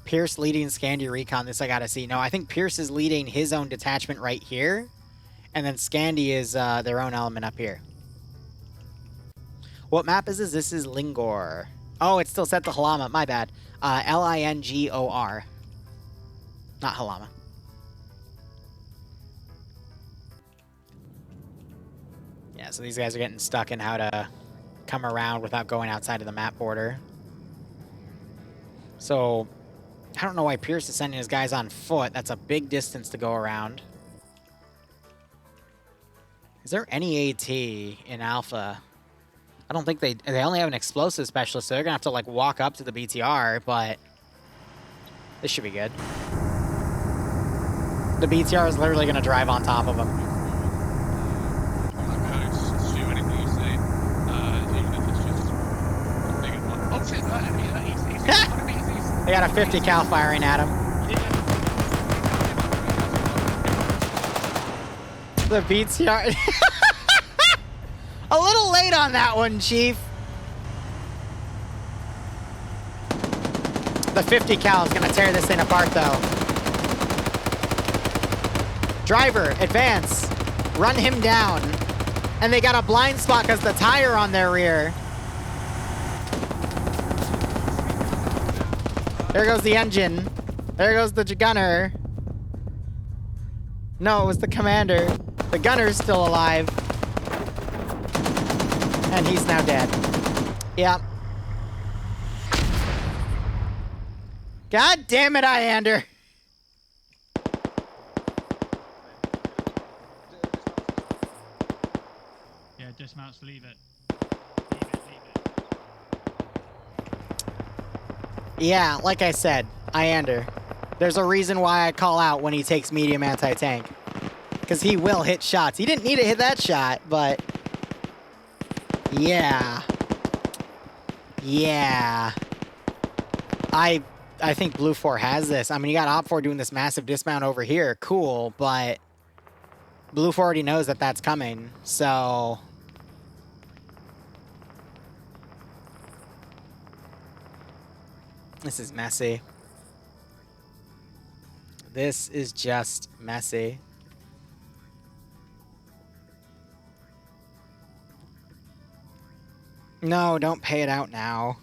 Pierce leading Scandy Recon. This I gotta see. No, I think Pierce is leading his own detachment right here. And then Scandy is their own element up here. What map is this? This is Lingor. Oh, it's still set to Halama. My bad. Lingor. Not Halama. Yeah, so these guys are getting stuck in how to come around without going outside of the map border. So, I don't know why Pierce is sending his guys on foot. That's a big distance to go around. Is there any AT in Alpha? I don't think they only have an explosive specialist, so they're going to have to, like, walk up to the BTR, but This should be good. The BTR is literally going to drive on top of him. They got a 50 cal firing at him. The BTR. A little late on that one, Chief. The 50 cal is going to tear this thing apart, though. Driver, advance. Run him down. And they got a blind spot because the tire on their rear. There goes the engine. There goes the gunner. No, it was the commander. The gunner's still alive. And he's now dead. Yep. God damn it, Iander. Yeah, dismounts, leave it. Yeah, like I said, Iander. There's a reason why I call out when he takes medium anti-tank. Because he will hit shots. He didn't need to hit that shot, but... Yeah. Yeah. I think Blue 4 has this. I mean, you got Op 4 doing this massive dismount over here. Cool, but... Blue 4 already knows that that's coming, so... This is messy. This is just messy. No, don't pay it out now.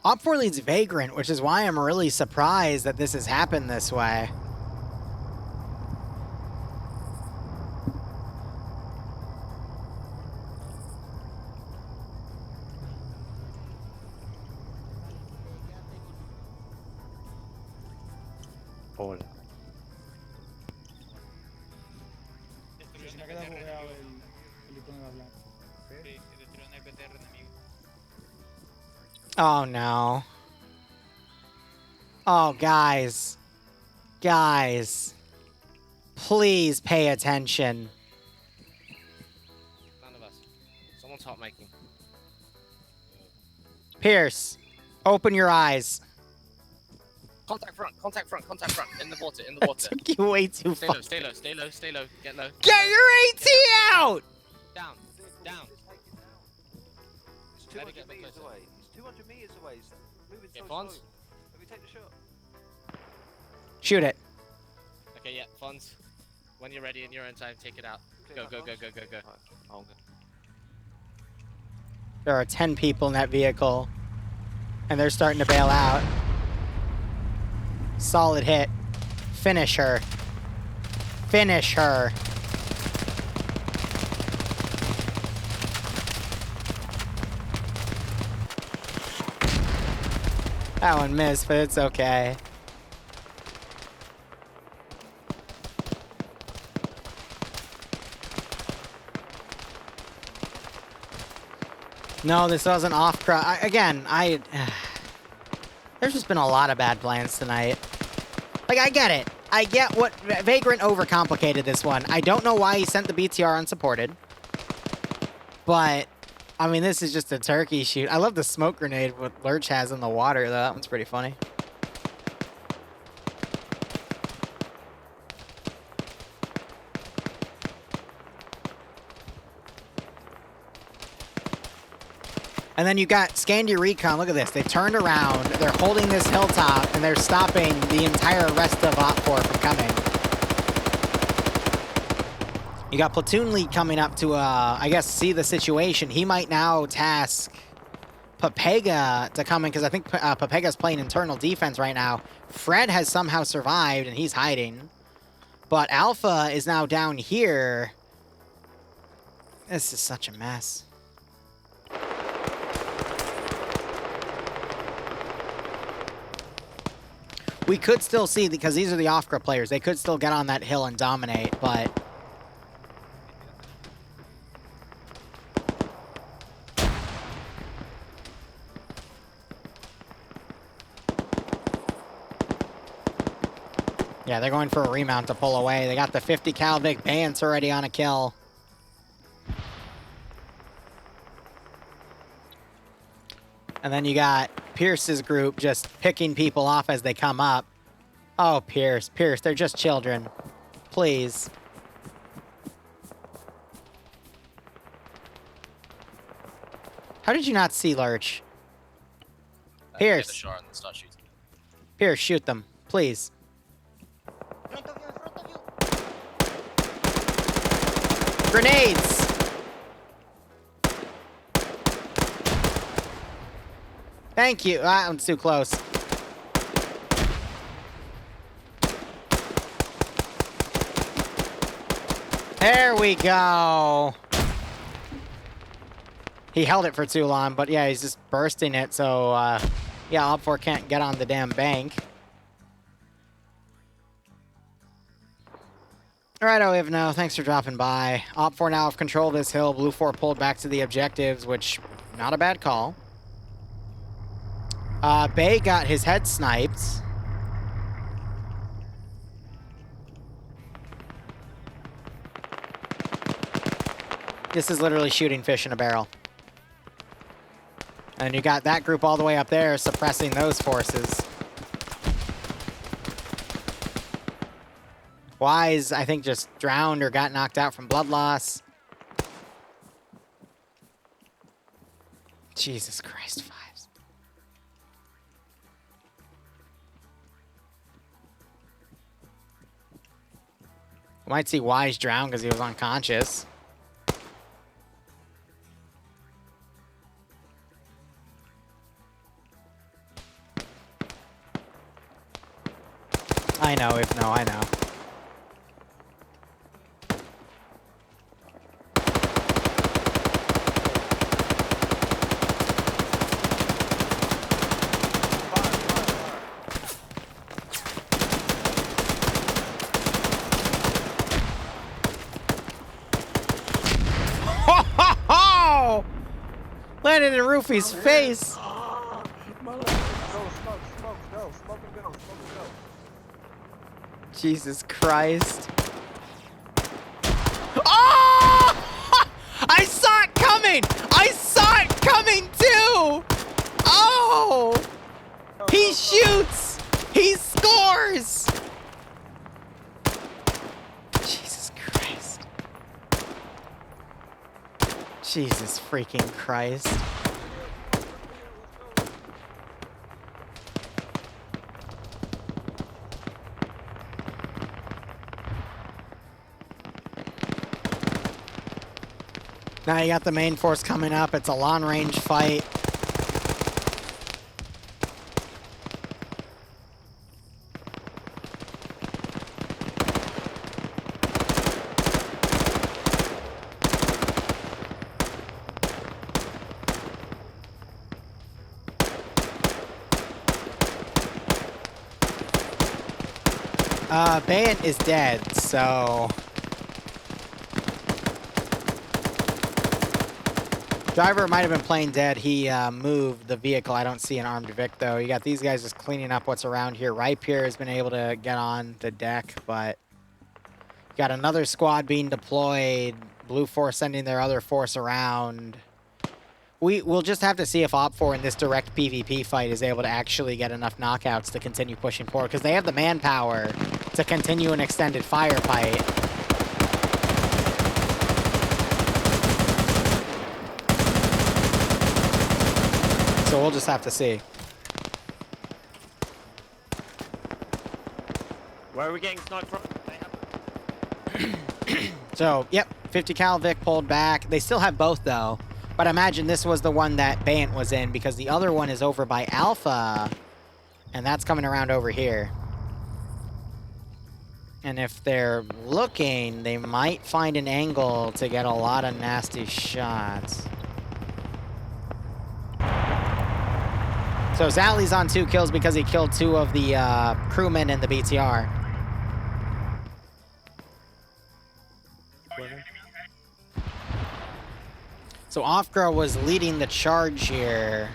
Op 4 leads Vagrant, which is why I'm really surprised that this has happened this way. Hola. Oh, no. Oh, guys. Guys. Please pay attention. None of us. Someone's hot making. Pierce, open your eyes. Contact front, contact front, contact front. In the water, in the water. Took you way too Stay far. low, stay low, stay low, stay low. Get low. Get your AT out! Down, down. It's Let it 200 get meters closer. away. It's 200 meters away. It's moving so Okay, slow. Fonz. Let me take the shot. Shoot it. Okay, yeah, Fonz. When you're ready in your own time, take it out. Go, go, go, go, go, go. I'll go. There are 10 people in that vehicle, and they're starting to bail out. Solid hit. Finish her. Finish her. That one missed, but it's okay. No, this wasn't off. Again, there's just been a lot of bad plans tonight. Like, I get it. I get what Vagrant overcomplicated this one. I don't know why he sent the BTR unsupported. But, I mean, this is just a turkey shoot. I love the smoke grenade what Lurch has in the water, though. That one's pretty funny. And then you got Scandi Recon. Look at this. They turned around. They're holding this hilltop, and they're stopping the entire rest of Op 4 from coming. You got Platoon Lead coming up to, I guess, see the situation. He might now task Papega to come in, because I think Papega's playing internal defense right now. Fred has somehow survived, and he's hiding. But Alpha is now down here. This is such a mess. We could still see, because these are the off-grid players, they could still get on that hill and dominate, but... Yeah, they're going for a remount to pull away. They got the 50 cal Vic Bance already on a kill. And then you got Pierce's group just picking people off as they come up. Oh, Pierce, they're just children. Please. How did you not see Lurch? Pierce. Pierce, shoot them, please. Grenades! Thank you. That one's too close. There we go. He held it for too long, but yeah, he's just bursting it, so yeah, Op4 can't get on the damn bank. Alright, Oivno, thanks for dropping by. Op4 now have control of this hill. Blue 4 pulled back to the objectives, which, not a bad call. Bay got his head sniped. This is literally shooting fish in a barrel. And you got that group all the way up there suppressing those forces. Wise, I think, just drowned or got knocked out from blood loss. Jesus Christ, Fives. We might see Wise drown because he was unconscious. I know, if no, I know. Landed in Roofy's face. Go, smoke, go, smoke and go. Jesus Christ. Oh! I saw it coming! I saw it coming too! Oh! He shoots! He scores! Jesus Christ. Jesus freaking Christ. Now you got the main force coming up. It's a long-range fight. Bayant is dead, so... Driver might have been playing dead. He moved the vehicle. I don't see an armed Vic, though. You got these guys just cleaning up what's around here. Ripe here has been able to get on the deck, but... You got another squad being deployed. Blue Force sending their other force around. We'll just have to see if Op4 in this direct PvP fight is able to actually get enough knockouts to continue pushing forward, because they have the manpower to continue an extended firefight. So we'll just have to see. Where are we getting sniped from? So, yep, 50 cal Vic pulled back. They still have both, though. But I imagine this was the one that Bant was in, because the other one is over by Alpha, and that's coming around over here. And if they're looking, they might find an angle to get a lot of nasty shots. So Sally's on 2 kills because he killed 2 of the crewmen in the BTR. So Offgirl was leading the charge here.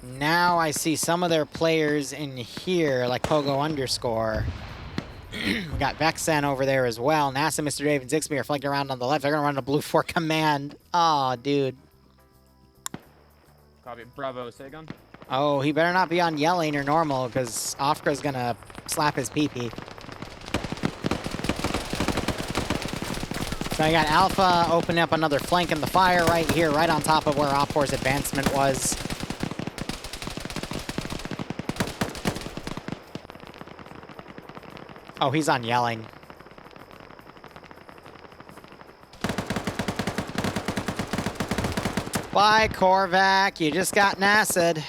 Now I see some of their players in here, like Pogo underscore. We got Vexen over there as well. NASA, Mr. Dave, and Zixby are flanking around on the left. They're going to run a Blue 4 command. Oh, dude. Copy. Bravo, Sagon. Oh, he better not be on yelling or normal, because Offgirl's going to slap his pee-pee. So you got Alpha opening up another flank in the fire right here, right on top of where Op4's advancement was. Oh, he's on yelling. Bye, Korvac. You just got NASA'd.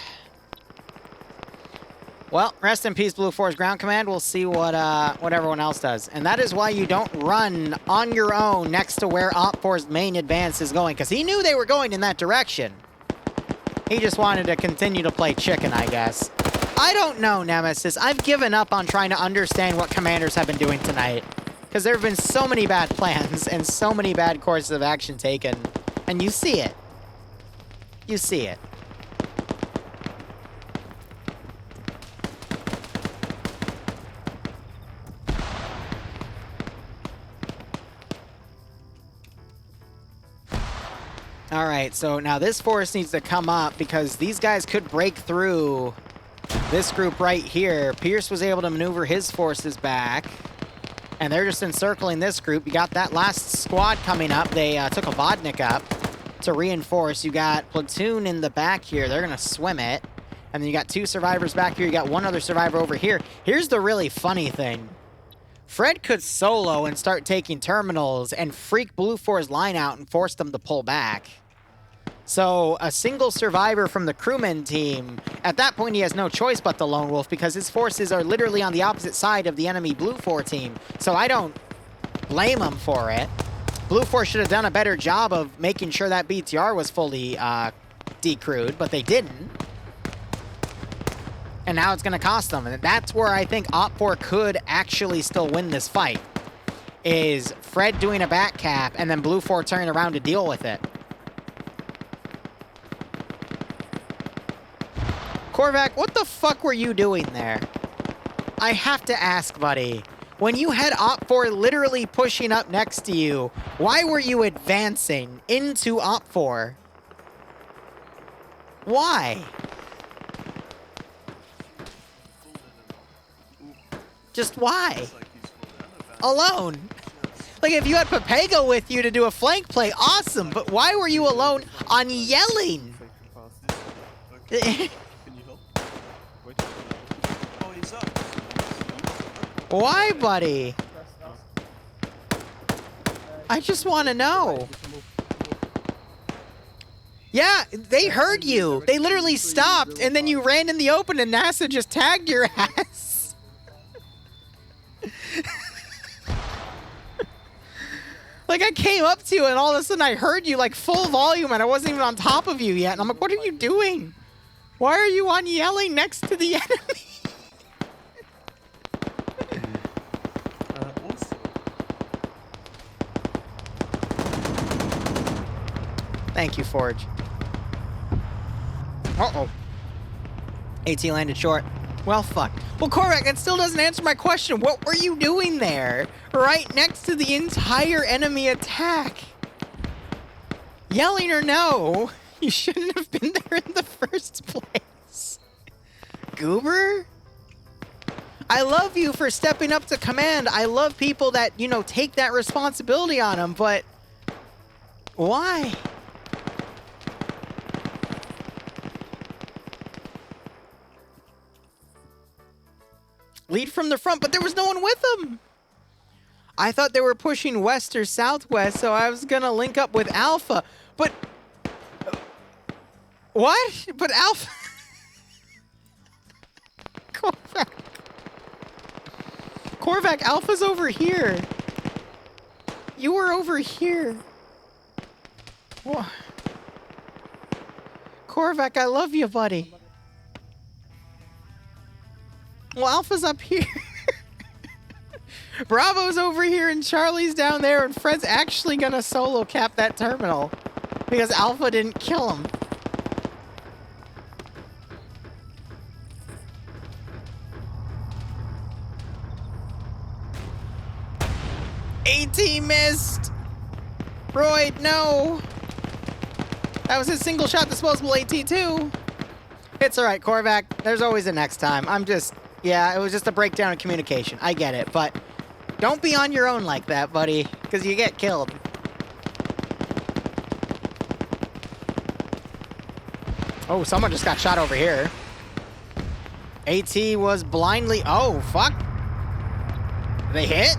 Well, rest in peace, Blue 4's ground command. We'll see what everyone else does. And that is why you don't run on your own next to where Op4's main advance is going, because he knew they were going in that direction. He just wanted to continue to play chicken, I guess. I don't know, Nemesis. I've given up on trying to understand what commanders have been doing tonight, because there have been so many bad plans and so many bad courses of action taken, and you see it. You see it. All right, so now this force needs to come up because these guys could break through this group right here. Pierce was able to maneuver his forces back, and they're just encircling this group. You got that last squad coming up. They took a Vodnik up to reinforce. You got Platoon in the back here. They're going to swim it. And then you got 2 survivors back here. You got 1 other survivor over here. Here's the really funny thing. Fred could solo and start taking terminals and freak Blue 4's line out and force them to pull back. So a single survivor from the crewman team, at that point he has no choice but the Lone Wolf because his forces are literally on the opposite side of the enemy Blue 4 team. So I don't blame him for it. Blue 4 should have done a better job of making sure that BTR was fully decrewed, but they didn't. And now it's going to cost them. And that's where I think Op4 could actually still win this fight, is Fred doing a back cap and then Blue 4 turning around to deal with it. Korvac, what the fuck were you doing there? I have to ask, buddy. When you had Op4 literally pushing up next to you, why were you advancing into Op4? Why? Just why? Alone. Like, if you had Papego with you to do a flank play, awesome, but why were you alone on yelling? Why, buddy? I just want to know. Yeah, they heard you. They literally stopped, and then you ran in the open, and NASA just tagged your ass. Like, I came up to you, and all of a sudden I heard you, like, full volume, and I wasn't even on top of you yet. And I'm like, what are you doing? Why are you on yelling next to the enemy? Thank you, Forge. Uh-oh. AT landed short. Well, fuck. Well, Korvac, that still doesn't answer my question. What were you doing there? Right next to the entire enemy attack? Yelling or no, you shouldn't have been there in the first place. Goober? I love you for stepping up to command. I love people that, you know, take that responsibility on them, but why? Lead from the front, but there was no one with them. I thought they were pushing west or southwest, so I was gonna link up with Alpha, but What? But Alpha... Korvac. Korvac, Alpha's over here. You were over here. What? Korvac, I love you, buddy. Well, Alpha's up here. Bravo's over here and Charlie's down there, and Fred's actually gonna solo cap that terminal because Alpha didn't kill him. AT missed! Royd, no! That was his single shot disposable AT too. It's alright, Korvac. There's always a next time. Yeah, it was just a breakdown in communication. I get it, but don't be on your own like that, buddy, because you get killed. Oh, someone just got shot over here. AT was blindly... Oh, fuck. They hit?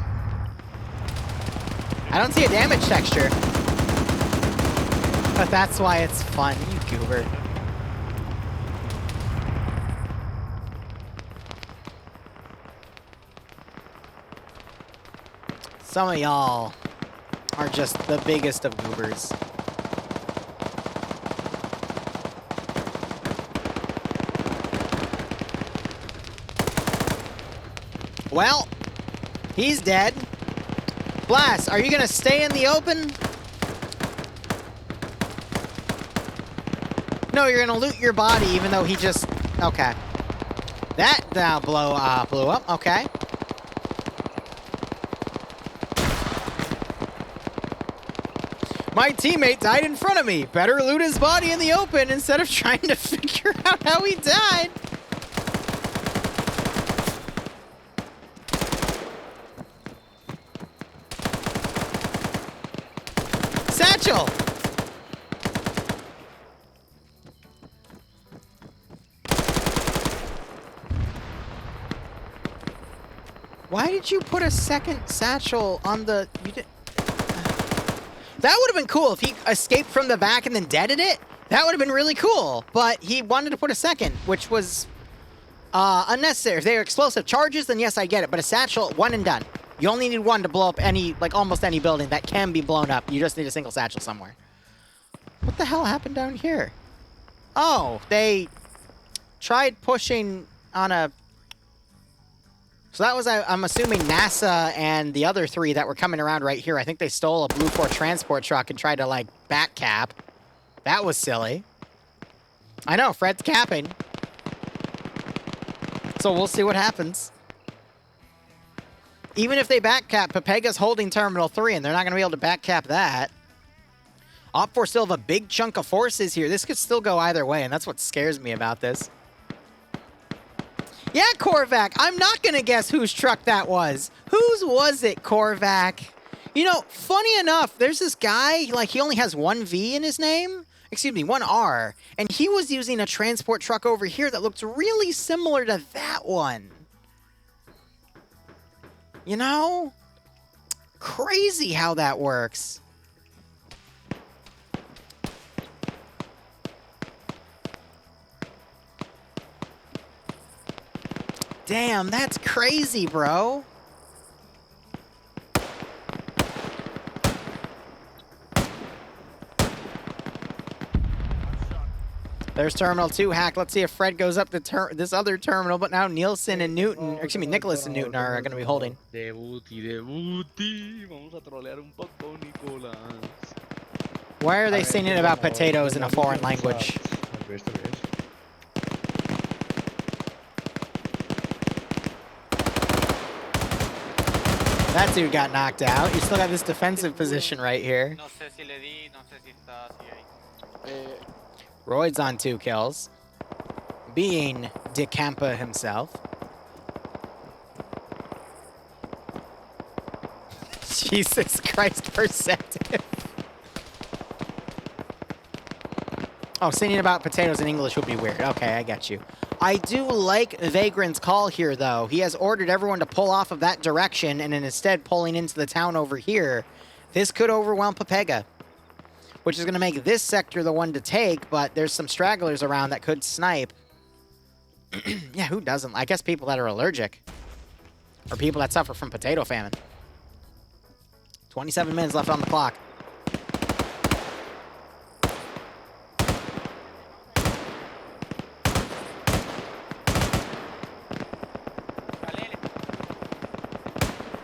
I don't see a damage texture. But that's why it's fun, you goober. Some of y'all are just the biggest of goobers. Well, he's dead. Blast, are you gonna stay in the open? No, you're gonna loot your body even though he just... Okay. That now blew up, okay. My teammate died in front of me. Better loot his body in the open instead of trying to figure out how he died. Satchel! Why did you put a second satchel on the... That would have been cool if he escaped from the back and then deaded it. That would have been really cool. But he wanted to put a second, which was unnecessary. If they were explosive charges, then yes, I get it. But a satchel, one and done. You only need one to blow up any, like almost any building that can be blown up. You just need a single satchel somewhere. What the hell happened down here? Oh, they tried pushing on a... So that was, I'm assuming, NASA and the other three that were coming around right here. I think they stole a Blue 4 transport truck and tried to, like, back cap. That was silly. I know, Fred's capping. So we'll see what happens. Even if they back cap, Papega's holding Terminal 3, and they're not going to be able to back cap that. Op4 still have a big chunk of forces here. This could still go either way, and that's what scares me about this. Yeah, Korvac, I'm not going to guess whose truck that was. Whose was it, Korvac? You know, funny enough, there's this guy, like, he only has one V in his name. Excuse me, one R. And he was using a transport truck over here that looked really similar to that one. You know? Crazy how that works. Damn, that's crazy, bro. There's Terminal 2 hack. Let's see if Fred goes up to this other terminal, but now Nielsen and Newton, or excuse me, Nicholas and Newton are going to be holding. Why are they singing about potatoes in a foreign language? That dude got knocked out. You still got this defensive position right here. Royd's on 2 kills. Being DeCampa himself. Jesus Christ, perceptive. Oh, singing about potatoes in English would be weird. Okay, I get you. I do like Vagrant's call here, though. He has ordered everyone to pull off of that direction and instead pulling into the town over here. This could overwhelm Papega. which is going to make this sector the one to take, but there's some stragglers around that could snipe. Yeah, who doesn't? I guess people that are allergic. Or people that suffer from potato famine. 27 minutes left on the clock.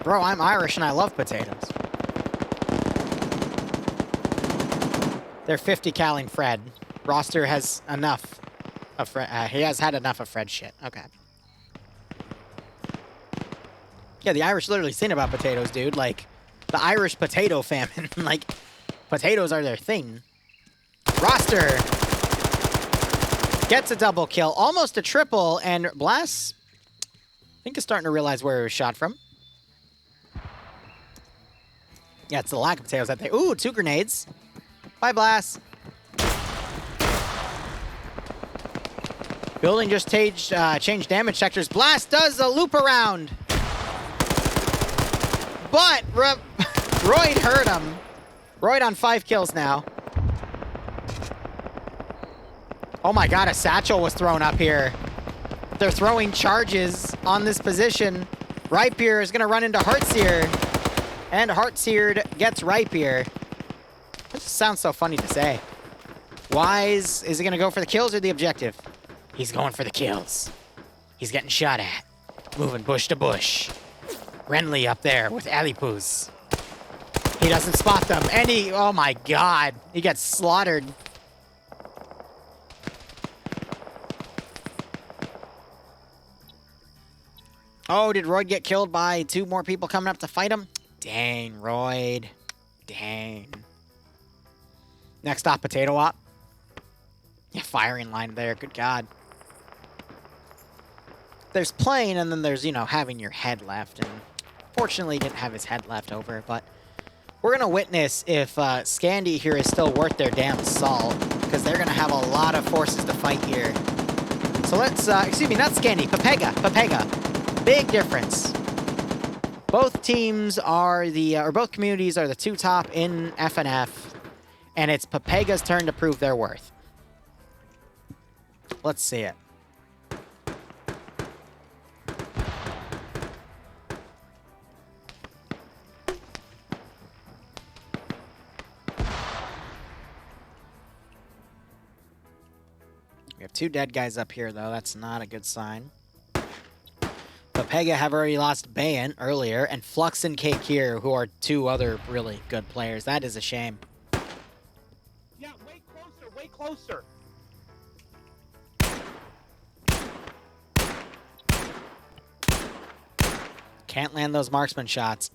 Bro, I'm Irish and I love potatoes. They're 50 calling Fred. Roster has enough of Fred. He has had enough of Fred shit. Okay. Yeah, the Irish literally sing about potatoes, dude. Like, the Irish potato famine. Like, potatoes are their thing. Roster gets a double kill, almost a triple, and Blast, I think, is starting to realize where he was shot from. Yeah, it's the lack of potatoes that they... Ooh, 2 grenades. Bye, Blast. Building just changed damage sectors. Blast does a loop around. But Royd hurt him. Royd on 5 kills now. Oh my god, a satchel was thrown up here. They're throwing charges on this position. Ripier is going to run into Heartseer. And Heartseared gets Ripier. This sounds so funny to say. Wise, is he going to go for the kills or the objective? He's going for the kills. He's getting shot at. Moving bush to bush. Renly up there with Alipus. He doesn't spot them. And he, oh my god. He gets slaughtered. Oh, did Royd get killed by 2 more people coming up to fight him? Dang, Royd. Dang. Next stop, Potato Op. Yeah, firing line there. Good God. There's playing, and then there's, you know, having your head left. And fortunately, he didn't have his head left over. But we're going to witness if Scandi here is still worth their damn salt. Because they're going to have a lot of forces to fight here. So let's, excuse me, not Scandi. Papega. Big difference. Both teams are both communities are the 2 top in FNF, and it's Papega's turn to prove their worth. Let's see it. We have 2 dead guys up here, though. That's not a good sign. Papega have already lost Bayan earlier, and Flux and Cake here, who are 2 other really good players. That is a shame. Yeah, way closer, way closer. Can't land those marksman shots.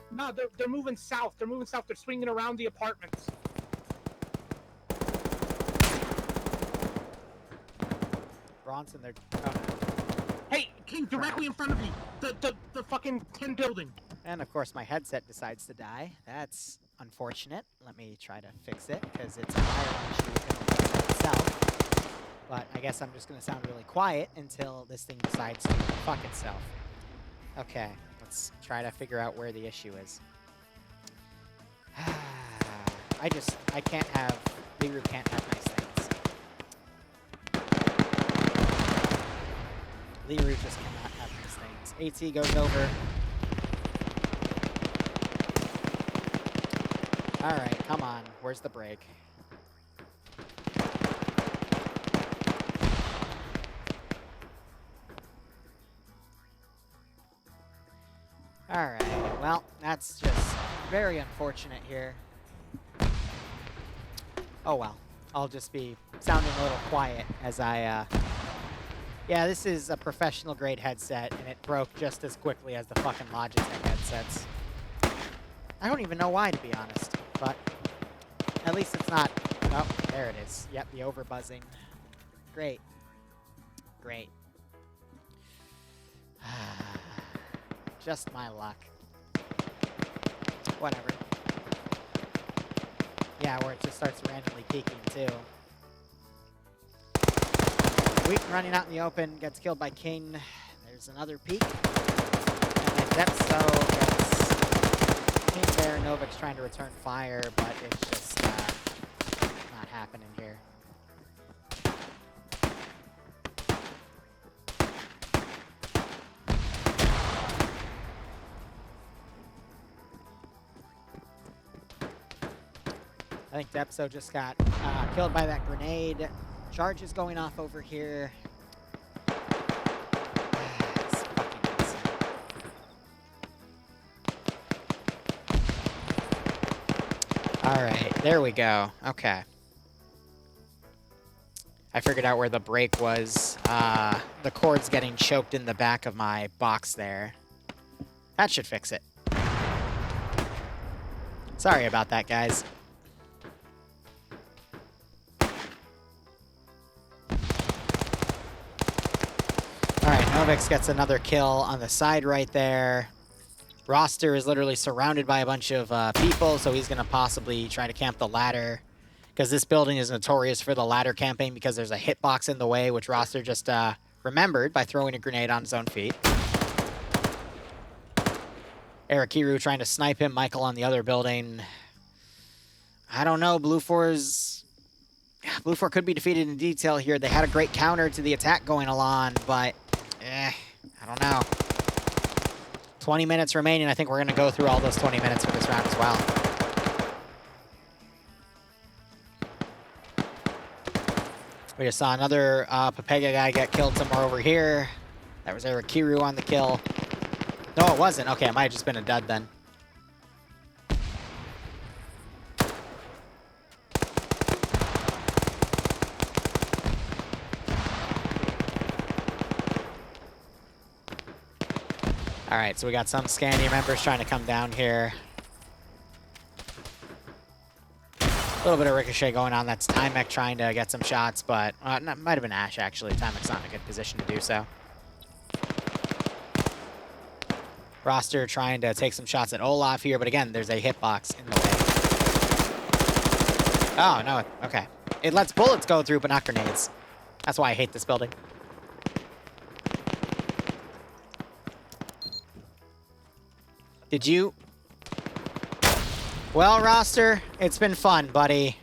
No, they're moving south. They're moving south. They're swinging around the apartments. Bronson, they're... Hey, King, directly in front of you. The fucking tin building. And of course, my headset decides to die. That's unfortunate. Let me try to fix it, because it's a wiring issue within the headset itself. But I guess I'm just going to sound really quiet until this thing decides to fuck itself. Okay, let's try to figure out where the issue is. I can't have... Liru can't have nice things. Liru just cannot have nice things. AT goes over. Alright, come on. Where's the break? Alright, well, that's just very unfortunate here. Oh well. I'll just be sounding a little quiet as I, Yeah, this is a professional grade headset, and it broke just as quickly as the fucking Logitech headsets. I don't even know why, to be honest, but at least it's not... Oh, there it is. Yep, the overbuzzing. Great. Great. Just my luck. Whatever. Yeah, where it just starts randomly peeking, too. Wheaton running out in the open, gets killed by King. There's another peek. Depso gets in there. Novik's trying to return fire, but it's just not happening here. I think Depso just got killed by that grenade. Charge is going off over here. It's fucking insane. All right, there we go. Okay. I figured out where the break was. The cord's getting choked in the back of my box there. That should fix it. Sorry about that, guys. Alright, Novix gets another kill on the side right there. Roster is literally surrounded by a bunch of people, so he's going to possibly try to camp the ladder. Because this building is notorious for the ladder camping because there's a hitbox in the way, which Roster just remembered by throwing a grenade on his own feet. Arakiru trying to snipe him, Michael on the other building. I don't know, Blue 4 could be defeated in detail here. They had a great counter to the attack going along, but I don't know. 20 minutes remaining. I think we're going to go through all those 20 minutes for this round as well. We just saw another Pepega guy get killed somewhere over here. That was Arakiru on the kill. No, it wasn't. Okay, it might have just been a dud then. All right, so we got some Scandi members trying to come down here. A little bit of ricochet going on. That's Timek trying to get some shots, but might have been Ash, actually. Timek's not in a good position to do so. Roster trying to take some shots at Olaf here, but again, there's a hitbox in the way. Oh, no. Okay. It lets bullets go through, but not grenades. That's why I hate this building. Did you? Well, Roster, it's been fun, buddy.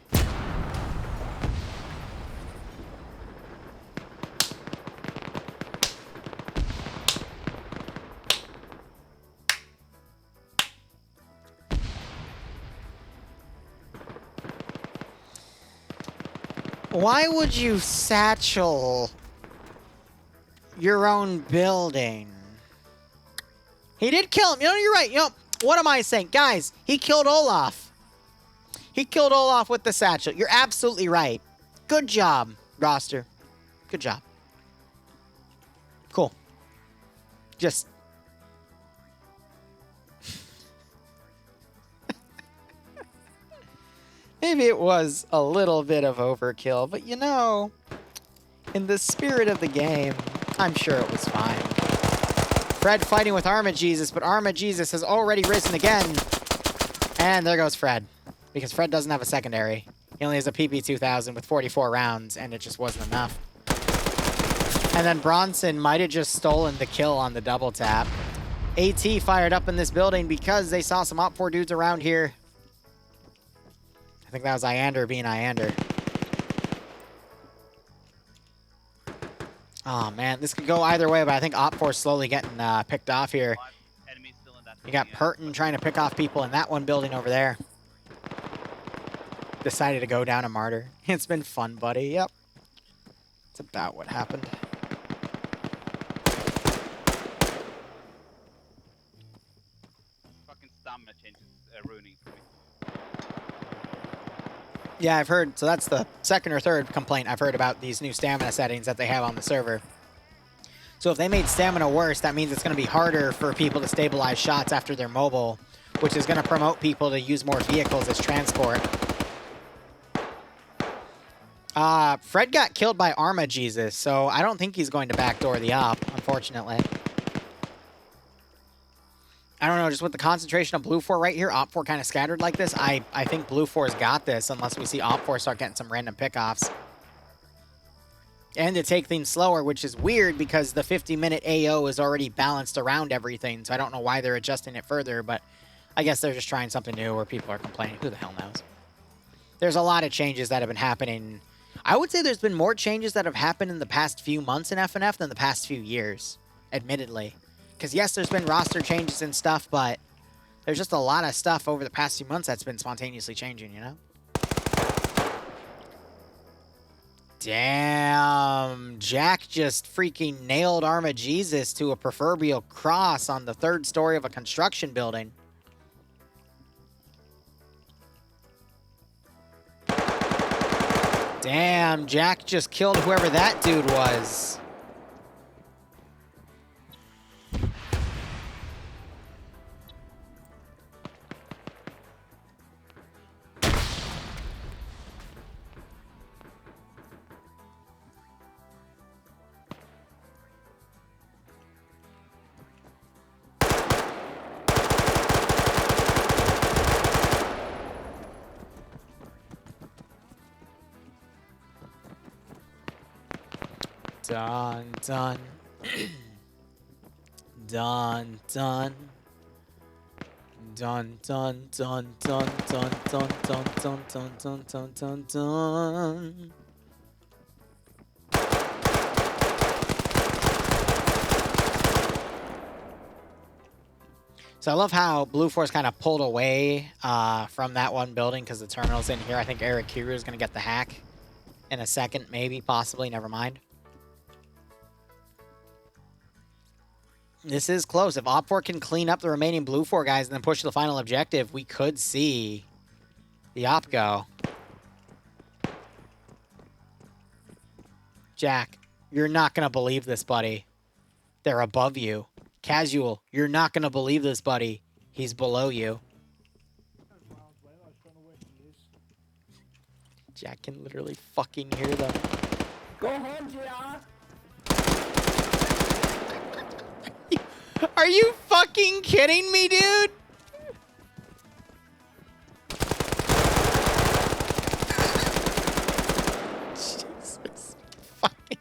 Why would you satchel your own building? He did kill him. You know, you're right. You know, what am I saying? Guys, he killed Olaf. He killed Olaf with the satchel. You're absolutely right. Good job, Roster. Good job. Cool. Just... Maybe it was a little bit of overkill, but you know, in the spirit of the game, I'm sure it was fine. Fred fighting with Armagesus, but Armagesus has already risen again. And there goes Fred, because Fred doesn't have a secondary. He only has a PP2000 with 44 rounds, and it just wasn't enough. And then Bronson might have just stolen the kill on the double tap. AT fired up in this building because they saw some Op4 dudes around here. I think that was Iander being Iander. Oh, man. This could go either way, but I think Op4's slowly getting picked off here. You got Purton trying to pick off people in that one building over there. Decided to go down a martyr. It's been fun, buddy. Yep. It's about what happened. Fucking stamina changes ruining for me. Yeah, I've heard. So that's the second or third complaint I've heard about these new stamina settings that they have on the server. So if they made stamina worse, that means it's going to be harder for people to stabilize shots after they're mobile, which is going to promote people to use more vehicles as transport. Fred got killed by Armagesus, so I don't think he's going to backdoor the op, unfortunately. I don't know, just with the concentration of Blue 4 right here, Op 4 kind of scattered like this, I think Blue 4's got this unless we see Op 4 start getting some random pickoffs. And to take things slower, which is weird because the 50-minute AO is already balanced around everything, so I don't know why they're adjusting it further, but I guess they're just trying something new or people are complaining. Who the hell knows? There's a lot of changes that have been happening. I would say there's been more changes that have happened in the past few months in FNF than the past few years, admittedly. Because yes, there's been roster changes and stuff, but there's just a lot of stuff over the past few months that's been spontaneously changing, you know? Damn, Jack just freaking nailed Arma Jesus to a proverbial cross on the 3rd story of a construction building. Damn, Jack just killed whoever that dude was. Dun, dun. Dun, dun. Dun, dun, dun, dun, dun, dun, dun, dun, dun, dun, dun, dun, dun. So I love how Blue Force kind of pulled away from that one building because the terminal's in here. I think Eric Kiru is going to get the hack in a second, maybe, possibly, never mind. This is close. If Op4 can clean up the remaining Blue 4 guys and then push the final objective, we could see the Op go. Jack, you're not going to believe this, buddy. They're above you. Casual, you're not going to believe this, buddy. He's below you. Jack can literally fucking hear them. Go home, JR. Are you fucking kidding me, dude? Jesus fucking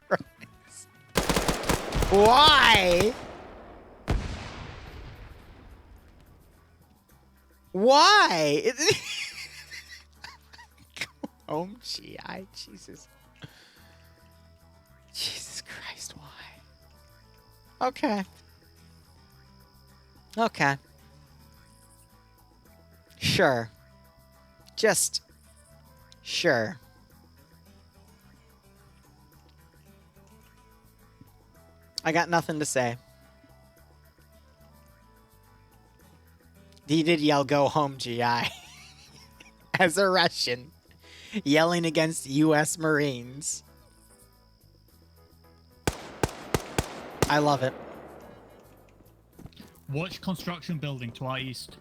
Christ. Why? Why? Go home, GI. Jesus. Jesus Christ, why? Okay. Okay. Sure. Just... sure. I got nothing to say. He did yell, "Go home, GI." As a Russian. Yelling against U.S. Marines. I love it. Watch construction building to our east.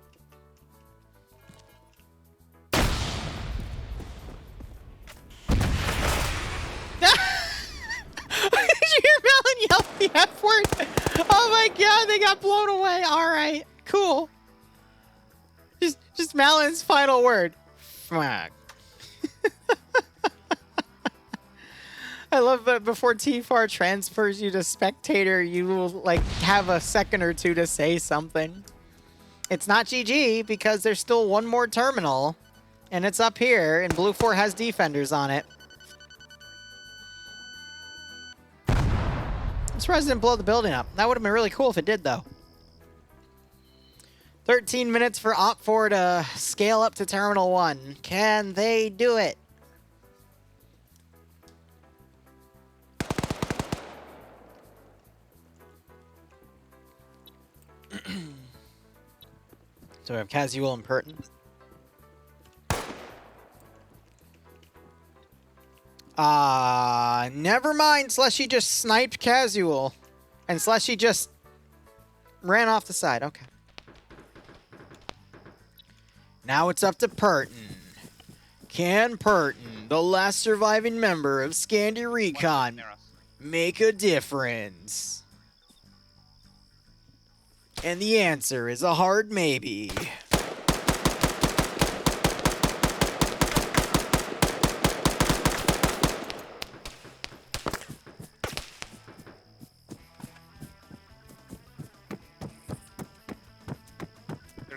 Did you hear Malin yell the F word? Oh my god, they got blown away. Alright, cool. Just Malin's final word. Fuck. I love that before TFAR transfers you to spectator, you will like have a second or two to say something. It's not GG because there's still one more terminal and it's up here and Blue 4 has defenders on it. I'm surprised it didn't blow the building up. That would have been really cool if it did though. 13 minutes for Op4 to scale up to Terminal 1. Can they do it? So we have Casual and Pertin. Never mind. Slushy just sniped Casual. And Slushy just ran off the side. Okay. Now it's up to Pertin. Can Pertin, the last surviving member of Scandi Recon, make a difference? And the answer is a hard maybe.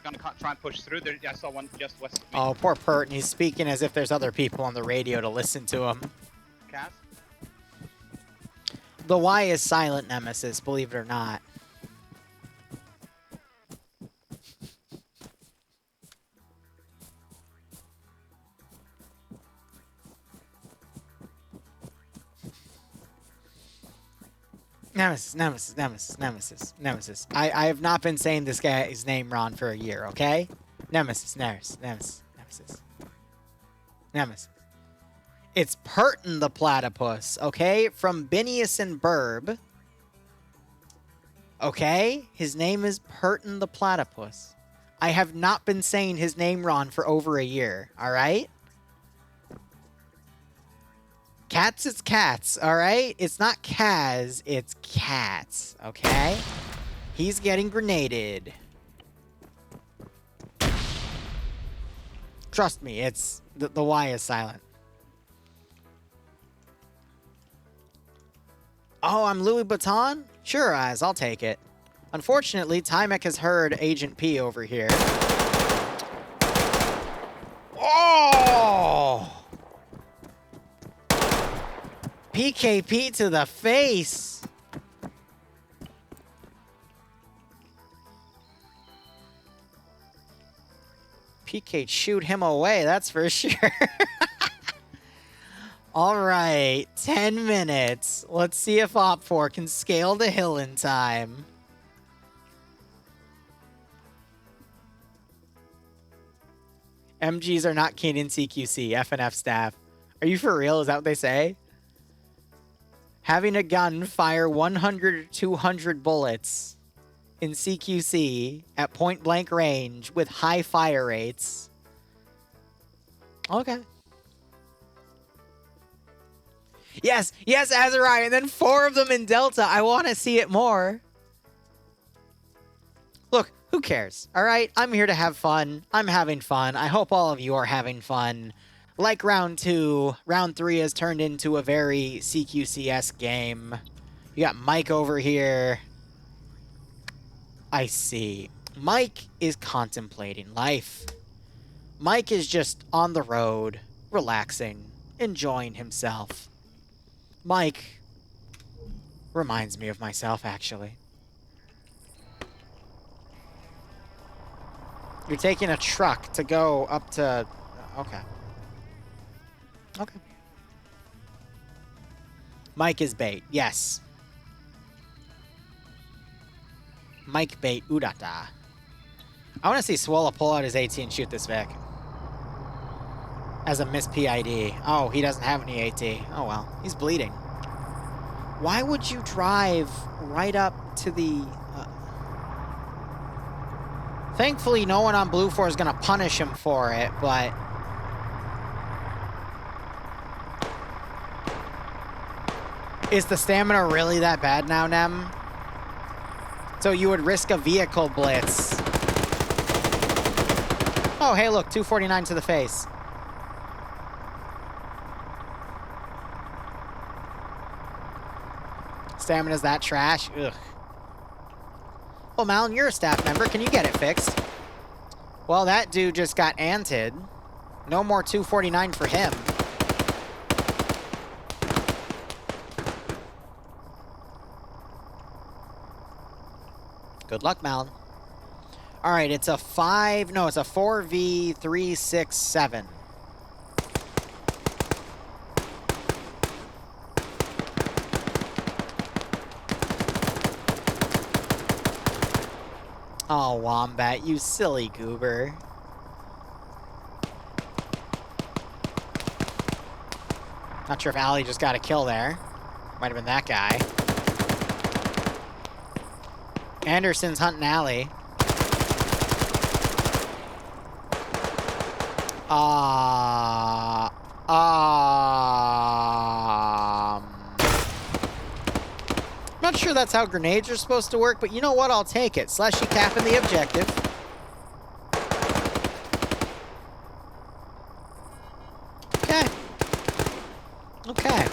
They're gonna try and push through. I saw one just west of me. Oh, poor Pert, and he's speaking as if there's other people on the radio to listen to him. Cass? The Y is silent, Nemesis, believe it or not. Nemesis. I have not been saying this guy's name wrong for a year, okay? Nemesis. It's Pertin the platypus, okay? From Binius and Burb. Okay? His name is Pertin the platypus. I have not been saying his name wrong for over a year, alright? Cats is cats, alright? It's not Kaz, it's cats, okay? He's getting grenaded. Trust me, it's... The Y is silent. Oh, I'm Louis Vuitton? Sure, Az, I'll take it. Unfortunately, Tymek has heard Agent P over here. Oh! PKP to the face! PK shoot him away, that's for sure. Alright, 10 minutes. Let's see if Op4 can scale the hill in time. MGs are not keen in CQC, FNF staff. Are you for real? Is that what they say? Having a gun fire 100 or 200 bullets in CQC at point blank range with high fire rates. Okay. Yes, Azariah, and then 4 of them in Delta. I want to see it more. Look, who cares? All right, I'm here to have fun. I'm having fun. I hope all of you are having fun. Like round 2, round 3 has turned into a very CQC-esque game. You got Mike over here. I see. Mike is contemplating life. Mike is just on the road, relaxing, enjoying himself. Mike reminds me of myself, actually. You're taking a truck to go up to... Okay. Okay. Mike is bait. Yes. Mike bait. Udata. I want to see Swola pull out his AT and shoot this Vic. As a miss PID. Oh, he doesn't have any AT. Oh, well. He's bleeding. Why would you drive right up to the... Thankfully, no one on Blue 4 is going to punish him for it, but... Is the stamina really that bad now, Nem? So you would risk a vehicle blitz. Oh, hey, look, 249 to the face. Stamina's that trash? Ugh. Well, Malin, you're a staff member. Can you get it fixed? Well, that dude just got anted. No more 249 for him. Good luck, Malin. All right, it's a 4v367. Oh, Wombat, you silly goober. Not sure if Allie just got a kill there. Might have been that guy. Anderson's hunting Allie. Not sure that's how grenades are supposed to work, but you know what? I'll take it. Slushy capping the objective. Okay. Okay.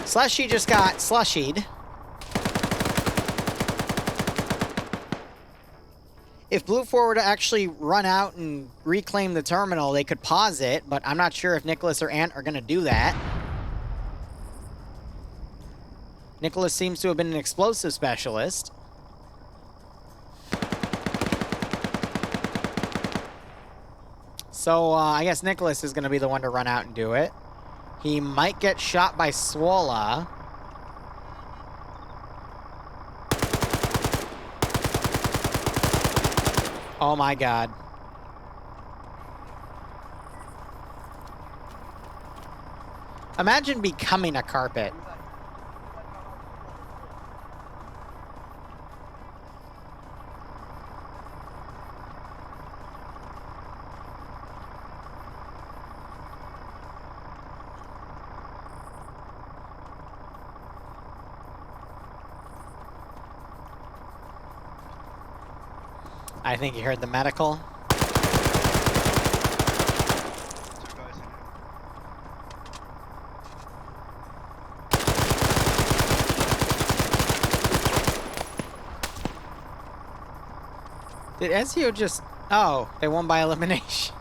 Slushy just got slushied. if Blue 4 were to actually run out and reclaim the terminal, they could pause it, but I'm not sure if Nicholas or Ant are going to do that. Nicholas seems to have been an explosive specialist. So I guess Nicholas is going to be the one to run out and do it. He might get shot by Swola. Oh my god. Imagine becoming a carpet. I think you heard the medical. Did Ezio just... Oh, they won by elimination.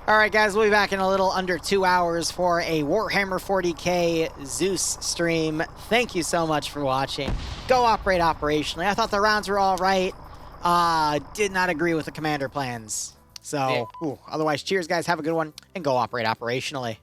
Alright guys, we'll be back in a little under 2 hours for a Warhammer 40k Zeus stream. Thank you so much for watching. Go operate operationally. I thought the rounds were alright. Did not agree with the commander plans. So, otherwise, cheers guys, have a good one, and go operate operationally.